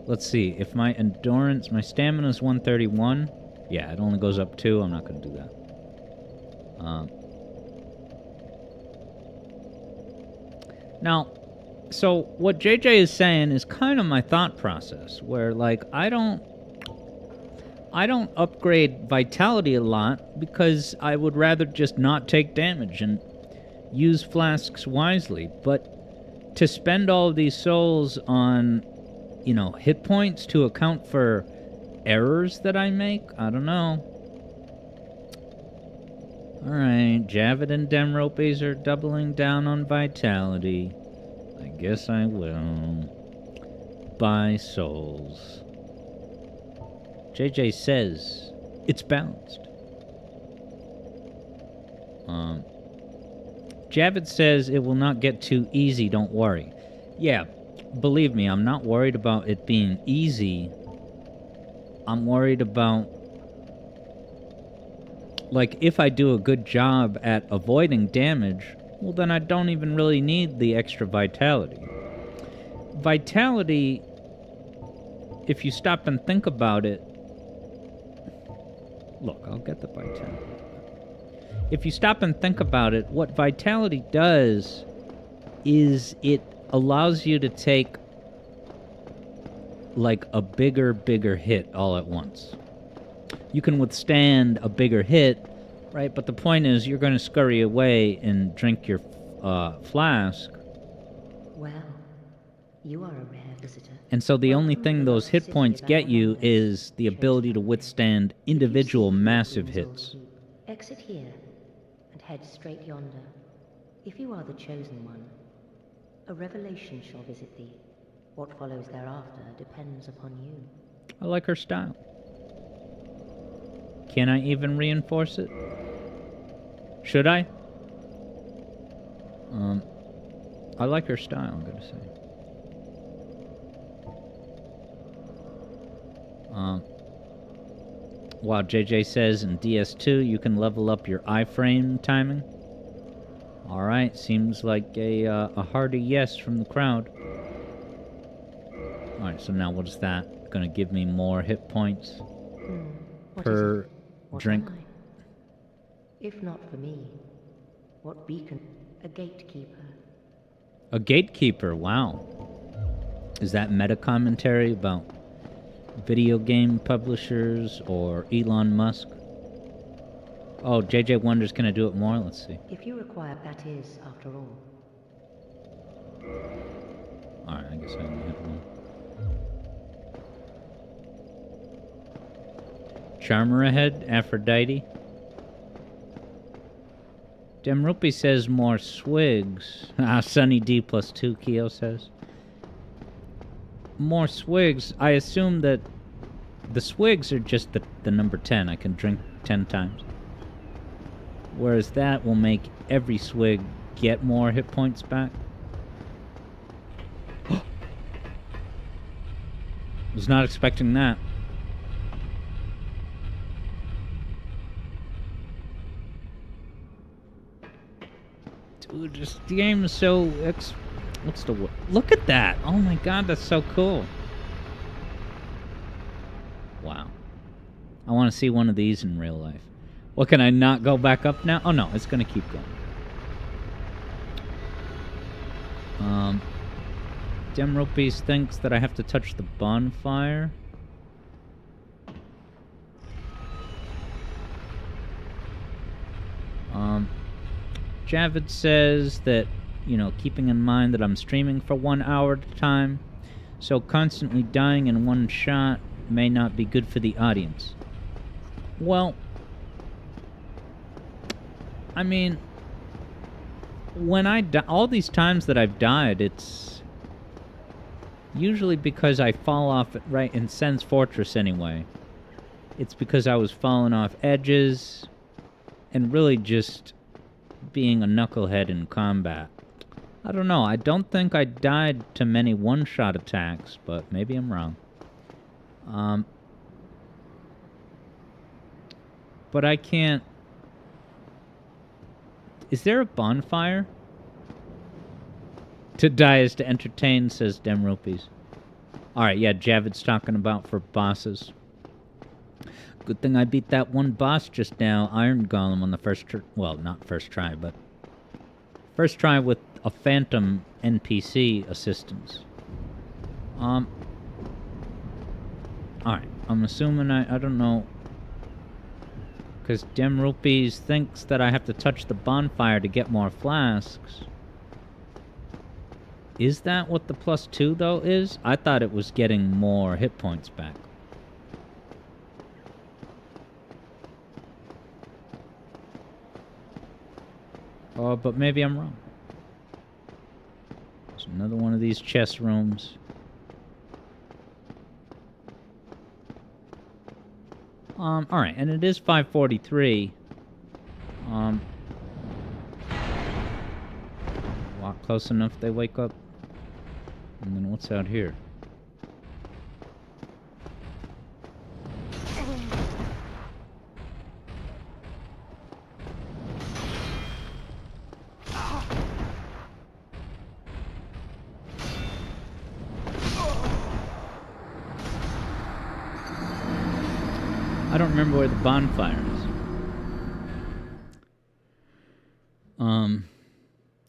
Let's see, if my endurance, my stamina is 131, yeah, it only goes up 2, I'm not going to do that. Now, so what JJ is saying is kind of my thought process, where, like, I don't upgrade vitality a lot because I would rather just not take damage and use flasks wisely. But to spend all of these souls on, hit points to account for errors that I make, I don't know. Alright, Javid and Demropes are doubling down on vitality. I guess I will. Buy souls. JJ says it's balanced. Javid says it will not get too easy, don't worry. Yeah, believe me, I'm not worried about it being easy. I'm worried about, like, if I do a good job at avoiding damage, well, then I don't even really need the extra vitality. Vitality, if you stop and think about it, look, I'll get the vitality. If you stop and think about it, what vitality does is it allows you to take, like, a bigger hit all at once. You can withstand a bigger hit, right? But the point is, you're going to scurry away and drink your flask. Well, you are a rare visitor. And so the only thing those hit points get you is the ability to withstand individual massive hits. Exit here and head straight yonder. If you are the chosen one, a revelation shall visit thee. What follows thereafter depends upon you. I like her style. Can I even reinforce it? Should I? I like her style, I'm gonna say. Wow, JJ says in DS2 you can level up your iframe timing. Alright, seems like a hearty yes from the crowd. Alright, so now what is that? Gonna give me more hit points per drink? If not for me, what beacon? A gatekeeper. A gatekeeper, wow. Is that meta commentary about video game publishers or Elon Musk? Oh, JJ wonders, can I do it more? Let's see. If you require, that is, after all. Alright, I guess I only have one. Charmer ahead, Aphrodite. Demrupi says more swigs. Sunny D plus 2, Keo says. More swigs. I assume that the swigs are just the number 10. I can drink 10 times. Whereas that will make every swig get more hit points back. Was not expecting that. Dude, this game is so... What's the word? Look at that! Oh my god, that's so cool. Wow. I want to see one of these in real life. Well, can I not go back up now? Oh no, it's gonna keep going. Demropes thinks that I have to touch the bonfire. Javid says that, you know, keeping in mind that I'm streaming for 1 hour at a time, so constantly dying in one shot may not be good for the audience. Well, I mean, when all these times that I've died, it's usually because I fall off right in Sen's Fortress anyway. It's because I was falling off edges and really just being a knucklehead in combat. I don't know. I don't think I died to many one-shot attacks, but maybe I'm wrong. But I can't... Is there a bonfire? To die is to entertain, says Demropes. Alright, yeah, Javid's talking about for bosses. Good thing I beat that one boss just now, Iron Golem, on the first well, not first try, but first try with a phantom NPC assistance. Alright, I'm assuming I don't know, because Demropes thinks that I have to touch the bonfire to get more flasks. Is that what the +2, though, is? I thought it was getting more hit points back. Oh, but maybe I'm wrong. There's another one of these chest rooms. Alright, and it is 5:43. Walk close enough they wake up. And then what's out here? I don't remember where the bonfire is.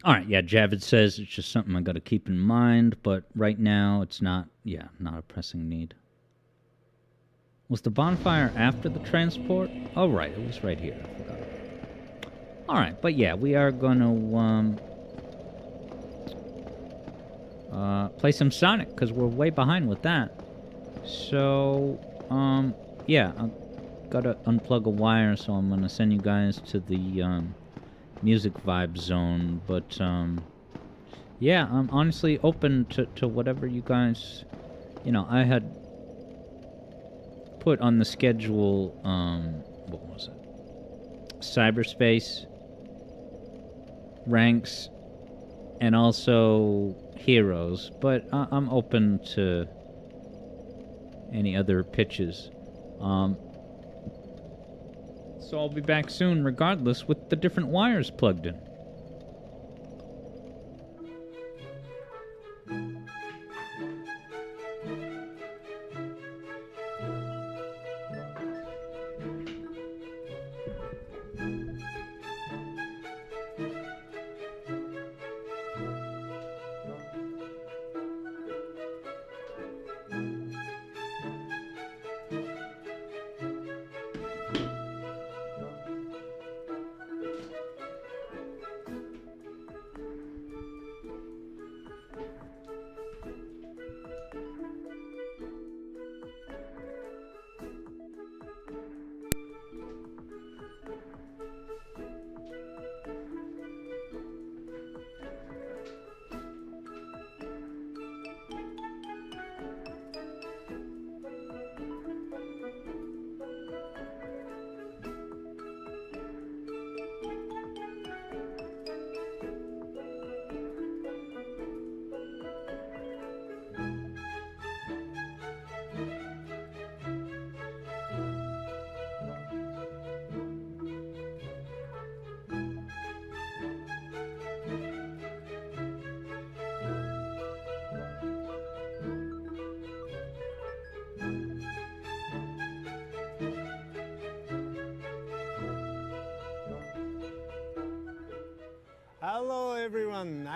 Alright, yeah, Javid says it's just something I gotta keep in mind, but right now it's not, not a pressing need. Was the bonfire after the transport? Oh, right, it was right here. I forgot. Alright, but yeah, we are gonna, play some Sonic, because we're way behind with that. So, yeah, I've gotta unplug a wire, so I'm gonna send you guys to the, music vibe zone, but yeah, I'm honestly open to whatever you guys, you know, I had put on the schedule, what was it? Cyberspace, ranks, and also heroes, but I'm open to any other pitches. So I'll be back soon regardless with the different wires plugged in.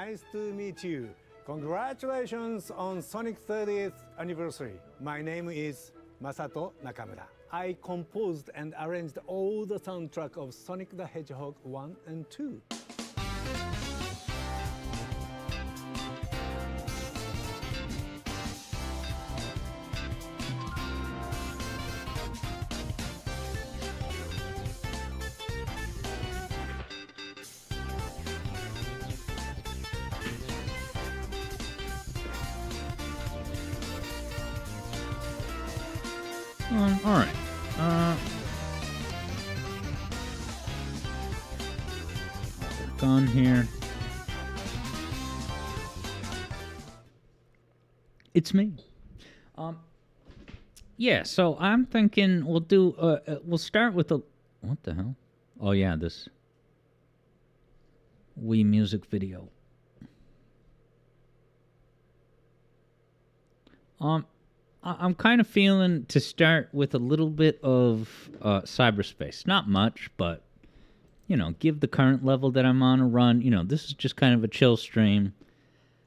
Nice to meet you. Congratulations on Sonic 30th anniversary. My name is Masato Nakamura. I composed and arranged all the soundtrack of Sonic the Hedgehog 1 and 2. All right. Gone here. It's me. Yeah. So I'm thinking we'll do. We'll start with a. What the hell? Oh yeah, this Wii music video. I'm kind of feeling to start with a little bit of cyberspace. Not much, but, give the current level that I'm on a run. This is just kind of a chill stream.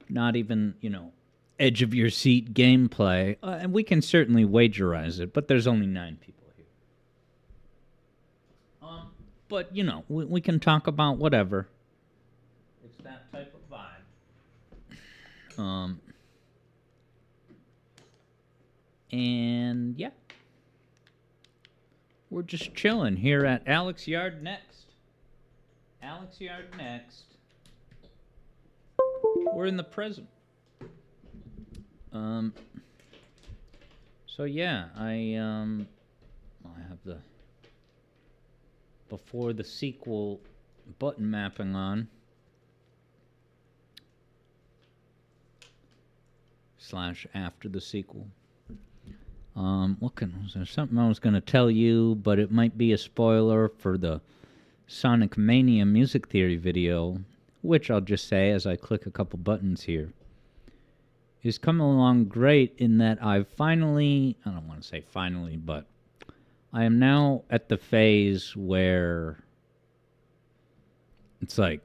Not even, edge of your seat gameplay. And we can certainly wagerize it, but there's only 9 people here. But, we can talk about whatever. It's that type of vibe. And yeah, we're just chilling here at Alex Yard Next. Alex Yard Next. We're in the present. So yeah, I have the before the sequel button mapping on. / after the sequel. Was there something I was going to tell you, but it might be a spoiler for the Sonic Mania music theory video, which I'll just say as I click a couple buttons here, is coming along great in that I've finally, I don't want to say finally, but I am now at the phase where it's like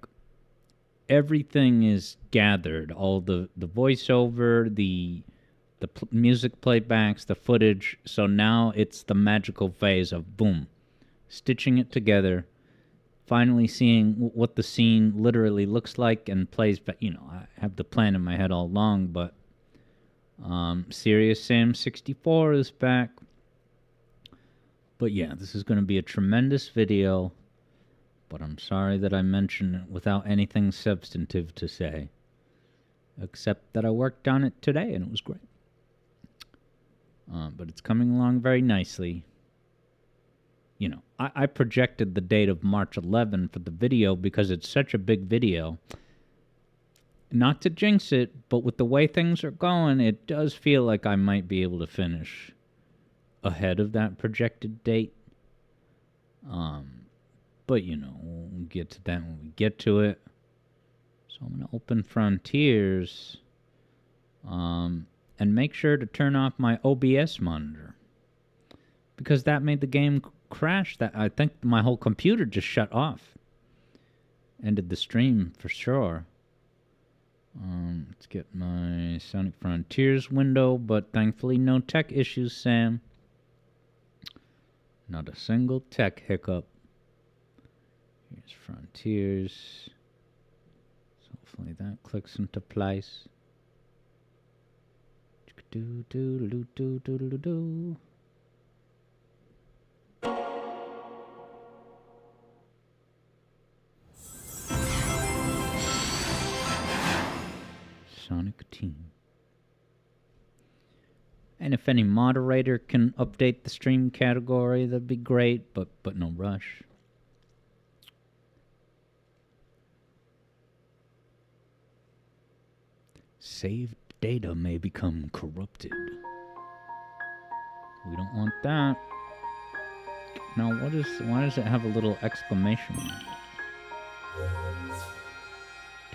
everything is gathered, all the voiceover, the music playbacks, the footage. So now it's the magical phase of boom, stitching it together, finally seeing what the scene literally looks like and plays back. I have the plan in my head all along, but Serious Sam 64 is back. But yeah, this is going to be a tremendous video, but I'm sorry that I mentioned it without anything substantive to say, except that I worked on it today and it was great. But it's coming along very nicely. I projected the date of March 11 for the video because it's such a big video. Not to jinx it, but with the way things are going, it does feel like I might be able to finish ahead of that projected date. But, we'll get to that when we get to it. So I'm going to open Frontiers. And make sure to turn off my OBS monitor, because that made the game crash. That I think my whole computer just shut off. Ended the stream for sure. Let's get my Sonic Frontiers window, but thankfully no tech issues, Sam. Not a single tech hiccup. Here's Frontiers. So hopefully that clicks into place. Do do do do do do do. Sonic Team. And if any moderator can update the stream category, that'd be great, but no rush. Saved data may become corrupted. We don't want that. Now, why does it have a little exclamation mark?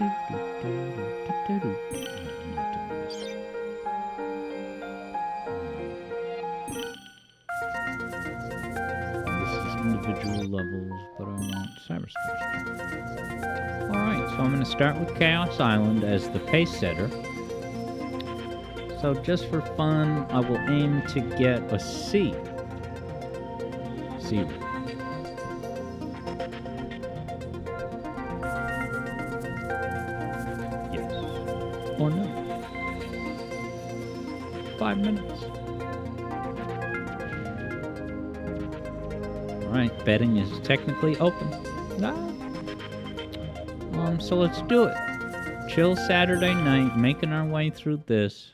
I'm not doing this. This is individual levels, but I want cyberspace. Alright, so I'm going to start with Chaos Island as the pace setter. So just for fun, I will aim to get a C. C. Yes. Or no. 5 minutes. Alright, betting is technically open. So let's do it. Chill Saturday night, making our way through this.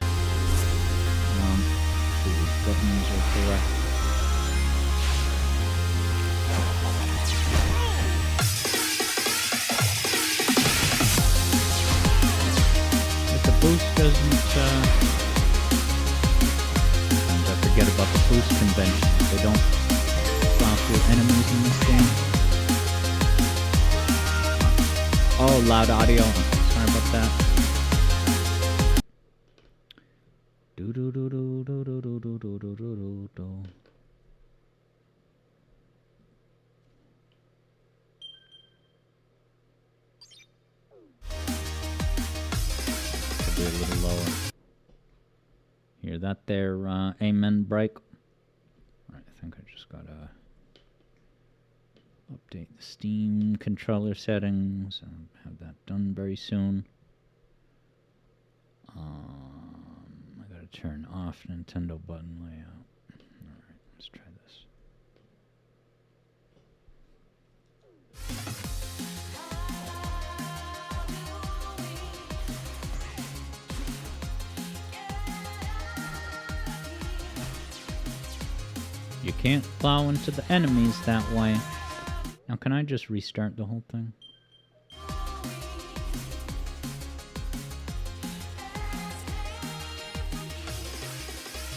See these buttons are correct. If the boost doesn't, sometimes I forget about the boost convention. They don't plow through enemies in this game. Oh, loud audio. Sorry about that. Do do do do do do do do do do do do. Could be a little lower. Hear that there, amen break? Alright, I think I just gotta update the Steam controller settings. I'll have that done very soon. I gotta turn off Nintendo button layout. Alright, let's try this. You can't plow into the enemies that way. Now, can I just restart the whole thing?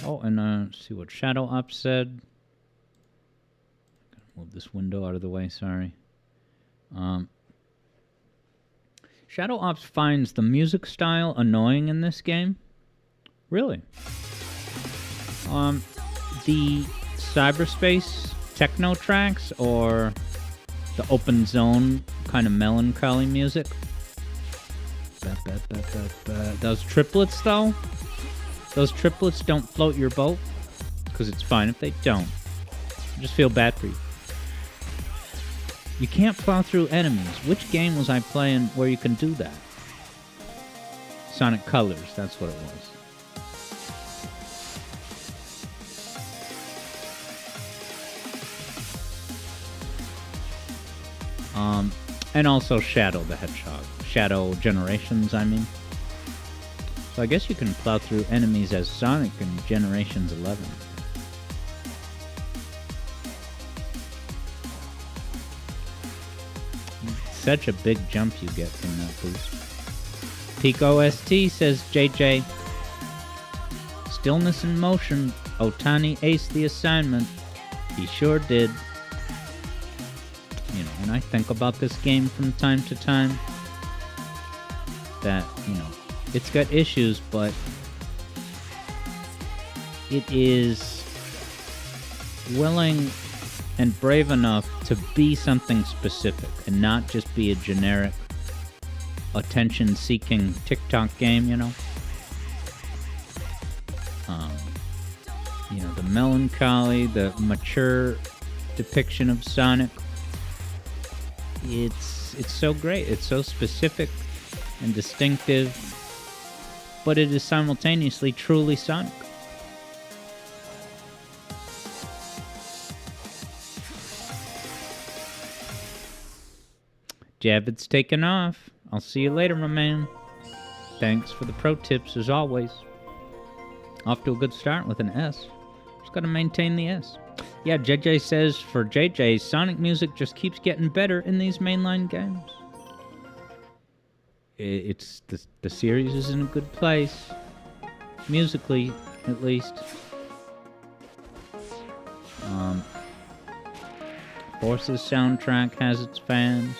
Oh, and see what Shadow Ops said. Gotta move this window out of the way, sorry. Shadow Ops finds the music style annoying in this game. Really? The cyberspace techno tracks or the open zone kind of melancholy music. Those triplets, though, those triplets don't float your boat, because it's fine if they don't. I just feel bad for you. You can't plow through enemies. Which game was I playing where you can do that? Sonic Colors, that's what it was. And also Shadow the Hedgehog. Shadow Generations, I mean. So I guess you can plow through enemies as Sonic in Generations 11. Such a big jump you get from that boost. Peak OST says JJ. Stillness in motion. Otani aced the assignment. He sure did. You know, and I think about this game from time to time. That, you know, it's got issues, but it is willing and brave enough to be something specific and not just be a generic attention-seeking TikTok game, you know? You know, the melancholy, the mature depiction of Sonic. It's so great. It's so specific and distinctive, but it is simultaneously truly Sonic. Javid's taken off. I'll see you later, my man. Thanks for the pro tips, as always. Off to a good start with an S. Just gotta maintain the S. Yeah, JJ says, for JJ, Sonic music just keeps getting better in these mainline games. It's the series is in a good place. Musically, at least. Force's soundtrack has its fans.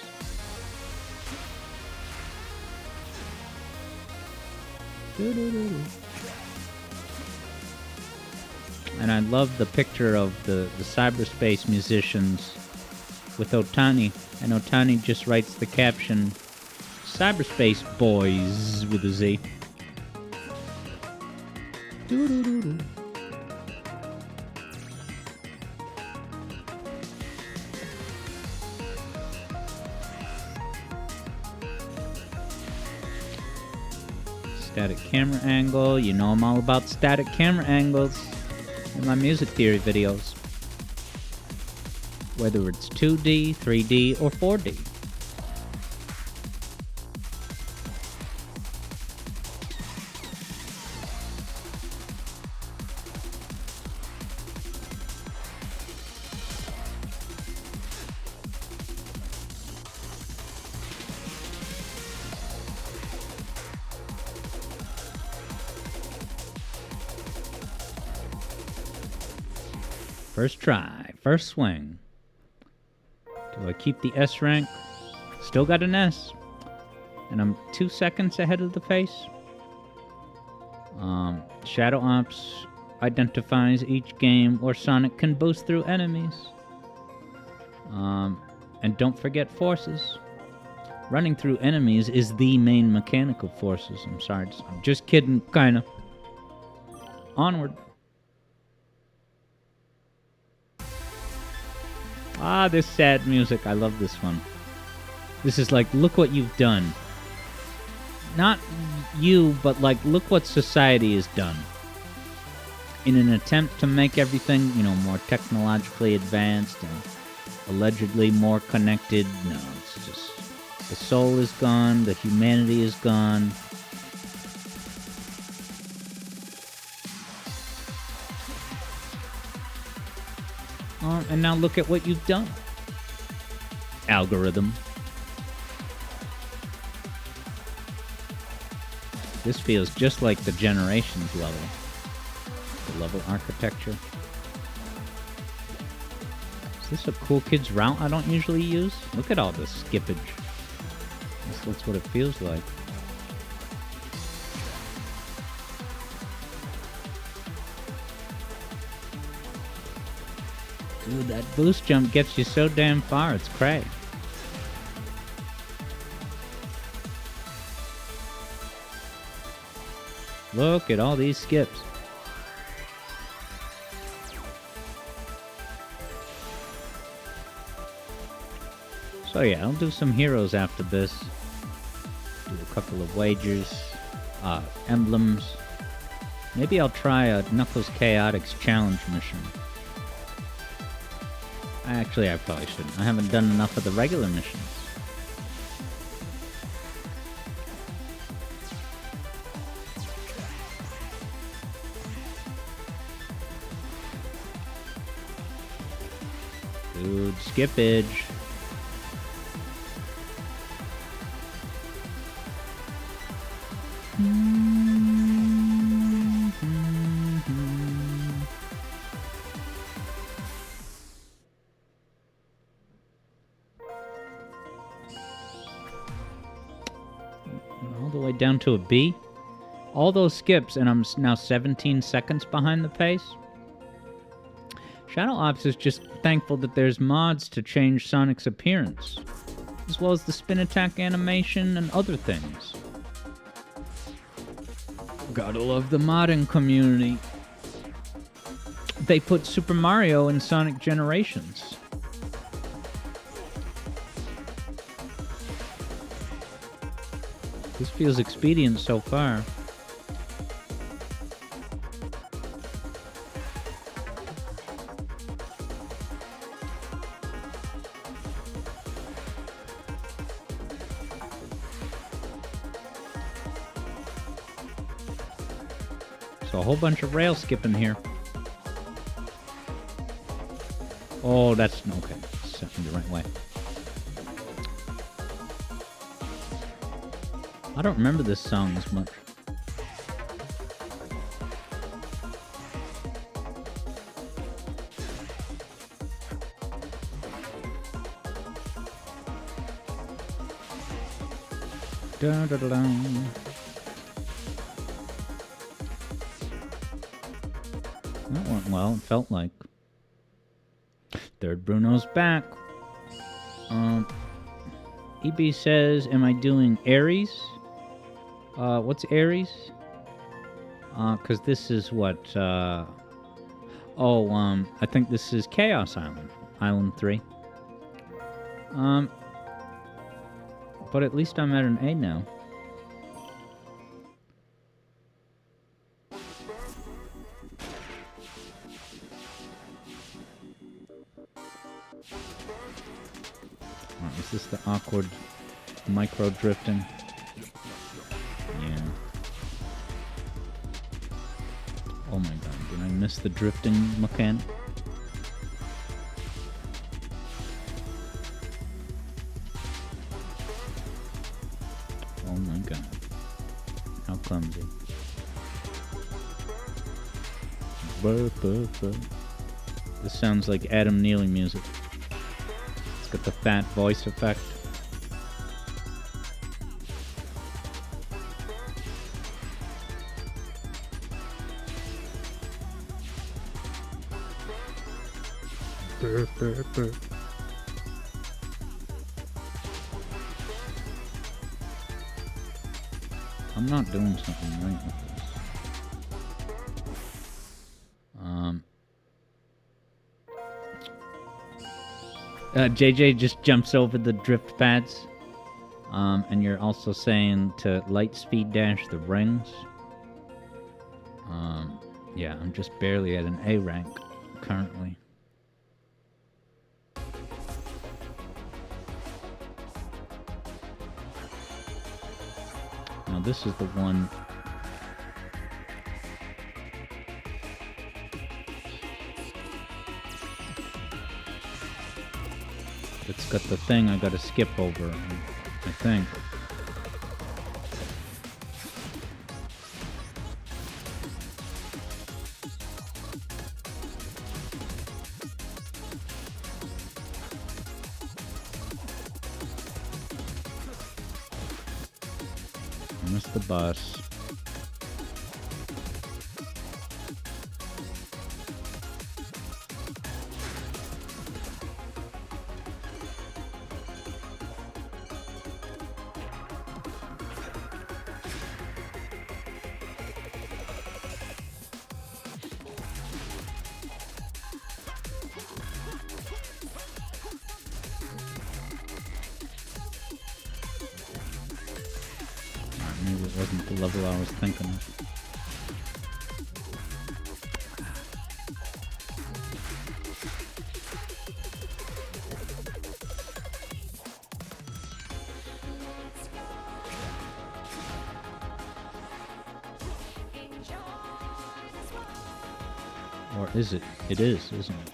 And I love the picture of the cyberspace musicians with Otani. And Otani just writes the caption, Cyberspace Boys with a Z. Doo-doo-doo-doo. Static camera angle. You know I'm all about static camera angles in my music theory videos. Whether it's 2D, 3D, or 4D. First try, first swing. Do I keep the S rank? Still got an S. And I'm 2 seconds ahead of the pace. Shadow Ops identifies each game where Sonic can boost through enemies. And don't forget forces. Running through enemies is the main mechanical forces. I'm sorry, I'm just kidding, kinda. Onward. Ah, this sad music. I love this one. This is like, look what you've done. Not you, but like, look what society has done. In an attempt to make everything, you know, more technologically advanced and allegedly more connected. No, it's just, the soul is gone, the humanity is gone. And now look at what you've done. Algorithm. This feels just like the Generations level. The level architecture. Is this a Cool Kids route I don't usually use? Look at all this skippage. That's what it feels like. Dude, that boost jump gets you so damn far, it's cray. Look at all these skips. So yeah, I'll do some heroes after this. Do a couple of wagers. Emblems. Maybe I'll try a Knuckles Chaotix challenge mission. Actually, I probably shouldn't. I haven't done enough of the regular missions. Dude, skippage. All the way down to a B. All those skips, and I'm now 17 seconds behind the pace. Shadow Ops is just thankful that there's mods to change Sonic's appearance, as well as the spin attack animation and other things. Gotta love the modding community. They put Super Mario in Sonic Generations. This feels expedient so far. So a whole bunch of rail skipping here. Oh, that's okay. Set me the right way. I don't remember this song as much. Da, da, da, da. That went well, it felt like. Third Bruno's back. EB says, am I doing Ares? What's Ares? Because this is what, I think this is Chaos Island. Island 3. But at least I'm at an A now. Is this the awkward micro drifting? Yeah. Oh my god, did I miss the drifting mechanic? Oh my god. How clumsy. This sounds like Adam Neely music. It's got the fat voice effect. I'm not doing something right with this. JJ just jumps over the drift pads. And you're also saying to light speed dash the rings. Yeah, I'm just barely at an A rank currently. Now this is the one. It's got the thing I gotta skip over, I think. I missed the bus. Maybe it wasn't the level I was thinking of. Or is it? It is, isn't it?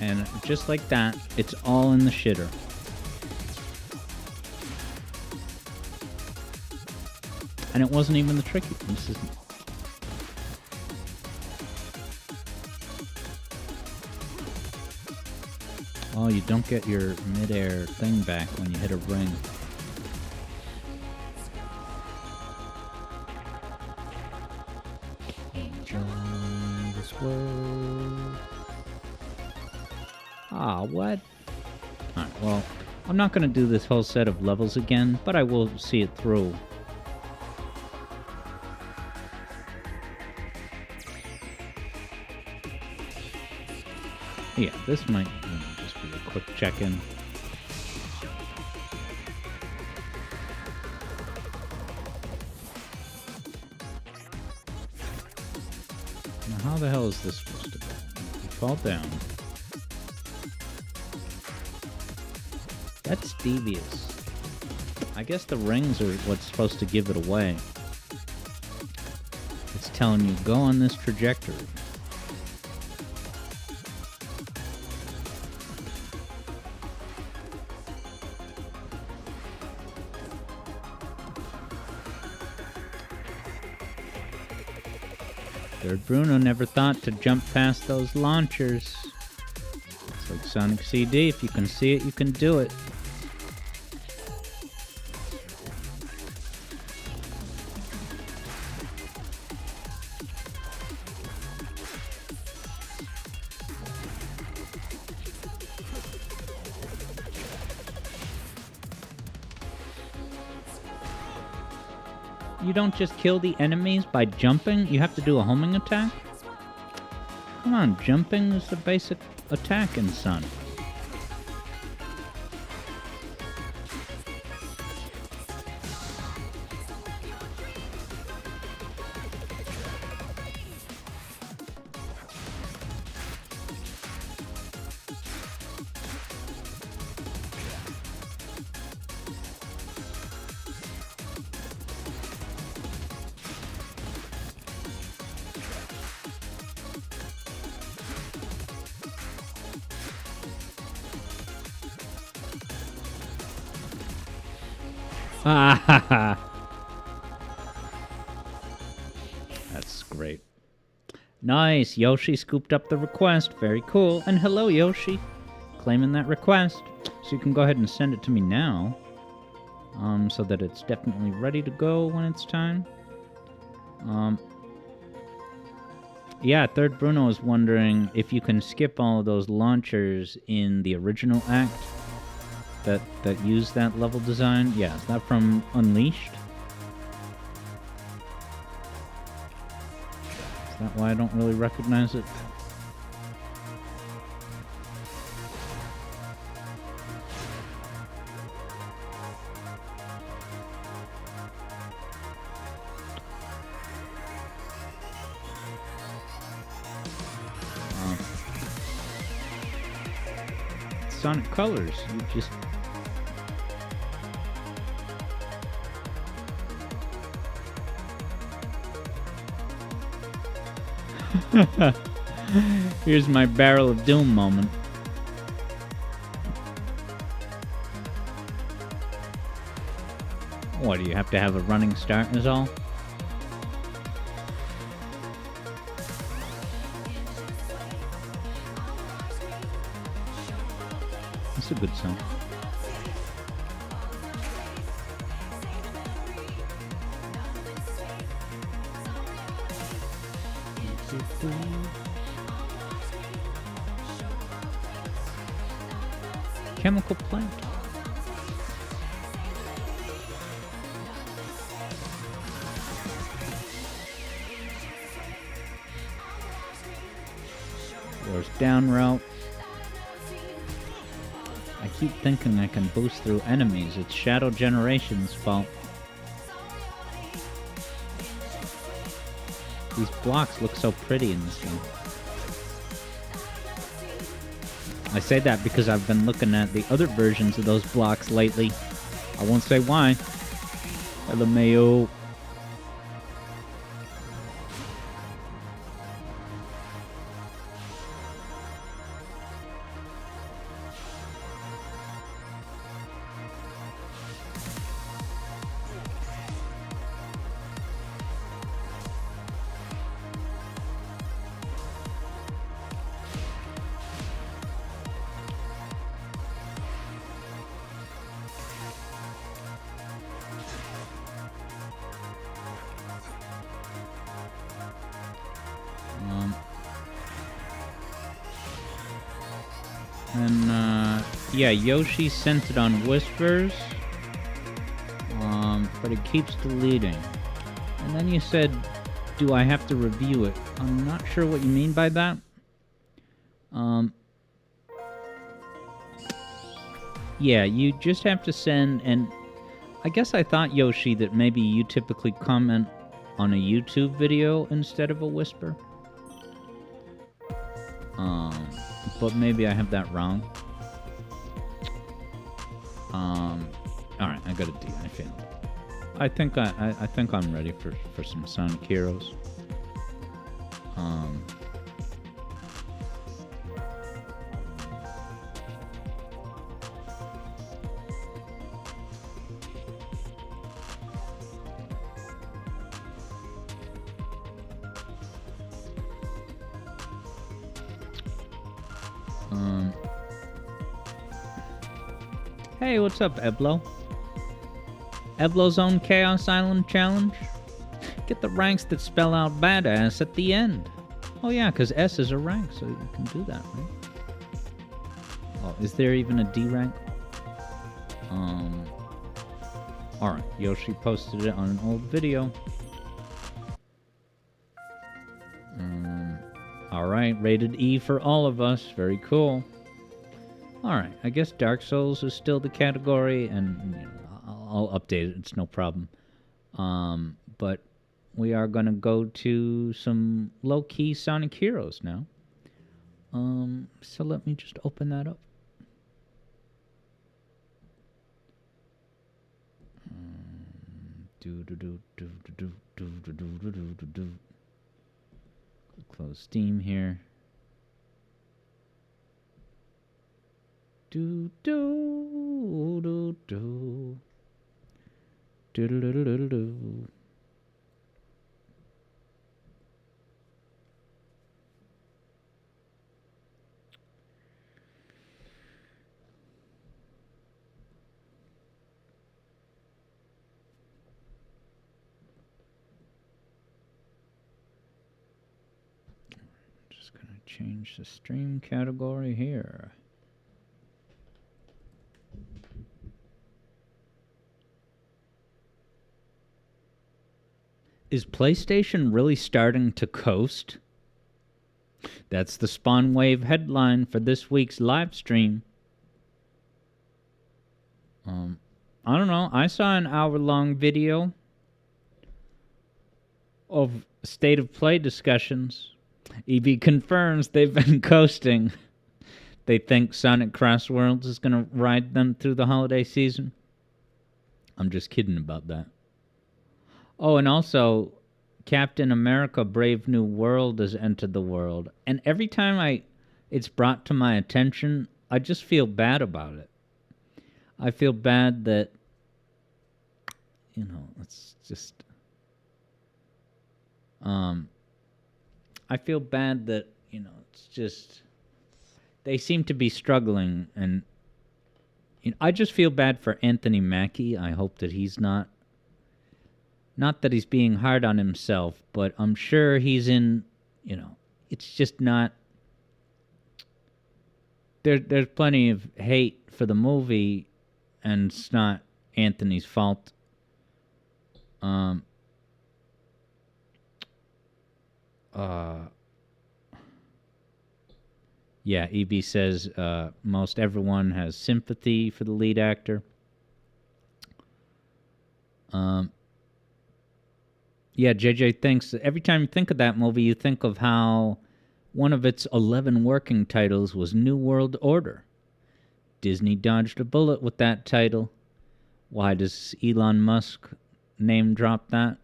And just like that, it's all in the shitter. And it wasn't even the tricky. This is. Oh, you don't get your mid-air thing back when you hit a ring. Enjoy this world. Ah, what? Alright, well, I'm not going to do this whole set of levels again, but I will see it through. Yeah, this might just be a quick check-in. Now, how the hell is this supposed to go? You fall down. That's devious. I guess the rings are what's supposed to give it away. It's telling you, go on this trajectory. Third Bruno never thought to jump past those launchers. It's like Sonic CD, if you can see it, you can do it. You don't just kill the enemies by jumping? You have to do a homing attack? Come on, jumping is the basic attack in Sun. That's great. Nice, Yoshi scooped up the request. Very cool. And hello, Yoshi. Claiming that request. So you can go ahead and send it to me now. So that it's definitely ready to go when it's time. Yeah, Third Bruno is wondering if you can skip all of those launchers in the original act that use that level design. Yeah, is that from Unleashed? Is that why I don't really recognize it? Sonic Colors, you just... Here's my Barrel of Doom moment. What, do you have to have a running start is all? It's a good song. Chemical plant. There's down route. I keep thinking I can boost through enemies. It's Shadow Generation's fault. These blocks look so pretty in this game. I say that because I've been looking at the other versions of those blocks lately. I won't say why. LMAO. Yeah, Yoshi sent it on Whispers, but it keeps deleting. And then you said, do I have to review it? I'm not sure what you mean by that. Yeah, you just have to send, and I guess I thought, Yoshi, that maybe you typically comment on a YouTube video instead of a Whisper. But maybe I have that wrong. Alright, I got a D. I failed. I think I'm ready for some Sonic Heroes. Hey, what's up, Eblo? Eblo's own Chaos Island Challenge? Get the ranks that spell out badass at the end. Oh yeah, because S is a rank, so you can do that, right? Oh, is there even a D rank? Alright, Yoshi posted it on an old video. Alright, rated E for all of us. Very cool. Alright, I guess Dark Souls is still the category, and I'll update it. It's no problem. But we are going to go to some low-key Sonic Heroes now. So let me just open that up. Close Steam here. Do do do do do do do do do. Just gonna change the stream category here. Is PlayStation really starting to coast? That's the Spawn Wave headline for this week's live stream. I don't know. I saw an hour-long video of state of play discussions. EB confirms they've been coasting. They think Sonic Cross Worlds is going to ride them through the holiday season. I'm just kidding about that. Oh, and also, Captain America Brave New World has entered the world. And every time it's brought to my attention, I just feel bad about it. I feel bad that, it's just... I feel bad that, it's just... They seem to be struggling, and I just feel bad for Anthony Mackie. I hope that he's not that he's being hard on himself, but I'm sure he's in, it's just not... There's plenty of hate for the movie, and it's not Anthony's fault. Yeah, EB says most everyone has sympathy for the lead actor. Yeah, JJ thinks that every time you think of that movie, you think of how one of its 11 working titles was New World Order. Disney dodged a bullet with that title. Why does Elon Musk name drop that?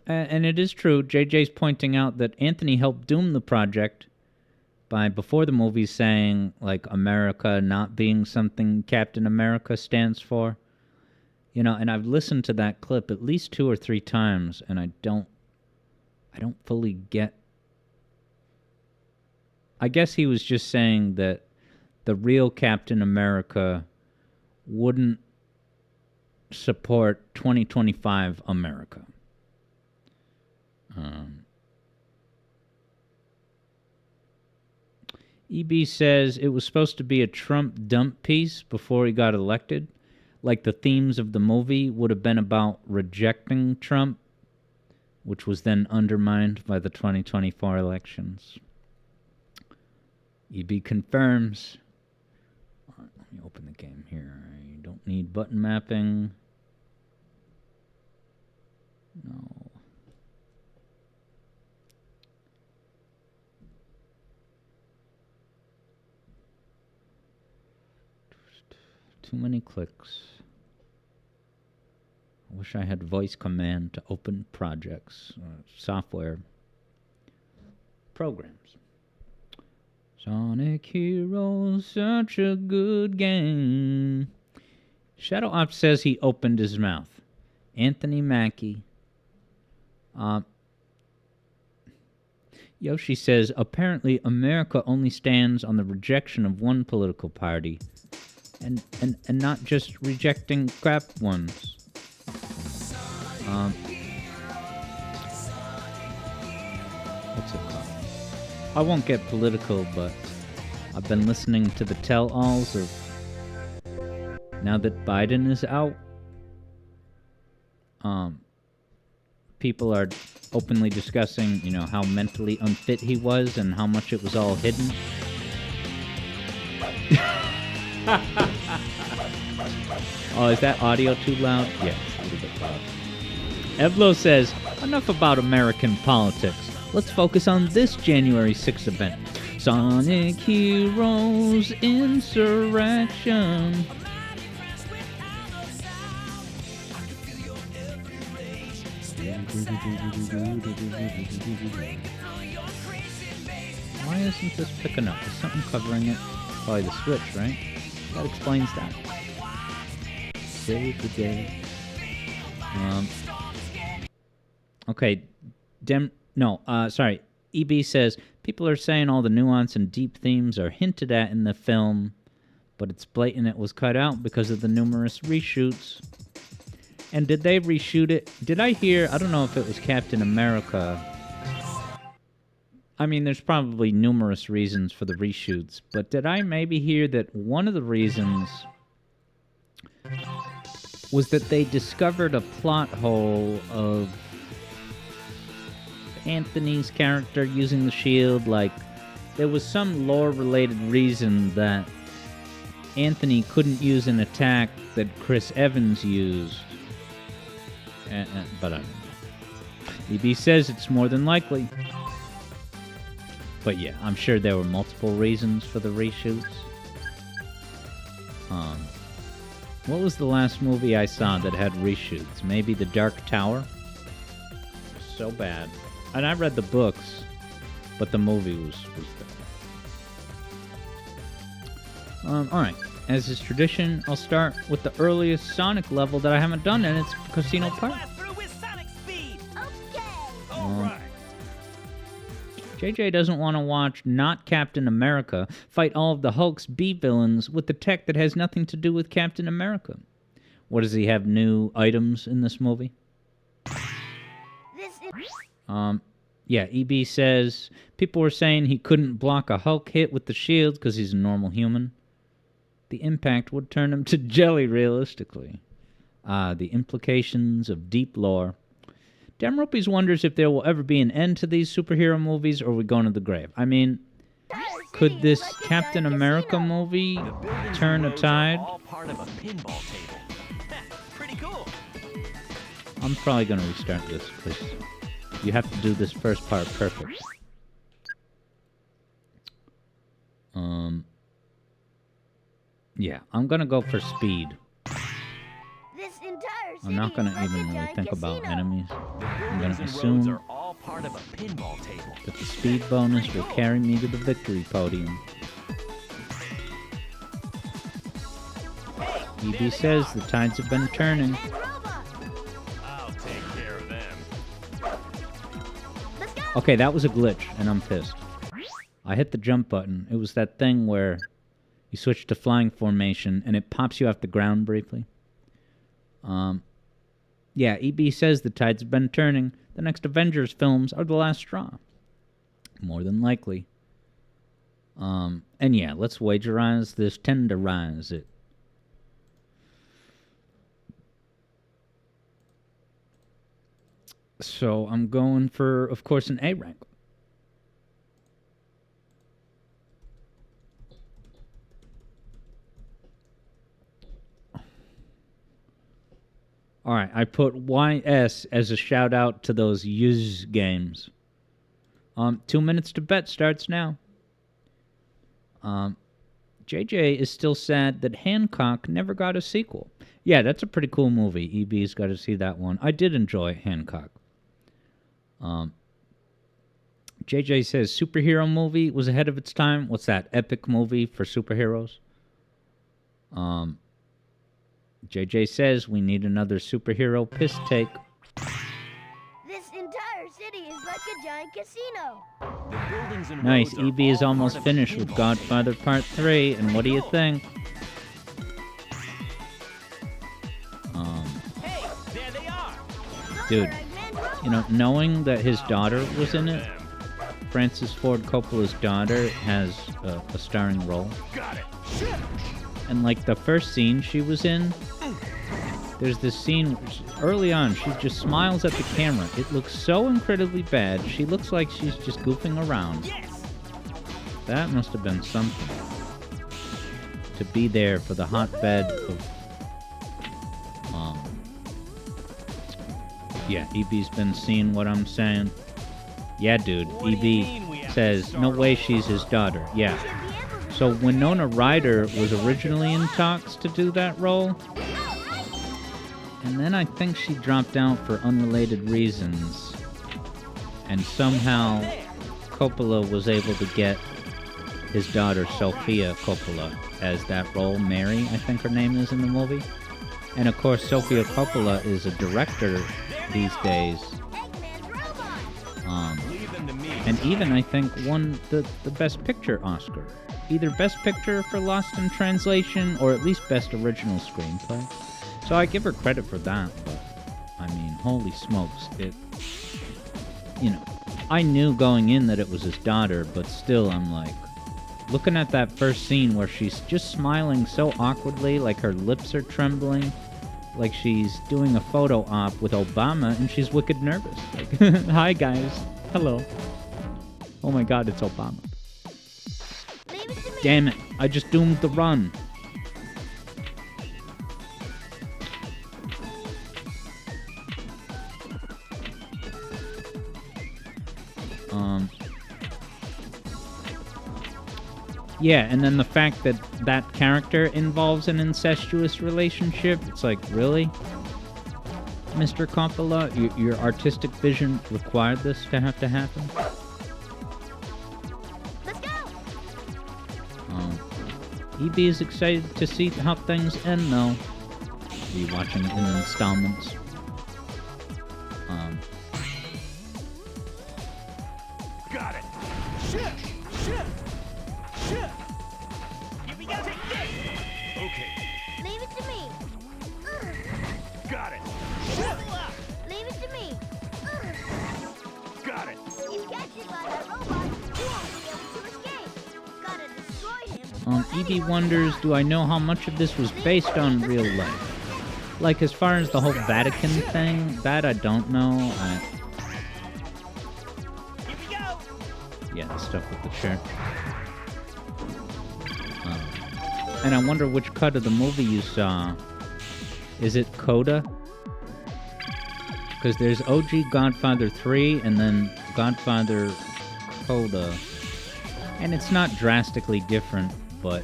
And it is true, JJ's pointing out that Anthony helped doom the project by, before the movie, saying, like, America not being something Captain America stands for. And I've listened to that clip at least 2 or 3 times, and I don't fully get... I guess he was just saying that the real Captain America wouldn't support 2025 America. EB says it was supposed to be a Trump dump piece before he got elected. Like the themes of the movie would have been about rejecting Trump, which was then undermined by the 2024 elections. EB confirms. All right, let me open the game here. I don't need button mapping. No. Too many clicks. I wish I had voice command to open projects, software programs. Sonic Heroes, such a good game. Shadow Ops says he opened his mouth. Anthony Mackie. Yoshi says, apparently America only stands on the rejection of one political party. And not just rejecting crap ones. What's it called? I won't get political, but I've been listening to the tell-alls of now that Biden is out. People are openly discussing, how mentally unfit he was and how much it was all hidden. Oh, is that audio too loud? Yeah, it's a little bit loud. Evlo says, enough about American politics. Let's focus on this January 6th event. Sonic Heroes Insurrection. Why isn't this picking up? Is something covering it? Probably the switch, right? That explains that. Save the day. Okay. Sorry. EB says, people are saying all the nuance and deep themes are hinted at in the film, but it's blatant it was cut out because of the numerous reshoots. And did they reshoot it? Did I hear, I don't know if it was Captain America. I mean, there's probably numerous reasons for the reshoots, but did I maybe hear that one of the reasons was that they discovered a plot hole of Anthony's character using the shield? Like, there was some lore-related reason that Anthony couldn't use an attack that Chris Evans used. But I don't know. EB says it's more than likely. But yeah, I'm sure there were multiple reasons for the reshoots. What was the last movie I saw that had reshoots? Maybe The Dark Tower? So bad. And I read the books, but the movie was bad. Alright. As is tradition, I'll start with the earliest Sonic level that I haven't done, and it's Casino Park. JJ doesn't want to watch not Captain America fight all of the Hulk's B-villains with the tech that has nothing to do with Captain America. What, does he have new items in this movie? Yeah, EB says people were saying he couldn't block a Hulk hit with the shield because he's a normal human. The impact would turn him to jelly realistically. The implications of deep lore. Demropes wonders if there will ever be an end to these superhero movies, or are we going to the grave? I mean, could this Captain America movie turn a tide? Pretty cool. I'm probably going to restart this, because you have to do this first part perfect. Yeah, I'm going to go for speed. I'm not going to even really think about enemies. I'm going to assume that the speed bonus will carry me to the victory podium. EB says the tides have been turning. I'll take care of them. Okay, that was a glitch, and I'm pissed. I hit the jump button. It was that thing where you switch to flying formation, and it pops you off the ground briefly. Yeah, EB says the tides have been turning. The next Avengers films are the last straw. More than likely. And yeah, let's wagerize this, tenderize it. So I'm going for, of course, an A rank. All right, I put YS as a shout out to those Yuz games. 2 minutes to bet starts now. JJ is still sad that Hancock never got a sequel. Yeah, that's a pretty cool movie. EB's got to see that one. I did enjoy Hancock. JJ says superhero movie was ahead of its time. What's that? Epic movie for superheroes? JJ says we need another superhero piss take. This entire city is like a giant casino. Nice. EB is almost finished with Godfather Part 3, and what do you think? Hey, there they are. Dude, knowing that his daughter was in it, Francis Ford Coppola's daughter has a starring role. Got it. And like the first scene she was in, there's this scene early on, she just smiles at the camera. It looks so incredibly bad. She looks like she's just goofing around. Yes. That must have been something. To be there for the hotbed of... Yeah, EB's been seeing what I'm saying. Yeah, dude, What do you mean we EB have says, to no start way over? she's his daughter. Yeah. Should be able to So Winona Ryder was originally in talks to do that role, and then I think she dropped out for unrelated reasons, and somehow Coppola was able to get his daughter Sofia Coppola as that role. Mary, I think her name is in the movie. And of course, Sofia Coppola is a director these days. Eggman's robot. Leave them to me. And even, I think, won the Best Picture Oscar. Either Best Picture for Lost in Translation, or at least Best Original Screenplay. So I give her credit for that, but, I mean, holy smokes, I knew going in that it was his daughter, but still, I'm like, looking at that first scene where she's just smiling so awkwardly, like her lips are trembling, like she's doing a photo op with Obama, and she's wicked nervous. Like, hi guys, hello. Oh my god, it's Obama. Leave it to me. Damn it, I just doomed the run. Yeah, and then the fact that that character involves an incestuous relationship, it's like, really? Mr. Coppola, your artistic vision required this to have to happen? Let's go. EB is excited to see how things end, though. Are you watching it in installments? Got it. Shift. We gotta take this. Okay. Leave it to me. Got it. Leave it to me. Got it. If captured by that robot, you won't be able to escape. Gotta destroy him. before EB anyone wonders, stops. do I know how much of this was based on real life? Like, as far as the whole Vatican thing, that I don't know. Here we go. Yeah, the stuff with the church. And I wonder which cut of the movie you saw. Is it Coda? Because there's OG Godfather 3 and then Godfather Coda. And it's not drastically different, but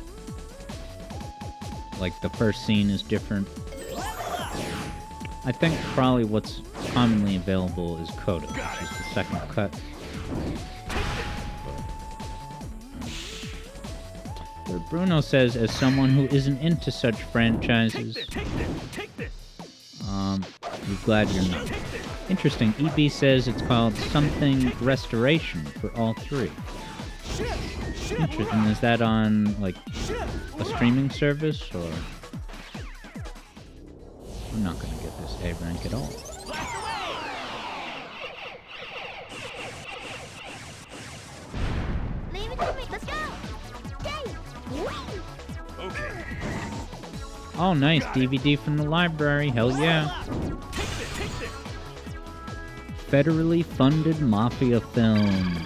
like the first scene is different. I think probably what's commonly available is Coda, which is the second cut. But Bruno says, as someone who isn't into such franchises, Take this. you're glad you're not. Interesting. EB says it's called something Restoration for all three. Interesting. Is that on, like, a streaming service, or... I'm not gonna get this A rank at all. Leave it to me. Let's go. Yay. Whee! Okay. Oh, nice. DVD from the library. Hell yeah. Take this. Federally funded mafia films.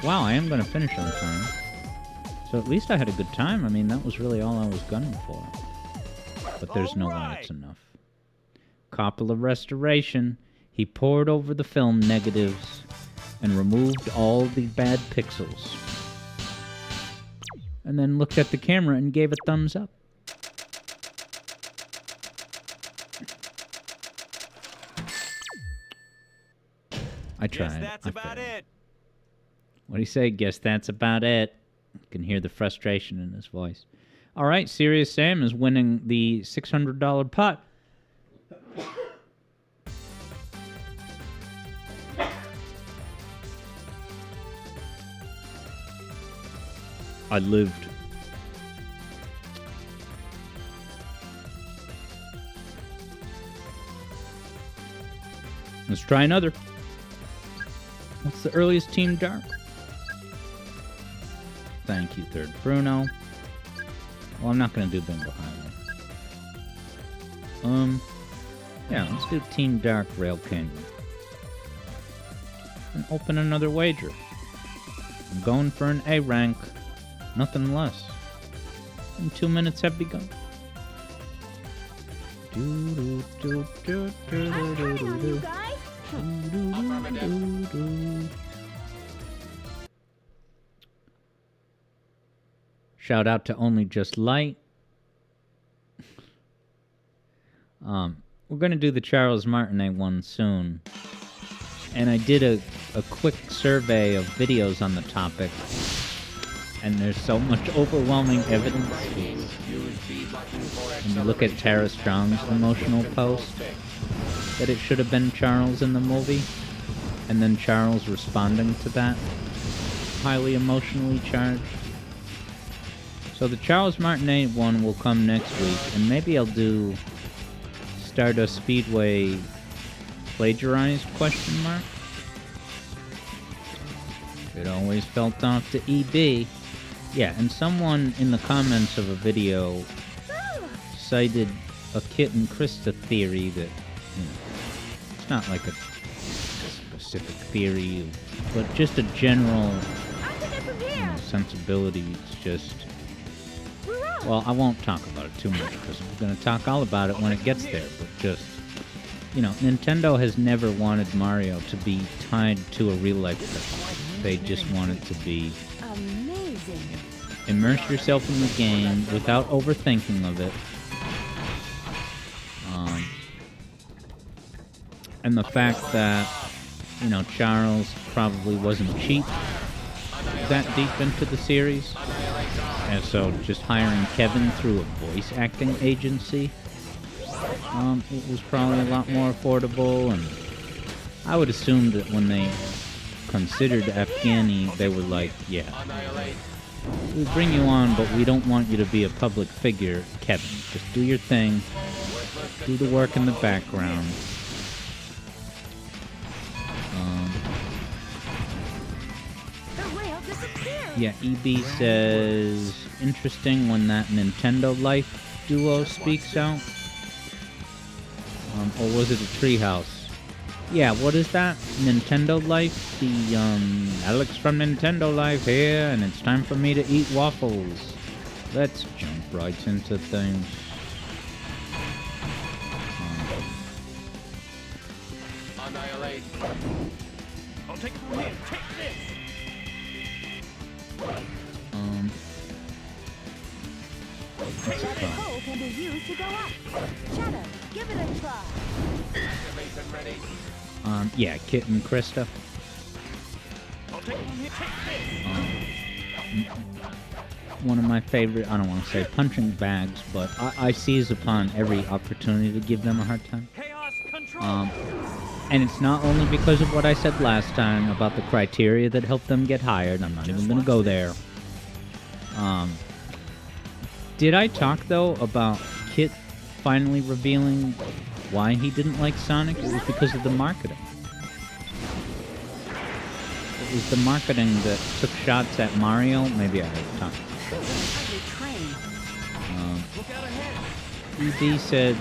Wow, I am going to finish on time. So at least I had a good time. I mean, that was really all I was gunning for. But there's no way it's enough. Coppola Restoration. He pored over the film negatives and removed all the bad pixels. And then looked at the camera and gave a thumbs up. I tried. Guess that's I about failed. it. What do you say? Guess that's about it. You can hear the frustration in his voice. All right, Serious Sam is winning the $600 pot. I lived. Let's try another. What's the earliest Team Dark? Thank you, Third Bruno. Well, I'm not going to do Bingo Highway. Yeah, let's do Team Dark Rail Kingdom. And open another wager. I'm going for an A rank. Nothing less. And 2 minutes have begun. You guys? Shout out to Only Just Light. We're going to do the Charles Martinet one soon. And I did a quick survey of videos on the topic. And there's so much overwhelming evidence. When you look at Tara Strong's emotional post, that it should have been Charles in the movie. And then Charles responding to that. Highly emotionally charged. So the Charles Martinet one will come next week. And maybe I'll do Stardust Speedway plagiarized ? It always felt off to EB. Yeah, and someone in the comments of a video cited a Kit and Krista theory that, it's not like a specific theory, but just a general sensibility. It's just, well, I won't talk about it too much because we're going to talk all about it when it gets there, but just, Nintendo has never wanted Mario to be tied to a real-life character. They just want it to be Amazing. Immerse yourself in the game without overthinking of it. And the fact that, Charles probably wasn't cheap that deep into the series. And so just hiring Kevin through a voice acting agency, it was probably a lot more affordable. And I would assume that when they considered Afghani, they were like, yeah, we bring you on, but we don't want you to be a public figure, Kevin. Just do your thing. Do the work in the background. Yeah, EB says, interesting when that Nintendo Life duo speaks out. Or was it a treehouse? Yeah, what is that? Nintendo Life? The, Alex from Nintendo Life here, and it's time for me to eat waffles. Let's jump right into things. Annihilate. I'll take it from here. Take this. What's it called? Hole can be used to go up. Shadow, give it a try. Activation ready. Yeah, Kit and Krista. I'll take it from here. Take this. One of my favorite, I don't want to say punching bags, but I seize upon every opportunity to give them a hard time. Chaos control. And it's not only because of what I said last time about the criteria that helped them get hired. I'm not even going to go there. Did I talk, though, about Kit finally revealing why he didn't like Sonic? It was because of the marketing. It was the marketing that took shots at Mario. Maybe I had talked. ED said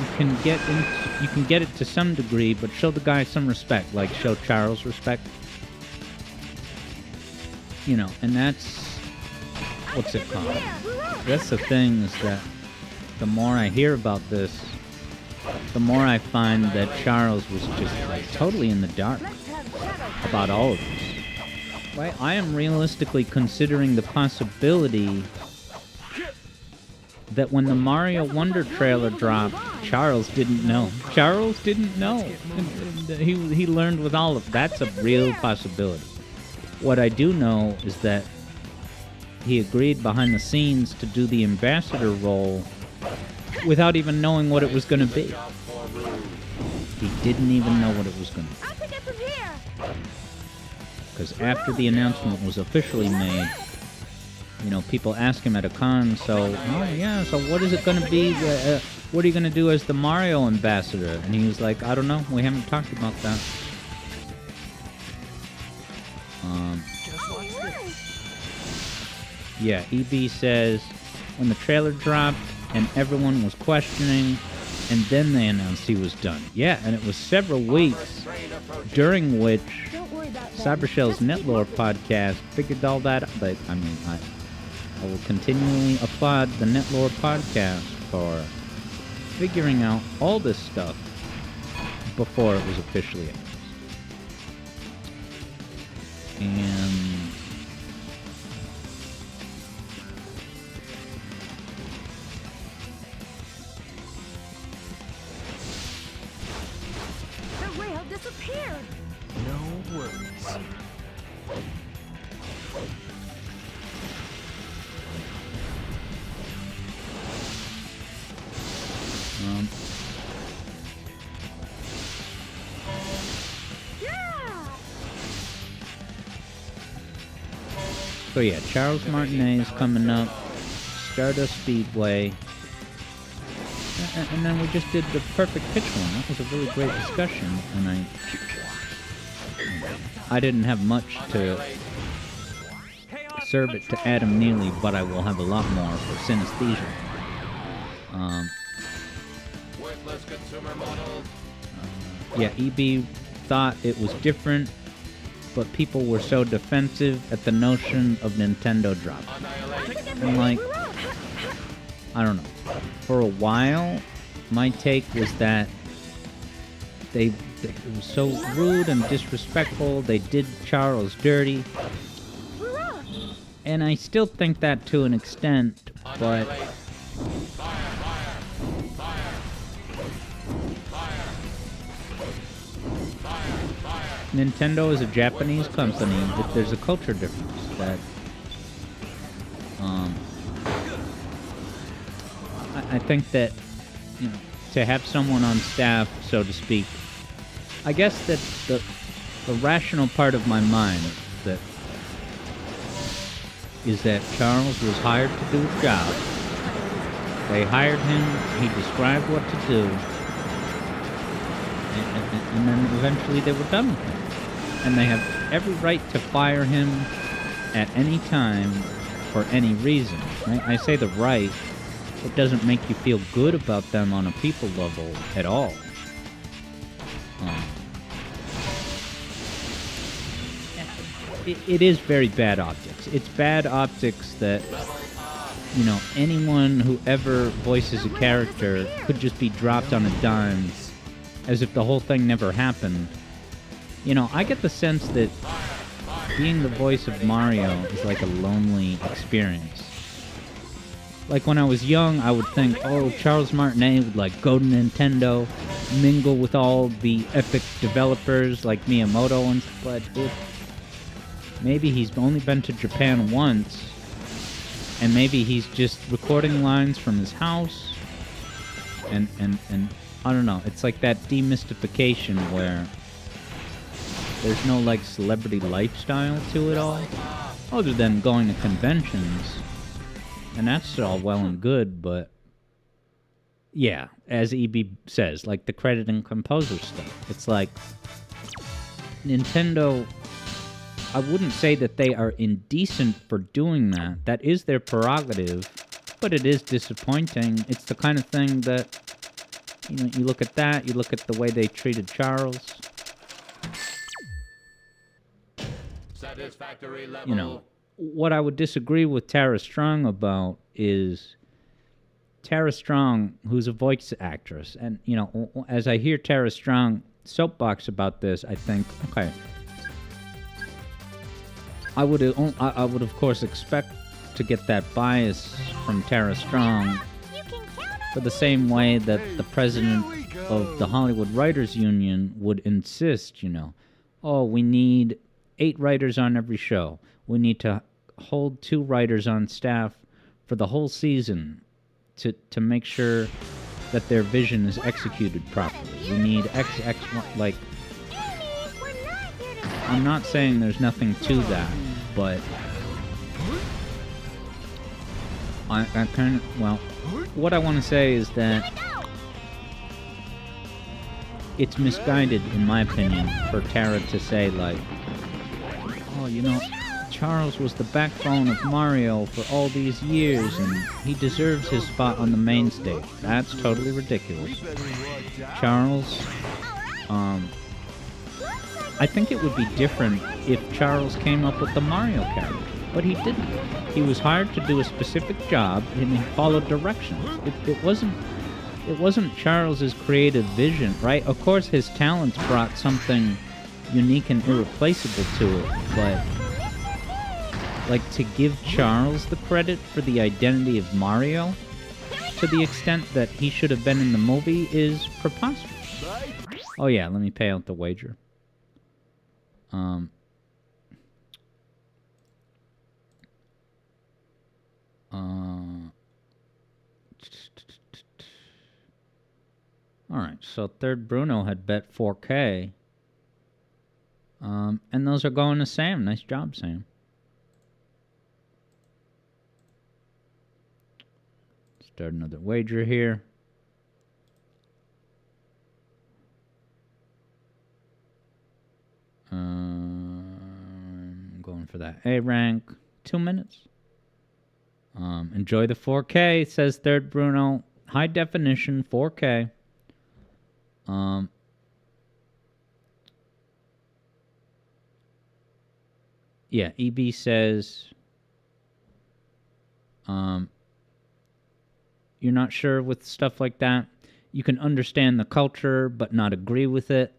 you can get it to some degree, but show the guy some respect, like show Charles respect. And that's what's it called? That's the thing, is that the more I hear about this, the more I find that Charles was just totally in the dark about all of this. Right? I am realistically considering the possibility that when the Mario Wonder trailer dropped, Charles didn't know. Charles didn't know. He learned with all of that's a real possibility. What I do know is that he agreed behind the scenes to do the ambassador role without even knowing what it was going to be. He didn't even know what it was going to be. I'll take it from here. Because after the announcement was officially made, people ask him at a con, so what is it going to be? what are you going to do as the Mario ambassador? And he was like, I don't know. We haven't talked about that. Yeah, EB says, when the trailer dropped and everyone was questioning, and then they announced he was done. Yeah, and it was several weeks during which Cybershell's Netlore podcast figured all that out. But, I mean, I will continually applaud the Netlore podcast for figuring out all this stuff before it was officially announced. And The rail disappeared. No worries. Yeah. so yeah, Charles Martinet is coming up, Stardust Speedway, and then we just did the Perfect Pitch one. That was a really great discussion, and I didn't have much to serve it to Adam Neely, but I will have a lot more for Synesthesia. Worthless consumer models. Yeah, EB thought it was different, but people were so defensive at the notion of Nintendo dropping. I'm like, I don't know. For a while, my take was that it was so rude and disrespectful. They did Charles dirty. And I still think that to an extent, but Nintendo is a Japanese company. There's a culture difference that I think that, you know, to have someone on staff, so to speak, I guess that the rational part of my mind that is that Charles was hired to do a job. They hired him, he described what to do, and then eventually they were done with him. And they have every right to fire him at any time for any reason. Right? I say the right, it doesn't make you feel good about them on a people level at all. It is very bad optics. It's bad optics that, you know, anyone who ever voices a character could just be dropped on a dime as if the whole thing never happened. You know, I get the sense that being the voice of Mario is like a lonely experience. Like when I was young, I would think, oh, Charles Martinet would like go to Nintendo, mingle with all the epic developers like Miyamoto and stuff, but maybe he's only been to Japan once, and maybe he's just recording lines from his house, and I don't know, it's like that demystification where there's no like celebrity lifestyle to it all, other than going to conventions, and that's all well and good, but yeah, as EB says, like the credit and composer stuff, it's like Nintendo, I wouldn't say that they are indecent for doing that. That is their prerogative, but it is disappointing. It's the kind of thing that, you know, you look at that, you look at the way they treated Charles. Satisfactory level. You know, what I would disagree with Tara Strong about is Tara Strong, who's a voice actress. And, you know, as I hear Tara Strong soapbox about this, I think, okay, I would of course expect to get that bias from Tara Strong for the same way that the president of the Hollywood Writers Union would insist, you know, oh, we need 8 writers on every show. We need to hold 2 writers on staff for the whole season to make sure that their vision is executed properly. We need X, like, I'm not saying there's nothing to that, but I kind of, well, what I want to say is that it's misguided, in my opinion, for Terra to say, like, oh, you know, Charles was the backbone of Mario for all these years, and he deserves his spot on the main stage. That's totally ridiculous. Charles, I think it would be different if Charles came up with the Mario character, but he didn't. He was hired to do a specific job, and he followed directions. It wasn't Charles's creative vision, right? Of course, his talents brought something unique and irreplaceable to it, but like, to give Charles the credit for the identity of Mario to the extent that he should have been in the movie is preposterous. Oh yeah, let me pay out the wager. Alright, so third Bruno had bet 4K. And those are going to Sam. Nice job, Sam. Start another wager here. I'm going for that A rank. 2 minutes. Enjoy the 4K, says third Bruno. High definition 4K. Yeah, EB says you're not sure with stuff like that. You can understand the culture but not agree with it.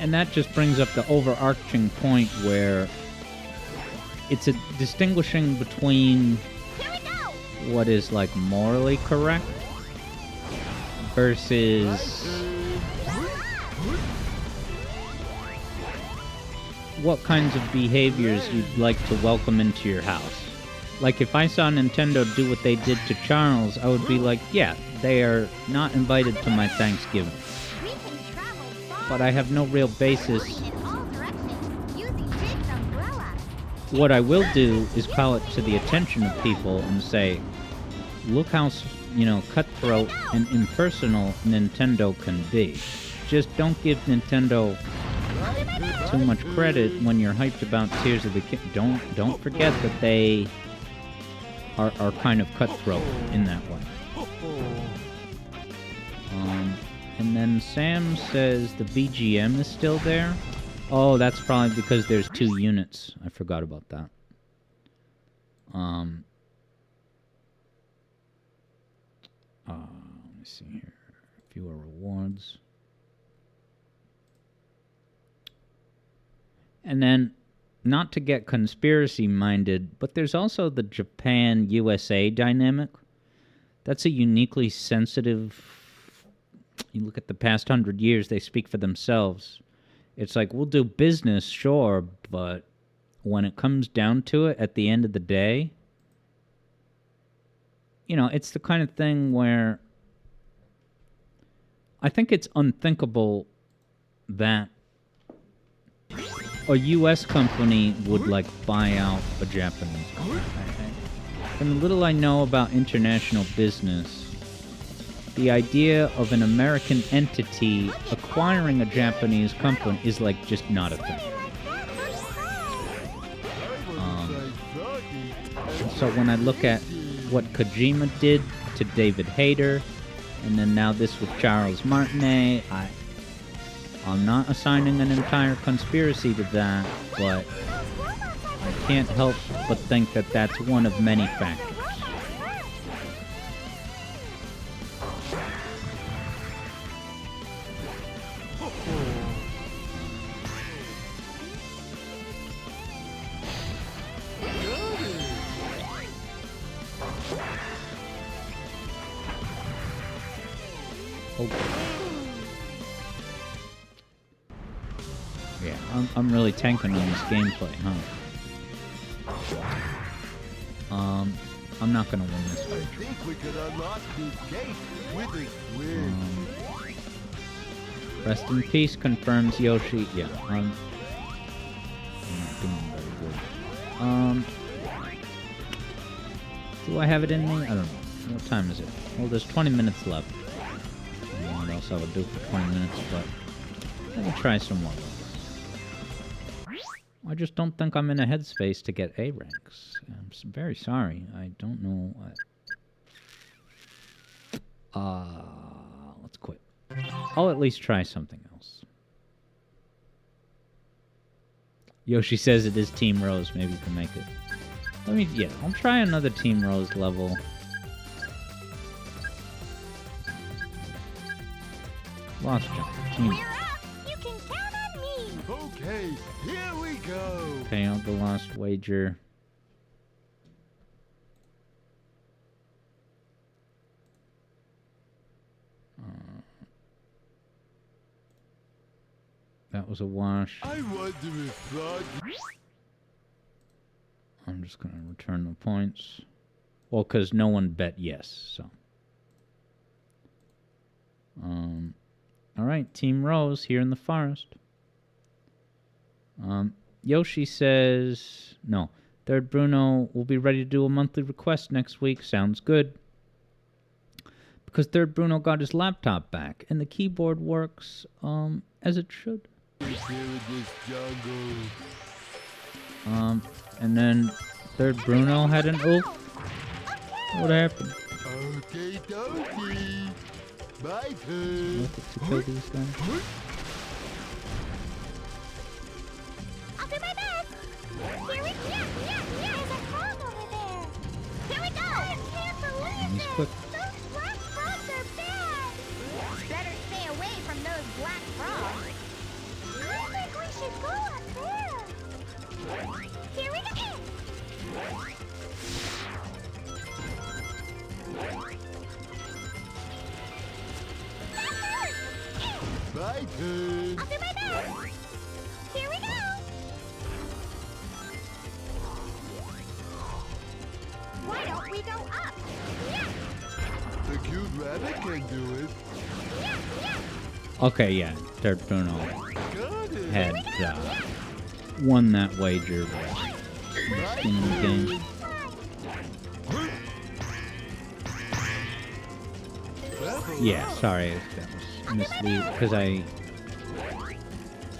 And that just brings up the overarching point where it's a distinguishing between what is like morally correct versus what kinds of behaviors you'd like to welcome into your house. Like, if I saw Nintendo do what they did to Charles, I would be like, yeah, they are not invited to my Thanksgiving. But I have no real basis. What I will do is call it to the attention of people and say, look how, cutthroat and impersonal Nintendo can be. Just don't give Nintendo too much credit when you're hyped about Tears of the Kingdom. Don't forget that they are kind of cutthroat in that way. And then Sam says the BGM is still there. Oh, that's probably because there's 2 units. I forgot about that. Let me see here. Fewer rewards. And then, not to get conspiracy-minded, but there's also the Japan-USA dynamic. That's a uniquely sensitive... You look at the past 100 years, they speak for themselves. It's like, we'll do business, sure, but when it comes down to it, at the end of the day, it's the kind of thing where I think it's unthinkable that a U.S. company would, buy out a Japanese company. From the little I know about international business, the idea of an American entity acquiring a Japanese company is, just not a thing. So when I look at what Kojima did to David Hayter, and then now this with Charles Martinet, I'm not assigning an entire conspiracy to that, but I can't help but think that that's one of many factors. Yeah, I'm really tanking on this gameplay, huh? I'm not gonna win this fight. I think we could unlock the gate with a switch. Rest in peace confirms Yoshi. Yeah, I'm not doing very good. Do I have it in me? I don't know. What time is it? Well, there's 20 minutes left. What else guess I would do for 20 minutes, but let me try some more. I just don't think I'm in a headspace to get A ranks. I'm very sorry. I don't know. Let's quit. I'll at least try something else. Yoshi says it is Team Rose. Maybe you can make it. I'll try another Team Rose level. Lost jump. Team. We're up. You can count on me. Okay, here we go. Pay out the lost wager. That was a wash. I wonder if Frog... I'm just going to return the points. Well, because no one bet yes, so. All right, Team Rose here in the forest. Yoshi says... No. Third Bruno will be ready to do a monthly request next week. Sounds good. Because Third Bruno got his laptop back, and the keyboard works as it should. And then Third Bruno had an oof. What happened? Okay, dokie. Bye, Look to kill these guys. I'll do my best. Here we go. Yeah. There's a frog over there. Here we go. I can't believe He's quick. Those black frogs are bad. Better stay away from those black frogs. I think we should go up there. Here we go. Bye, turn. I'll do my best. Here we go. Why don't we go up? Yeah. The cute rabbit can do it. Okay, yeah. Third Bruno Got it. had won that wager by skin in the game. Yeah, sorry if that was mislead, because I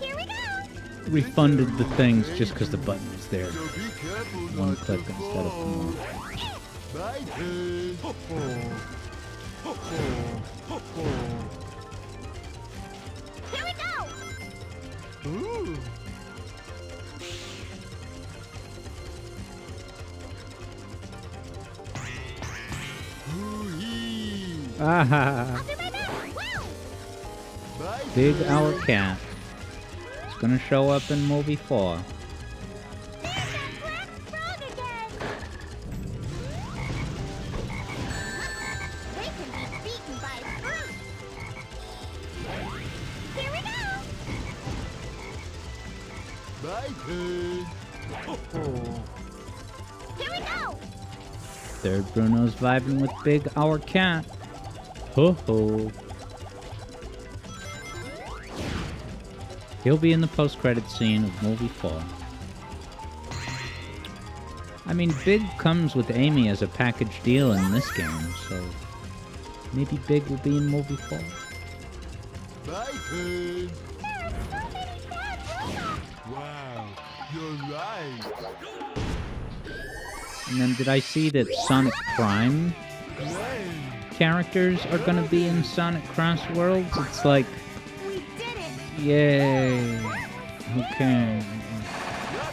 Here we go. refunded the things just because the button was there. So be careful One not click to instead of fall. more. Bye, turn. Here we go. Ooh. Ooh-hee. Ah, I'll do my best. Woo! Bye, Big turn. Owl Cat. It's gonna show up in movie 4. There's that black frog again. They can be beaten by fruit. Here we go. Bye, turn. Here we go. Third Bruno's vibing with Big Our Cat. Ho ho. He'll be in the post-credit scene of movie 4. I mean, Big comes with Amy as a package deal in this game, so maybe Big will be in movie 4. Bye, turn. There are so many bad robots. Wow, you're right. And then did I see that Sonic Prime Great. characters are gonna be in Sonic Cross Worlds? It's like, We did it. yay. Okay.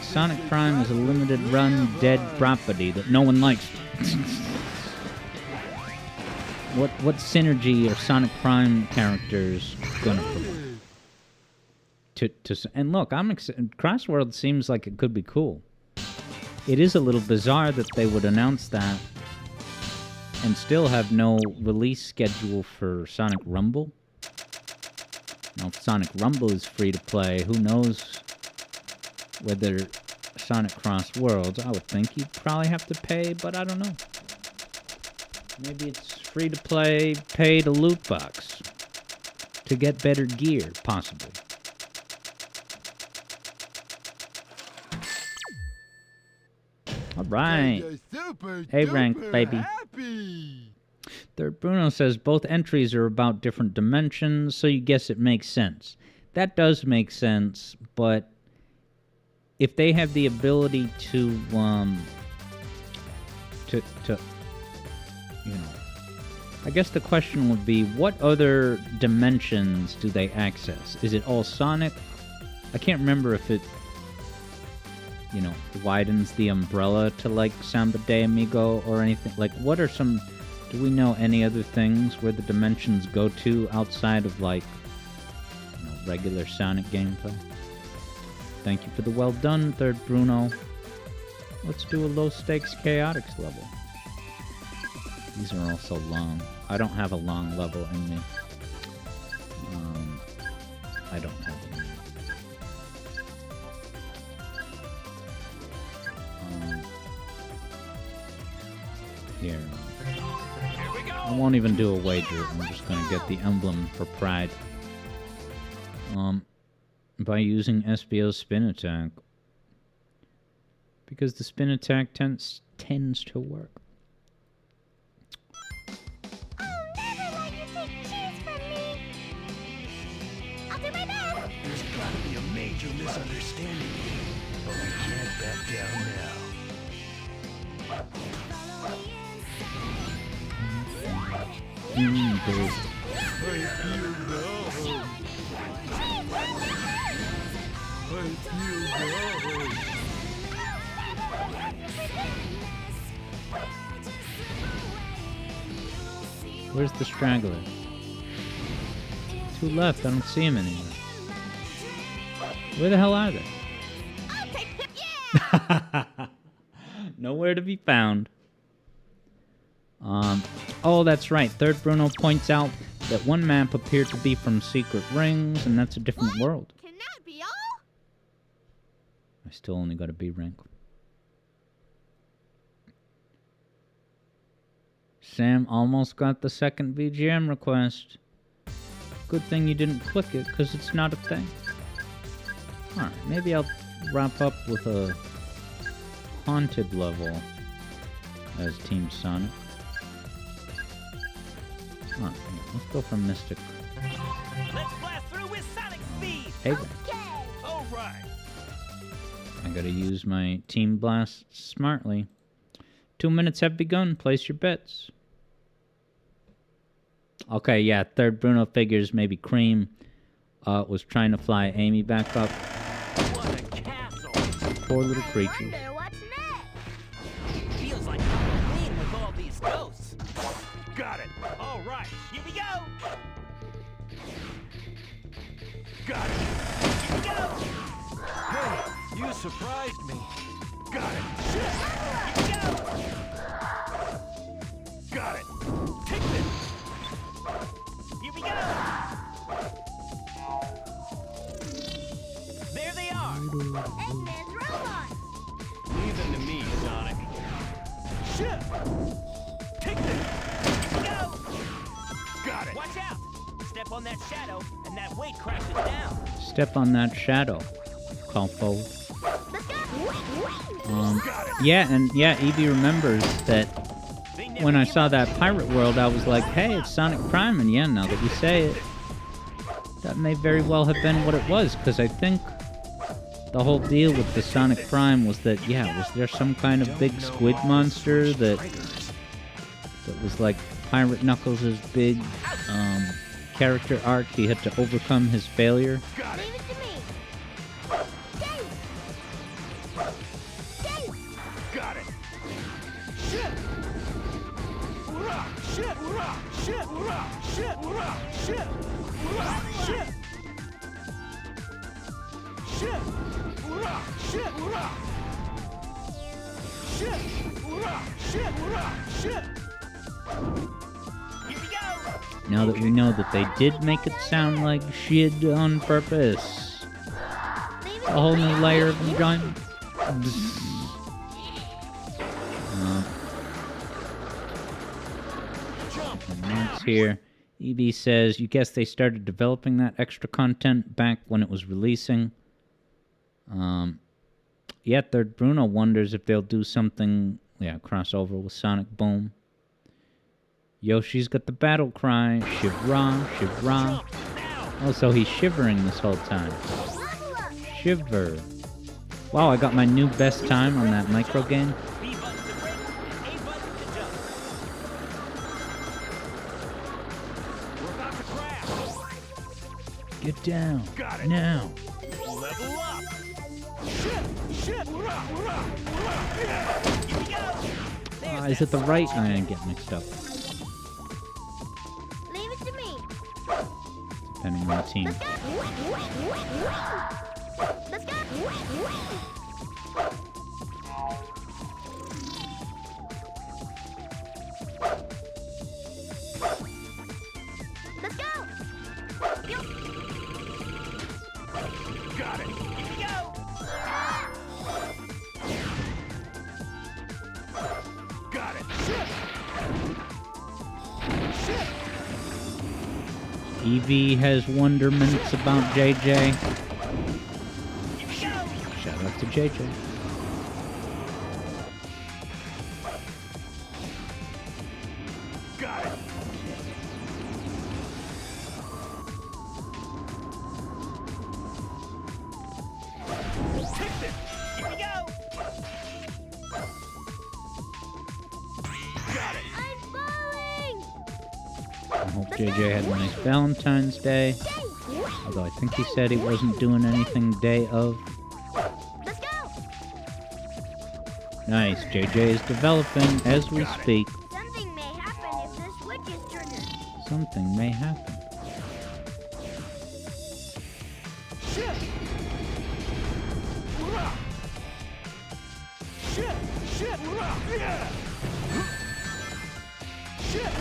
Sonic Prime is a limited run dead property that no one likes. What synergy are Sonic Prime characters gonna provide? And look, I'm excited. Cross Worlds seems like it could be cool. It is a little bizarre that they would announce that and still have no release schedule for Sonic Rumble. Now, if Sonic Rumble is free to play, who knows whether Sonic Cross Worlds, I would think you'd probably have to pay, but I don't know. Maybe it's free to play, pay to loot box to get better gear, possibly. All right. You're super A rank, duper baby. Happy. Third Bruno says both entries are about different dimensions, so you guess it makes sense. That does make sense, but if they have the ability to you know, I guess the question would be, what other dimensions do they access? Is it all Sonic? I can't remember if it, you know, widens the umbrella to, like, Samba de Amigo or anything. Like, what are some... Do we know any other things where the dimensions go to outside of, like, you know, regular Sonic gameplay? Thank you for the well done, Third Bruno. Let's do a low-stakes chaotics level. These are all so long. I don't have a long level in me. I don't have it in me. Here. I won't even do a wager. I'm just going to get the emblem for pride. By using SBO's spin attack. Because the spin attack tends to work. There's gotta be a major misunderstanding here, but we can't back down now. Where's the straggler? Two left. I don't see him anywhere. Where the hell are they? Nowhere to be found. Oh, that's right. Third Bruno points out that one map appeared to be from Secret Rings, and that's a different world. Can that be all? I still only got a B rank. Sam almost got the second BGM request. Good thing you didn't click it, because it's not a thing. Alright, maybe I'll wrap up with a haunted level as Team Sonic. Alright, let's go for Mystic. Let's blast through with Sonic speed. Hey, All right. I gotta use my Team Blast smartly. 2 minutes have begun. Place your bets. Okay, yeah, Third Bruno figures maybe Cream was trying to fly Amy back up. What a castle. Poor little creatures. Wonder what's next. Feels like Halloween with all these ghosts. Got it. All right, here we go. Got it. Here we go. Hey, you surprised me. Got it. Here we go. Got it. Take this. Here we go. There they are. Eggman's robots. Leave them to me, Sonic. Shit. Take this. Here we go. Got it. Watch out. Step on that shadow, and that weight crashes down. Step on that shadow. Call forward. Let's go. Yeah, and yeah, Evie remembers that They never when I give saw up. that pirate world, I was like, hey, it's Sonic Prime, and yeah, now that you say it, that may very well have been what it was, because I think the whole deal with the Sonic Prime was that, yeah, was there some kind of big squid monster that was like Pirate Knuckles' big character arc? He had to overcome his failure. Leave it to me. Dave. Dave. Got it. Shit. Hoorah! Shit! Hoorah! Shit! Hoorah! Shit! Hoorah! Shit! Hoorah! Shit! Shit! Hoorah! Shit! Hoorah! Shit! Hoorah! Shit! Hoorah! Shit! Here we go! Now that we know that they did make it sound like shit on purpose. Leave A it whole to new me. layer of enjoyment. And Matt's here. EB says, you guess they started developing that extra content back when it was releasing. Yeah, Third Bruno wonders if they'll do something, crossover with Sonic Boom. Yoshi's got the battle cry. Shivra, Shivra. Oh, so he's shivering this whole time. Shiver. Wow, I got my new best time on that micro game. B button to brake, and A button to jump. We're about to crash. Get down. Now. Level up. Shit. Here we go. Is it the right? I get mixed up. Leave it to me. Depending on the team. Let's go. Let's go. Yo. Got it. Here we go. Got it. Shit. Evie has wonderments about JJ. Here we go. Shout out to JJ. Got it. Take this. Here we go. Got it. I'm falling. I hope JJ had a nice Valentine's Day. Although I think he said he wasn't doing anything day of. Let's go. Nice. JJ is developing as we speak. Something may happen if this switch is triggered. Something may happen. Shit. Yeah. Shit.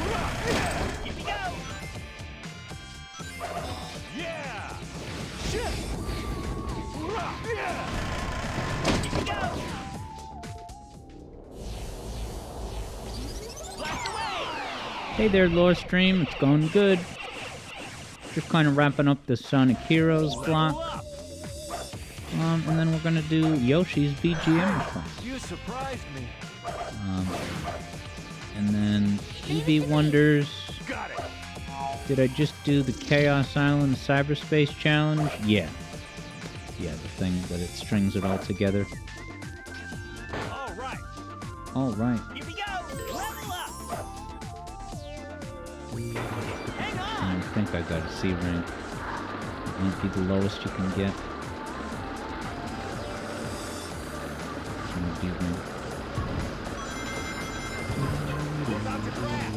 Here we go. Yeah. Shit. Yeah. Here we go. Blast away. Hey there, Lore Stream. It's going good. Just kind of wrapping up the Sonic Heroes block. Level up. And then we're gonna do Yoshi's BGM request. You surprised me. And then Eevee Wonders. Got it. Did I just do the Chaos Island Cyberspace Challenge? Yeah. Yeah, the thing that it strings it all together. All right. Alright. Here we go. Level up. Hang on. I think I got a C rank. It might be the lowest you can get. D rank. We're about to crash.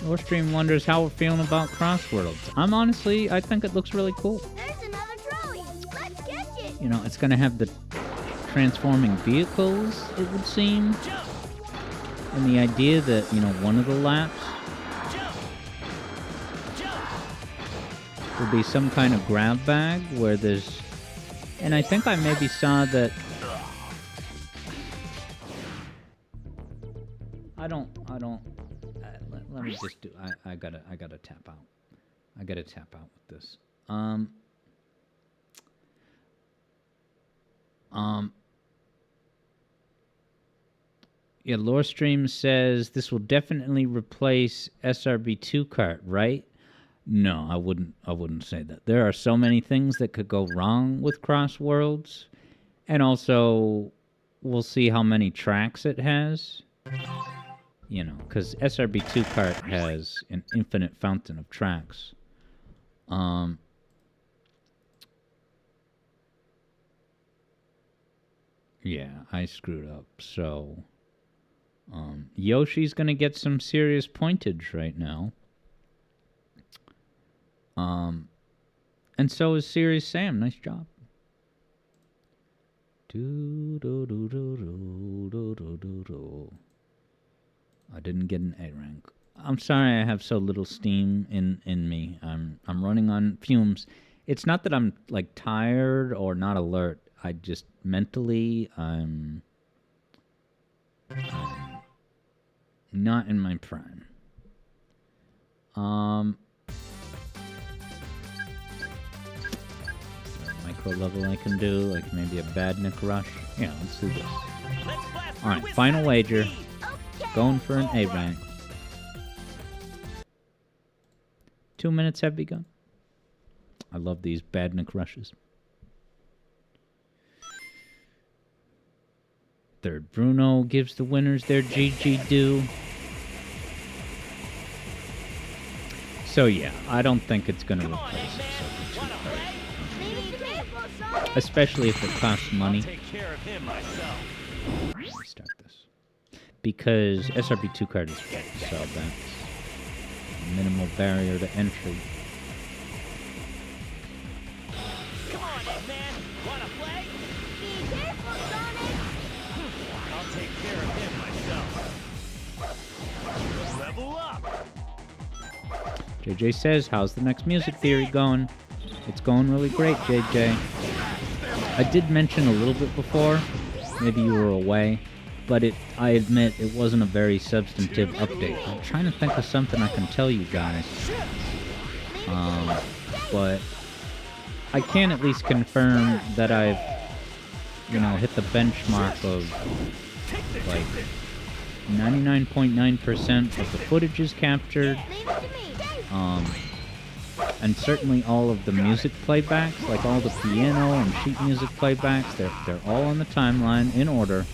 Lore Stream wonders how we're feeling about Crossworlds. I think it looks really cool. There's another trolley. Let's catch it. You know, it's gonna have the transforming vehicles, it would seem. Jump. And the idea that, you know, one of the laps Jump. will be some kind of grab bag where there's... And I think I maybe saw that... let me just do... I gotta tap out. I gotta tap out with this. Yeah, Lore Stream says this will definitely replace SRB2 cart, right? No, I wouldn't say that. There are so many things that could go wrong with Crossworlds, and also we'll see how many tracks it has. You know, because SRB2 cart has an infinite fountain of tracks. Yeah, I screwed up. So, Yoshi's gonna get some serious pointage right now. And so is Serious Sam. Nice job. I didn't get an A rank. I'm sorry I have so little steam in me. I'm running on fumes. It's not that I'm like tired or not alert. I just mentally I'm not in my prime. intro level I can do, like maybe a Badnik Rush. Yeah, let's do this. Let's blast Alright, through with final some wager. speed. Going for an A rank. 2 minutes have begun. I love these Badnik Rushes. Third Bruno gives the winners their GG due. So yeah, I don't think it's gonna replace SRB2 especially if it costs money. Take care of him myself. Restart this. Because SRB2 card is free, so that's minimal barrier to entry. Come on, Eggman. Wanna play? Be careful, Sonic! I'll take care of him myself. Level up. JJ says, how's the next music theory going? It's going really great, JJ. I did mention a little bit before, maybe you were away, but I admit it wasn't a very substantive update. I'm trying to think of something I can tell you guys. But I can at least confirm that I've, hit the benchmark of like 99.9% of the footage is captured. And certainly all of the music playbacks, like all the piano and sheet music playbacks, they're all on the timeline in order.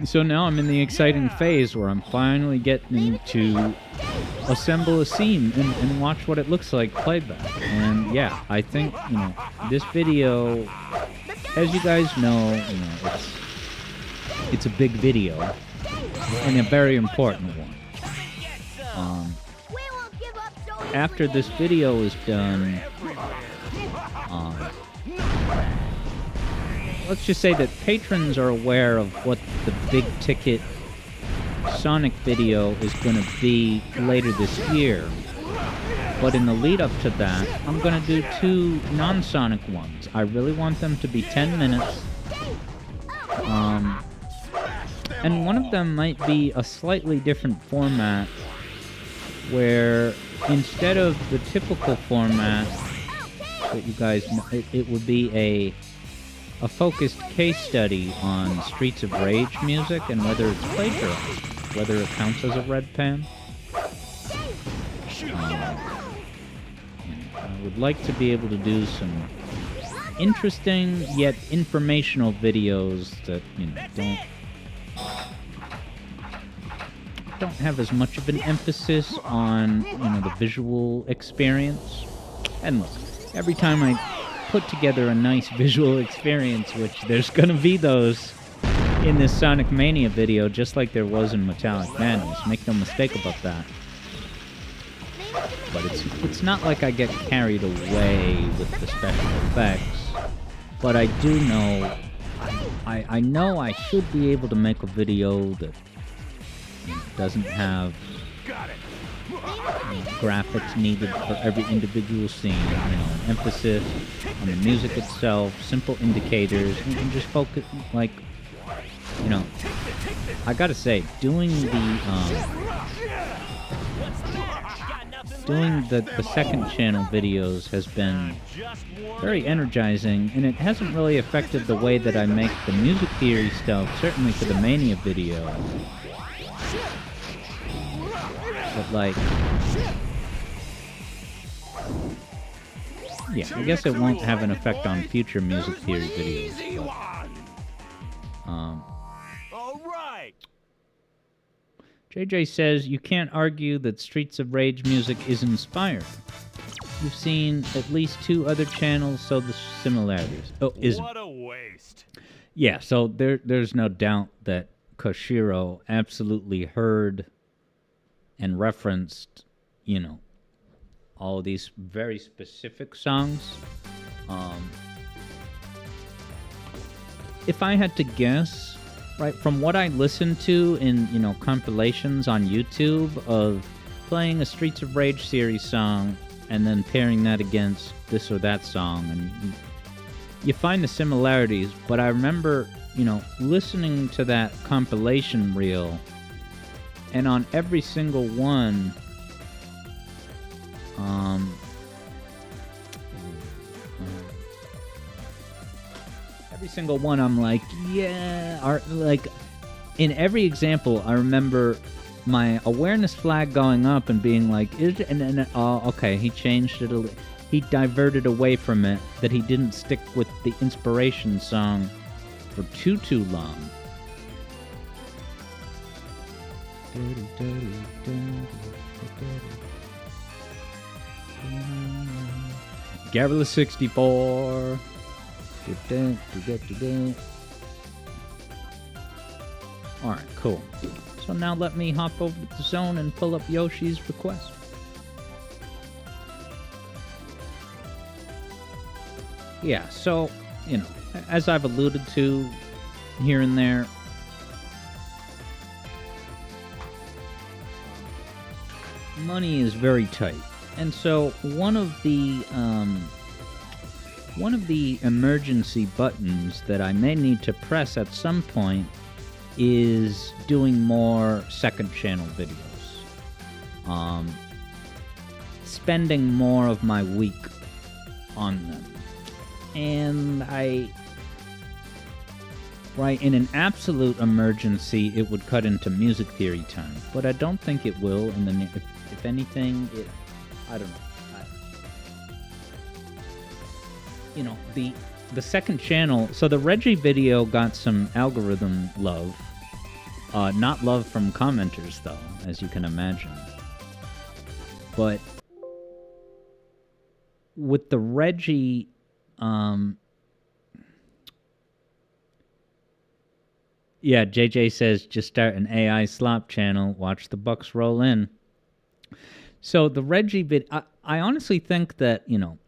So now I'm in the exciting phase where I'm finally getting to assemble a scene and watch what it looks like playback. And yeah, I think, this video, as you guys know, it's a big video and a very important one. After this video is done, let's just say that patrons are aware of what the big ticket Sonic video is going to be later this year. But in the lead up to that, I'm going to do 2 non-Sonic ones. I really want them to be 10 minutes. And one of them might be a slightly different format, where instead of the typical format that you guys know, it would be a focused case study on Streets of Rage music and whether it's plagiarized, whether it counts as a red pan. I would like to be able to do some interesting yet informational videos that, don't have as much of an emphasis on, the visual experience. And look, every time I put together a nice visual experience, which there's gonna be those in this Sonic Mania video, just like there was in Metallic Madness, make no mistake about that. But it's not like I get carried away with the special effects, but I do know, I know I should be able to make a video that doesn't have graphics needed for every individual scene, an emphasis on the music itself, simple indicators, and just focus, I gotta say, doing the second channel videos has been very energizing, and it hasn't really affected the way that I make the music theory stuff, certainly for the Mania video. But yeah, I guess it won't have an effect on future music theory videos. But, All right. JJ says you can't argue that Streets of Rage music is inspired. You've seen at least 2 other channels, so the similarities. Oh, isn't. What a waste. Yeah, so there's no doubt that Koshiro absolutely heard and referenced, all of these very specific songs. If I had to guess, right, from what I listened to in, compilations on YouTube of playing a Streets of Rage series song and then pairing that against this or that song, and you find the similarities, but I remember, listening to that compilation reel, and on every single one, Every single one, I'm like, yeah. Like, in every example, I remember my awareness flag going up and being like, okay, he changed it he diverted away from it, that he didn't stick with the inspiration song for too long. Garrula 64. Alright, cool. So now let me hop over to the zone and pull up Yoshi's request. Yeah, so, you know, as I've alluded to here and there, money is very tight. And so one of the emergency buttons that I may need to press at some point is doing more second channel videos. Spending more of my week on them. And in an absolute emergency, it would cut into music theory time. But I don't think it will. And if anything, I don't know. You know, the second channel. So the Reggie video got some algorithm love. Not love from commenters, though, as you can imagine. But with the Reggie, yeah, JJ says just start an AI slop channel, watch the bucks roll in. So the Reggie I honestly think that, you know,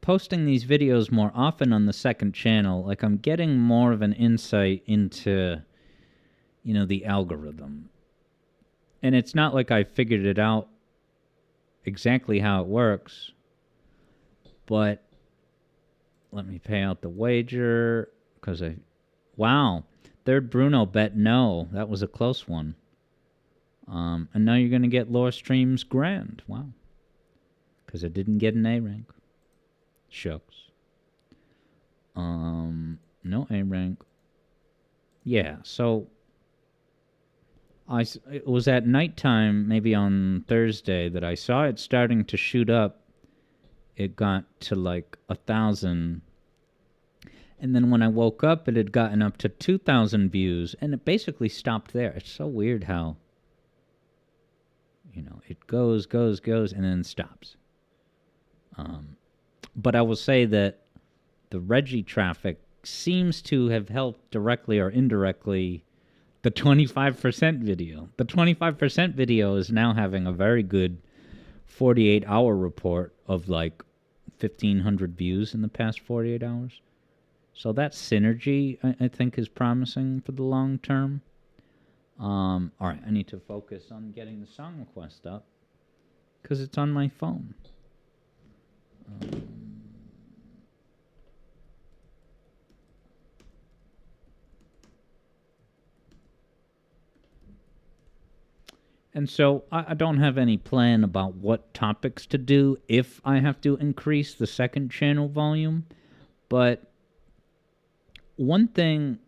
posting these videos more often on the second channel, like I'm getting more of an insight into, you know, the algorithm. And it's not like I figured it out exactly how it works, but let me pay out the wager, because wow, third Bruno bet no. That was a close one. And now you're going to get Lore Streams Grand. Wow. Because I didn't get an A rank. Shucks. No A rank. Yeah, so it was at nighttime, maybe on Thursday, that I saw it starting to shoot up. It got to like 1,000. And then when I woke up, it had gotten up to 2,000 views. And it basically stopped there. It's so weird how, you know, it goes, and then stops. But I will say that the Reggie traffic seems to have helped directly or indirectly the 25% video. The 25% video is now having a very good 48-hour report of like 1,500 views in the past 48 hours. So that synergy, I think, is promising for the long term. All right, I need to focus on getting the song request up because it's on my phone. And so I don't have any plan about what topics to do if I have to increase the second channel volume. But one thing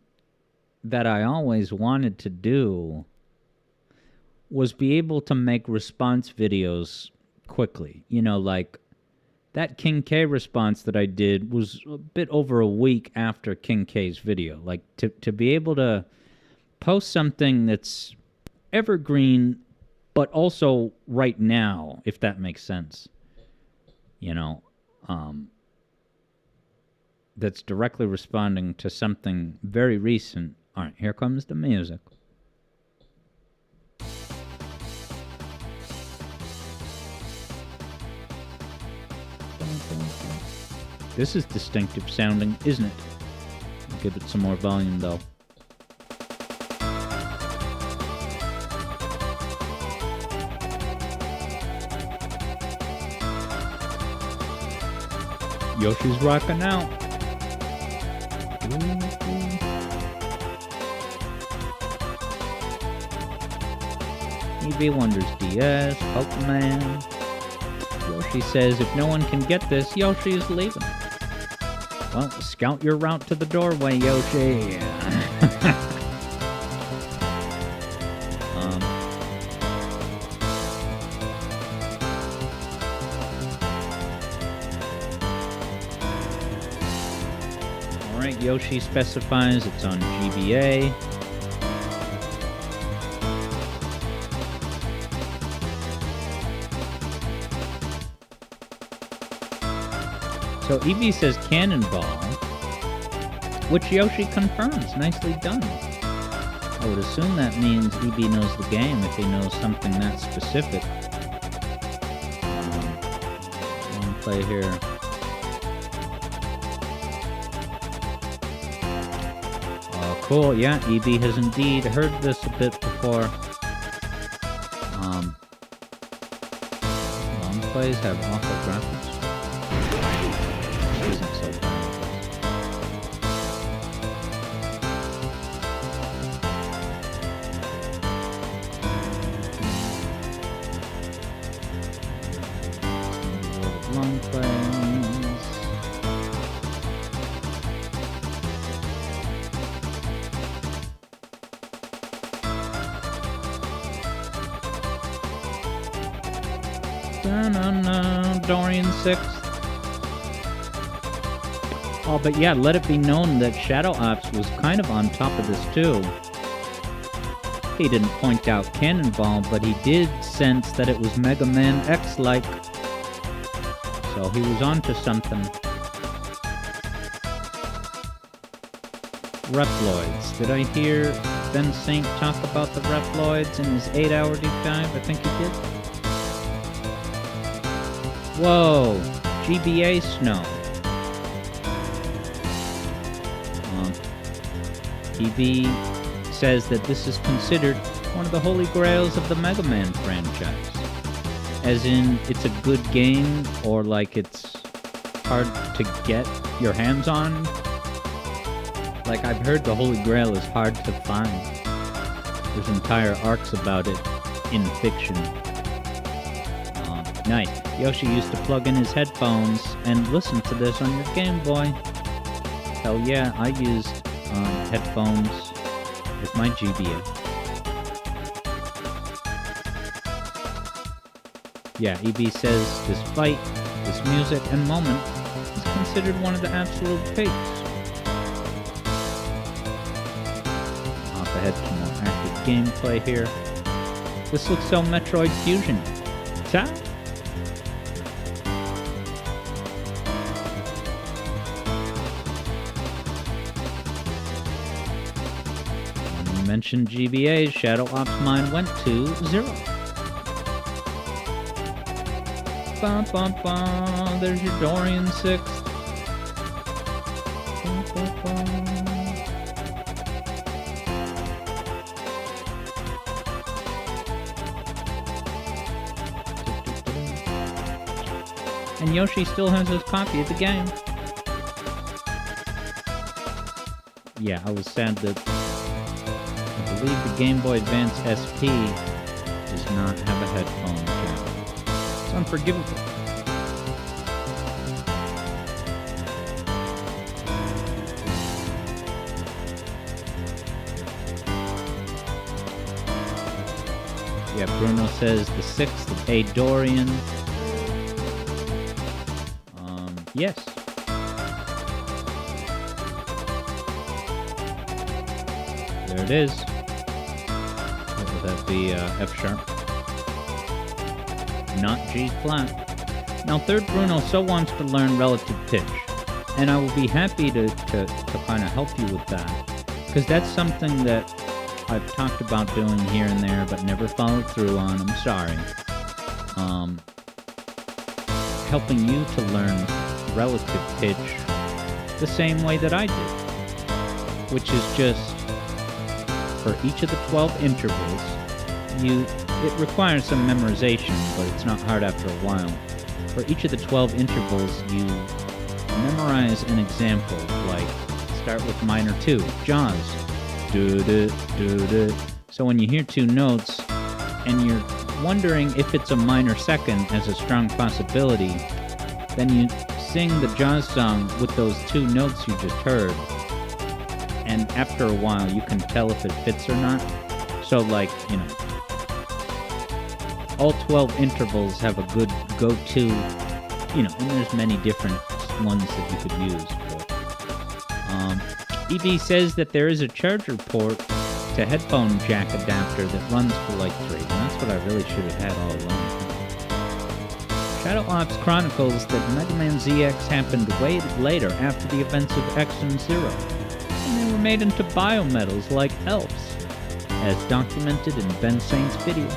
that I always wanted to do was be able to make response videos quickly. You know, like that King K response that I did was a bit over a week after King K's video. Like to be able to post something that's evergreen, but also right now, if that makes sense. You know, that's directly responding to something very recent. All right, here comes the music. This is distinctive sounding, isn't it? I'll give it some more volume, though. Yoshi's rocking out. EV Wonders DS, Pokemon. Yoshi says if no one can get this, Yoshi is leaving. Well, scout your route to the doorway, Yoshi. Alright, Yoshi specifies it's on GBA. So Eevee says Cannonball, which Yoshi confirms. Nicely done. I would assume that means Eevee knows the game if he knows something that specific. One play here. Oh, cool. Yeah, Eevee has indeed heard this a bit before. Long plays have awful graphics. Isn't so bad. Long plays. Da-na-na, Dorian 6th. Oh, but yeah, let it be known that Shadow Ops was kind of on top of this too. He didn't point out Cannonball, but he did sense that it was Mega Man X-like. So he was onto something. Reploids. Did I hear Ben Saint talk about the Reploids in his 8-hour deep dive? I think he did. Whoa! GBA Snow. EB says that this is considered one of the holy grails of the Mega Man franchise. As in, it's a good game, or like it's hard to get your hands on. Like, I've heard the holy grail is hard to find. There's entire arcs about it in fiction. Nice. Yoshi used to plug in his headphones and listen to this on your Game Boy. Hell yeah, I used headphones with my GBA. Yeah, EB says this fight, this music, and moment is considered one of the absolute peaks. Hop ahead to more active gameplay here. This looks so Metroid Fusion. Ciao! Mentioned GBA, Shadow Ops mine went to 0. Bum, bum, bum. There's your Dorian 6th. Bum, bum, bum. And Yoshi still has his copy of the game. Yeah, I was sad that I believe the Game Boy Advance SP does not have a headphone jack. It's unforgivable. Yeah, Bruno says the 6th of A Dorian. Yes. There it is. Would that be F sharp? Not G flat. Now, third Bruno so wants to learn relative pitch, and I will be happy to kind of help you with that, because that's something that I've talked about doing here and there, but never followed through on. I'm sorry. Helping you to learn relative pitch the same way that I did, which is just for each of the 12 intervals, it requires some memorization, but it's not hard after a while. For each of the 12 intervals, you memorize an example, like start with minor 2, Jaws, do-do, do-do. So when you hear two notes, and you're wondering if it's a minor second as a strong possibility, then you sing the Jaws song with those two notes you just heard, and after a while you can tell if it fits or not. So, like, you know, all 12 intervals have a good go-to, you know, and there's many different ones that you could use. But, EB says that there is a charger port to headphone jack adapter that runs for like 3, and that's what I really should have had all along. Shadow Ops chronicles that Mega Man ZX happened way later after the events of X and Zero, and they were made into biometals like elves, as documented in Ben Saint's video.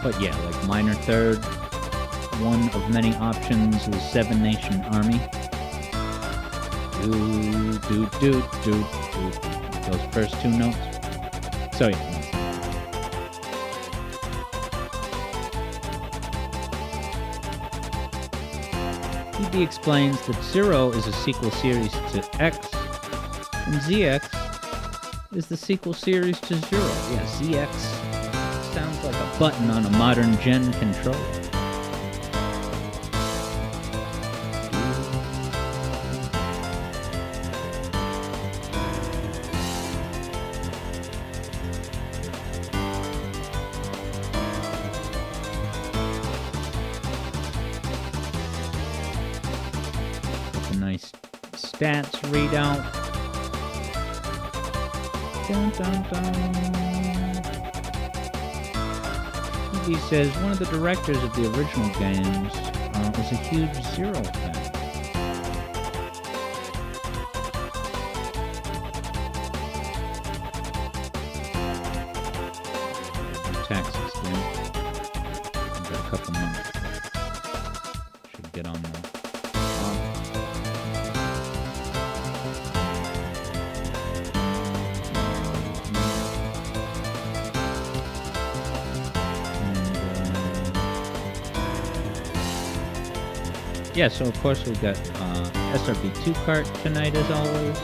But yeah, like minor third, one of many options is Seven Nation Army. Do, do, do, do, do. Those first two notes. So yeah. EB explains that Zero is a sequel series to X, and ZX is the sequel series to Zero. Yeah, ZX sounds like a button on a modern gen controller. That's a nice stats readout. Dun, dun, dun. He says one of the directors of the original games was a huge Zero fan. Taxes, dude. I've got a couple months. Should get on there. Yeah, so of course we've got SRB2 cart tonight as always.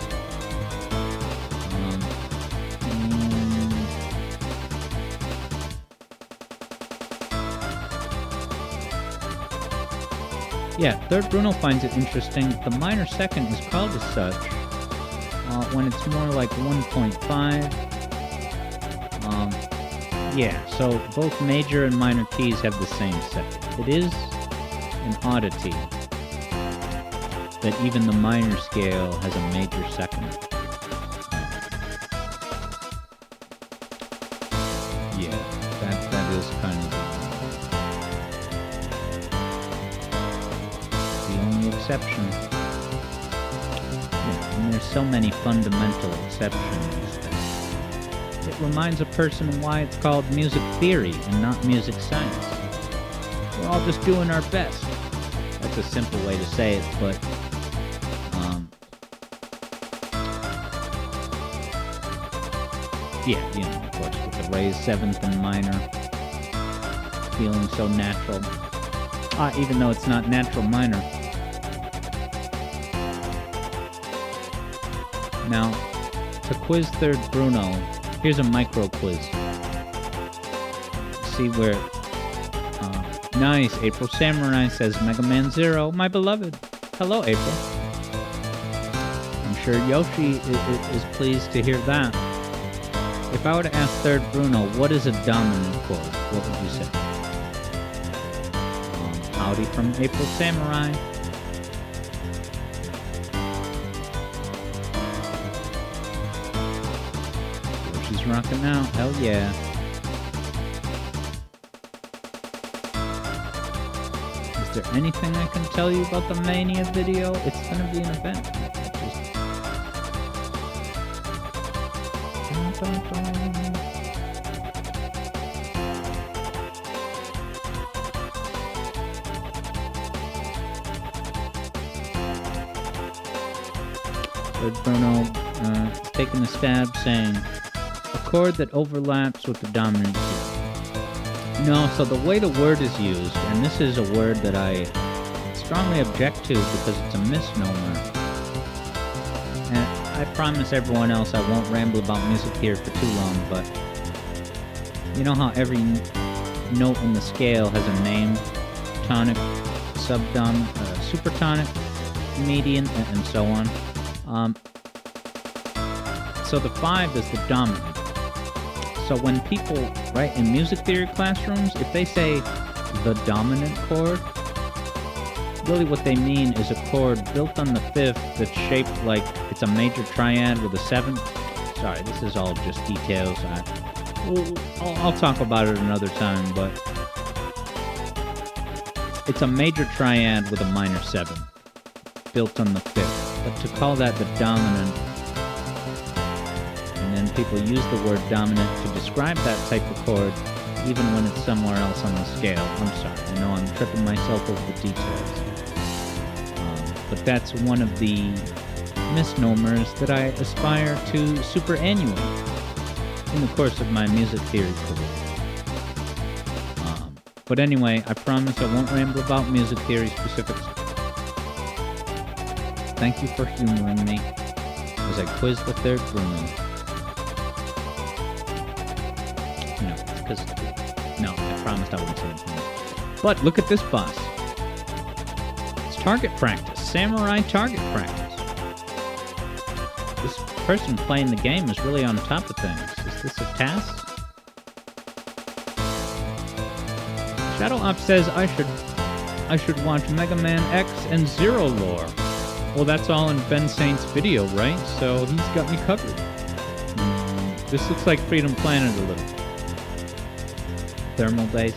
Yeah, Third Bruno finds it interesting that the minor second is called as such when it's more like 1.5. Yeah, so both major and minor keys have the same second. It is an oddity that even the minor scale has a major second. Yeah, that is kind of the only exception. Yeah, and there's so many fundamental exceptions that it reminds a person why it's called music theory and not music science. We're all just doing our best. That's a simple way to say it, but yeah, you know, of course, with the raised seventh and minor feeling so natural. Even though it's not natural minor. Now, to quiz Third Bruno, here's a micro quiz. See where... nice, April Samurai says Mega Man Zero, my beloved. Hello, April. I'm sure Yoshi is pleased to hear that. If I were to ask Third Bruno, what is a dominant chord? What would you say? Howdy from April Samurai. Yoshi's rocking out, hell yeah. Is there anything I can tell you about the Mania video? It's gonna be an event. Third Bruno taking a stab, saying a chord that overlaps with the dominant key. No, so the way the word is used, and this is a word that I strongly object to because it's a misnomer. And I promise everyone else I won't ramble about music here for too long, but You know how every note in the scale has a name? Tonic, supertonic, median, and so on. So the 5 is the dominant. So when people, right, in music theory classrooms, if they say the dominant chord, really what they mean is a chord built on the 5th that's shaped like it's a major triad with a 7th. Sorry, this is all just details. I'll talk about it another time, but it's a major triad with a minor 7 built on the 5th. But to call that the dominant, and then people use the word dominant to describe that type of chord, even when it's somewhere else on the scale. I'm sorry, I know I'm tripping myself over the details. But that's one of the misnomers that I aspire to superannuate in the course of my music theory career. But anyway, I promise I won't ramble about music theory specifics. Thank you for humoring me as I quiz the 3rd Bruno. No, I promised I wouldn't say anything. But look at this boss. It's target practice. Samurai target practice. This person playing the game is really on top of things. Is this a task? Shadow Op says I should watch Mega Man X and Zero lore. Well, that's all in Ben Saint's video, right? So he's got me covered. This looks like Freedom Planet a little. Thermal base.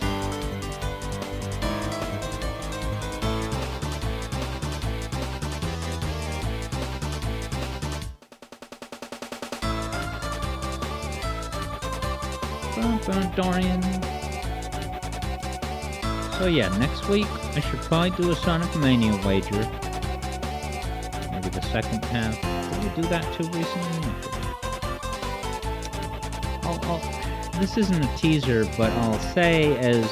Dorian. So yeah, next week I should probably do a Sonic Mania wager. Maybe the second half. Did we do that too recently? This isn't a teaser, but I'll say as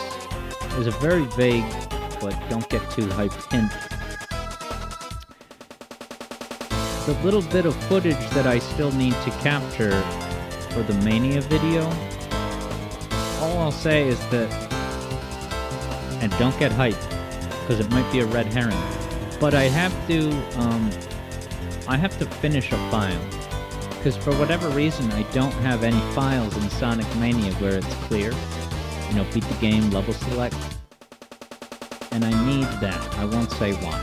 a very vague, but don't get too hyped hint. The little bit of footage that I still need to capture for the Mania video, all I'll say is that, and don't get hyped, because it might be a red herring, but I have to finish a file. Because for whatever reason, I don't have any files in Sonic Mania where it's clear. You know, beat the game, level select. And I need that. I won't say why.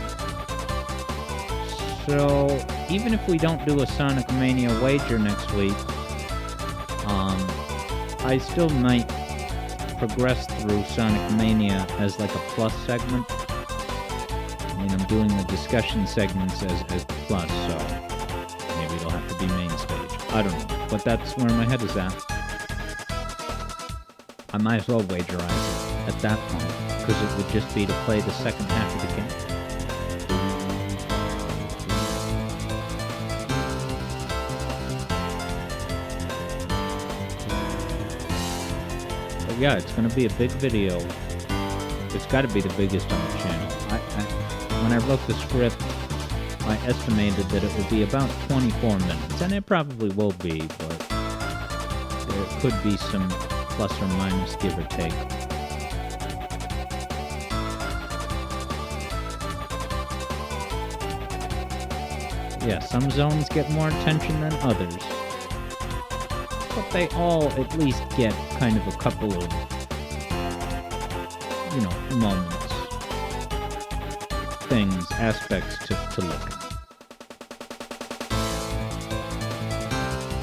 So, even if we don't do a Sonic Mania wager next week, I still might progress through Sonic Mania as like a plus segment. I mean, I'm doing the discussion segments as plus, so maybe it'll have to be main stage. I don't know, but that's where my head is at. I might as well wagerize it at that point, because it would just be to play the second half of the game. But yeah, it's going to be a big video. It's got to be the biggest on the channel. When I wrote the script, I estimated that it would be about 24 minutes, and it probably will be, but there could be some plus or minus, give or take. Yeah, some zones get more attention than others, but they all at least get kind of a couple of, moments. Things, aspects to look at.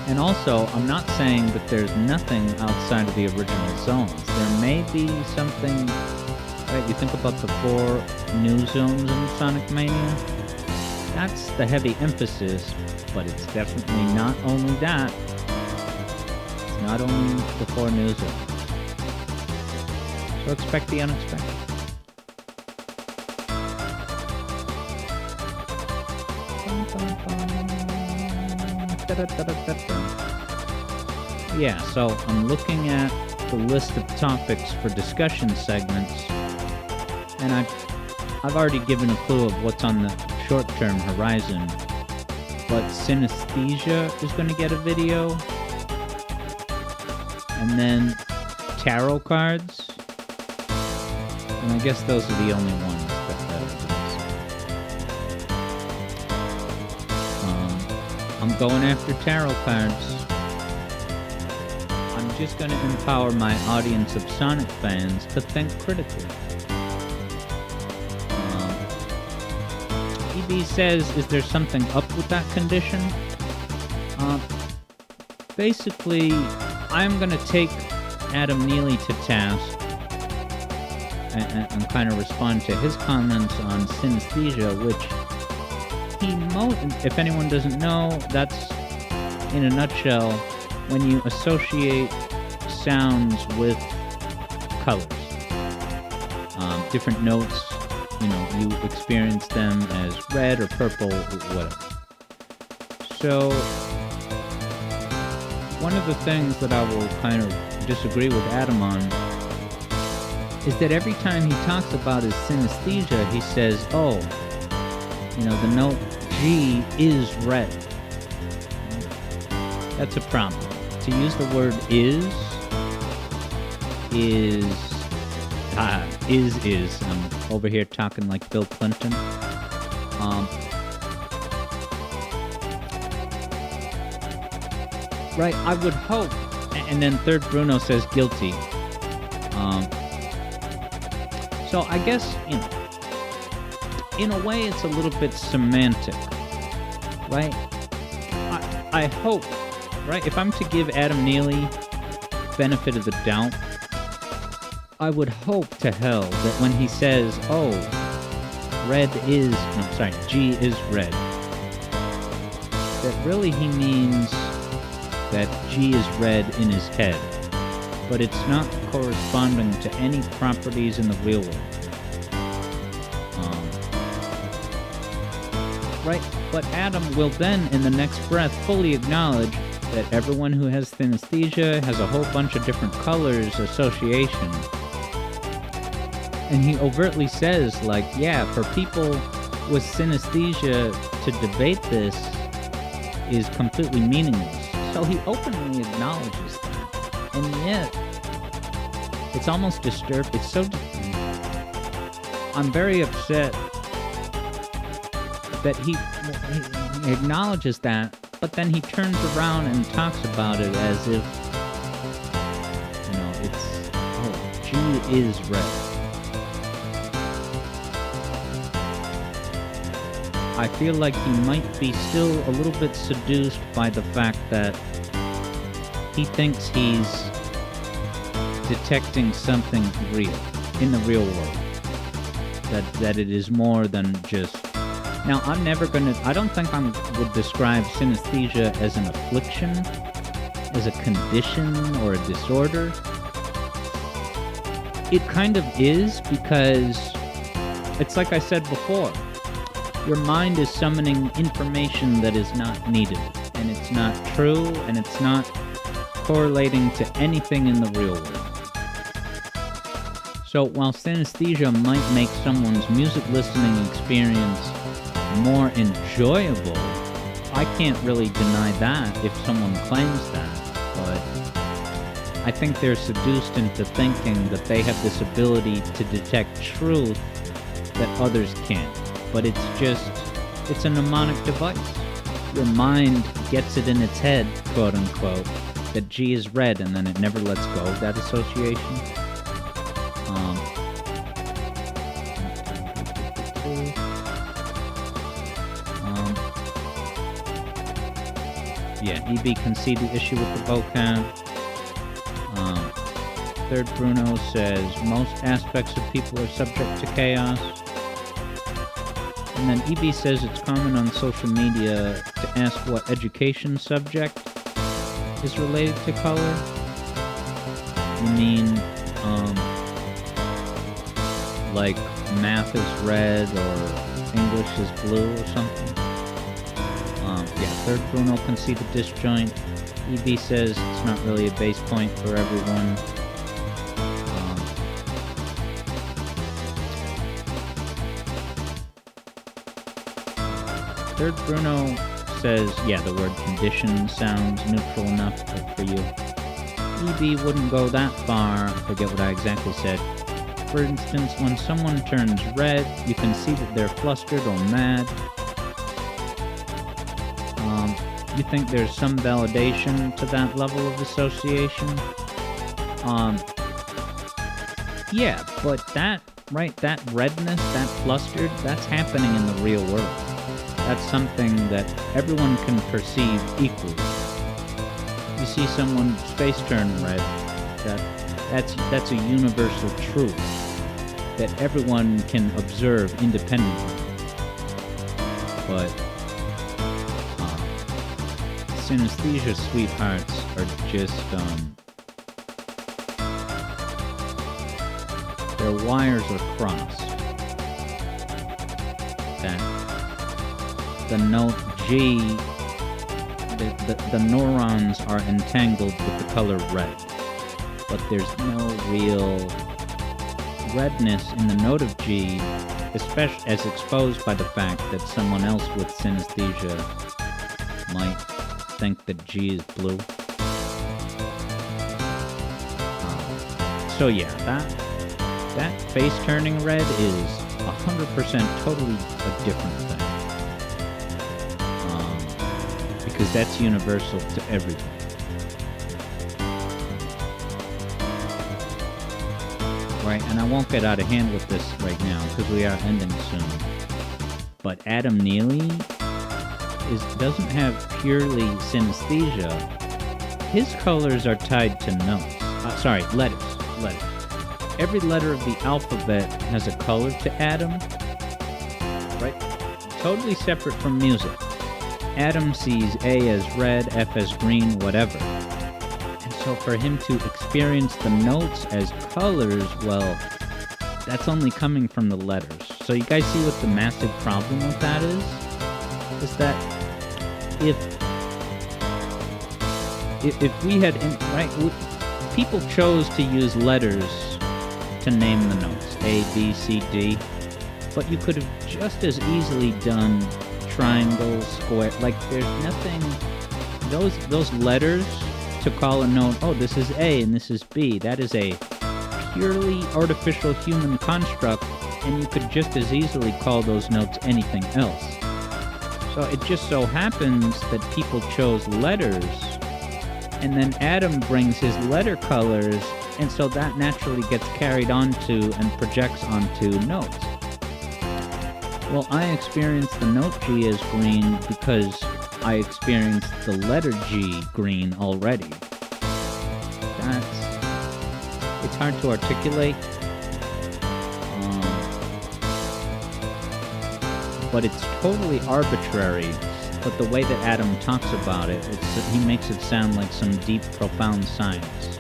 And also, I'm not saying that there's nothing outside of the original zones. There may be something, right? You think about the 4 new zones in Sonic Mania. That's the heavy emphasis, but it's definitely not only that. It's not only the 4 new zones. So expect the unexpected. Yeah, so I'm looking at the list of topics for discussion segments, and I've already given a clue of what's on the short-term horizon, but Synesthesia is going to get a video, and then tarot cards. And I guess those are the only ones that I'm going after tarot cards. I'm just going to empower my audience of Sonic fans to think critically. EB says, is there something up with that condition? Basically, I'm going to take Adam Neely to task and kind of respond to his comments on synesthesia, which if anyone doesn't know, that's, in a nutshell, when you associate sounds with colors. Different notes, you experience them as red or purple, whatever. So, one of the things that I will kind of disagree with Adam on is that every time he talks about his synesthesia, he says, oh, the note G is red. That's a problem. To use the word is. I'm over here talking like Bill Clinton. Right, I would hope. And then third Bruno says guilty. So I guess, in a way it's a little bit semantic, right? I hope, right? If I'm to give Adam Neely benefit of the doubt, I would hope to hell that when he says, oh, G is red, that really he means that G is red in his head, but it's not corresponding to any properties in the real world. Right? But Adam will then, in the next breath, fully acknowledge that everyone who has synesthesia has a whole bunch of different colors association. And he overtly says, for people with synesthesia to debate this is completely meaningless. So he openly acknowledges that. And yet, it's almost disturbing. It's so... I'm very upset that he acknowledges that, but then he turns around and talks about it as if, G is red. I feel like he might be still a little bit seduced by the fact that he thinks he's detecting something real in the real world. That it is more than just... Now, I don't think I would describe synesthesia as an affliction, as a condition or a disorder. It kind of is, because it's like I said before. Your mind is summoning information that is not needed, and it's not true, and it's not correlating to anything in the real world. So while synesthesia might make someone's music listening experience more enjoyable, I can't really deny that if someone claims that, but I think they're seduced into thinking that they have this ability to detect truth that others can't. But it's a mnemonic device. Your mind gets it in its head, quote unquote, that G is red, and then it never lets go of that association. EB can see the issue with the vocab. Third Bruno says most aspects of people are subject to chaos. And then EB says it's common on social media to ask what education subject is related to color. You mean, like math is red or English is blue or something? Third Bruno can see the disjoint. EB says it's not really a base point for everyone. Third Bruno says, the word condition sounds neutral enough for you. EB wouldn't go that far. I forget what I exactly said. For instance, when someone turns red, you can see that they're flustered or mad. You think there's some validation to that level of association? Yeah, but that redness, that flustered, that's happening in the real world. That's something that everyone can perceive equally. You see someone's face turn red, that's a universal truth that everyone can observe independently. But synesthesia sweethearts are just their wires are crossed. That the note G, the neurons are entangled with the color red, but there's no real redness in the note of G, especially as exposed by the fact that someone else with synesthesia might think that G is blue. So yeah, that face turning red is 100% totally a different thing. Because that's universal to everything. Right, and I won't get out of hand with this right now because we are ending soon. But Adam Neely doesn't have purely synesthesia. His colors are tied to notes. Letters. Every letter of the alphabet has a color to Adam. Right? Totally separate from music. Adam sees A as red, F as green, whatever. And so for him to experience the notes as colors, well, that's only coming from the letters. So you guys see what the massive problem with that is? Is that if we had, people chose to use letters to name the notes, A, B, C, D, but you could have just as easily done triangle, square, like there's nothing, those letters to call a note, oh, this is A and this is B, that is a purely artificial human construct, and you could just as easily call those notes anything else. So it just so happens that people chose letters, and then Adam brings his letter colors, and so that naturally gets carried onto and projects onto notes. Well, I experienced the note G as green because I experienced the letter G green already. It's hard to articulate, but it's totally arbitrary. But the way that Adam talks about it, he makes it sound like some deep, profound science.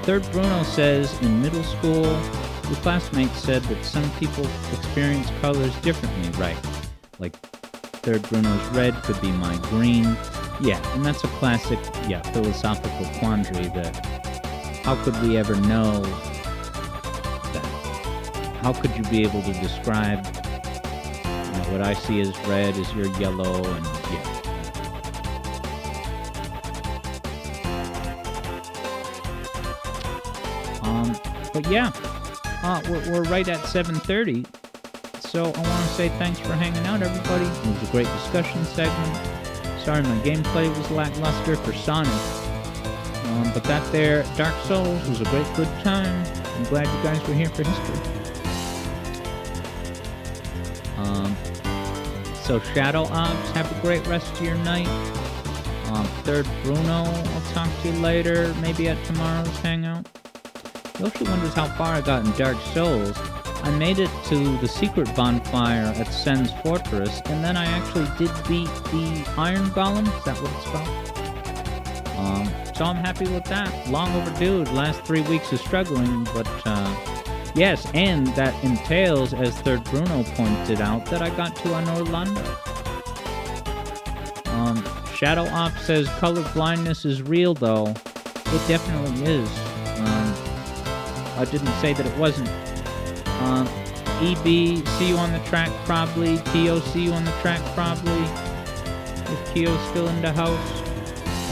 Third Bruno says, in middle school, your classmates said that some people experience colors differently, right? Like, Third Bruno's red could be my green. Yeah, and that's a classic, philosophical quandary that how could we ever know that? How could you be able to describe, what I see as red is your yellow, and but we're right at 7:30, so I want to say thanks for hanging out, everybody. It was a great discussion segment. Sorry my gameplay was lackluster for Sonic, but that there, Dark Souls, was a good time. I'm glad you guys were here for history. So Shadow Ops, have a great rest of your night. Third Bruno, I'll talk to you later, maybe at tomorrow's hangout. Yoshi wonders how far I got in Dark Souls. I made it to the secret bonfire at Sen's Fortress, and then I actually did beat the Iron Golem. Is that what it's called? So I'm happy with that. Long overdue. The last 3 weeks of struggling, but yes, and that entails, as Third Bruno pointed out, that I got to an Orlando. Shadow Ops says color blindness is real, though. It definitely is. I didn't say that it wasn't. EB, see you on the track probably. Kyo, see you on the track probably. If Kyo's still in the house.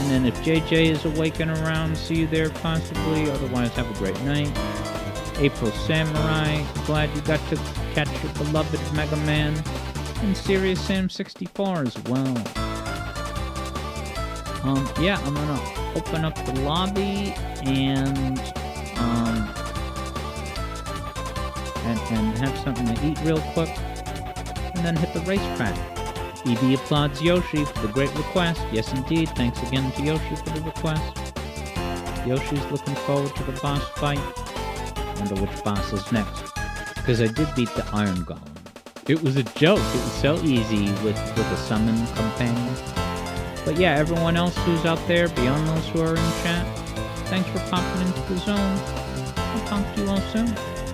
And then if JJ is awake and around, see you there possibly. Otherwise, have a great night. April Samurai, glad you got to catch your beloved Mega Man. And Serious Sam 64 as well. Yeah, I'm gonna open up the lobby and have something to eat real quick, and then hit the racetrack. EB applauds Yoshi for the great request. Yes, indeed. Thanks again to Yoshi for the request. Yoshi's looking forward to the boss fight. Wonder which boss is next. Because I did beat the Iron Golem. It was a joke. It was so easy with a summon companion. But yeah, everyone else who's out there, beyond those who are in chat, thanks for popping into the zone. I'll talk to you all soon.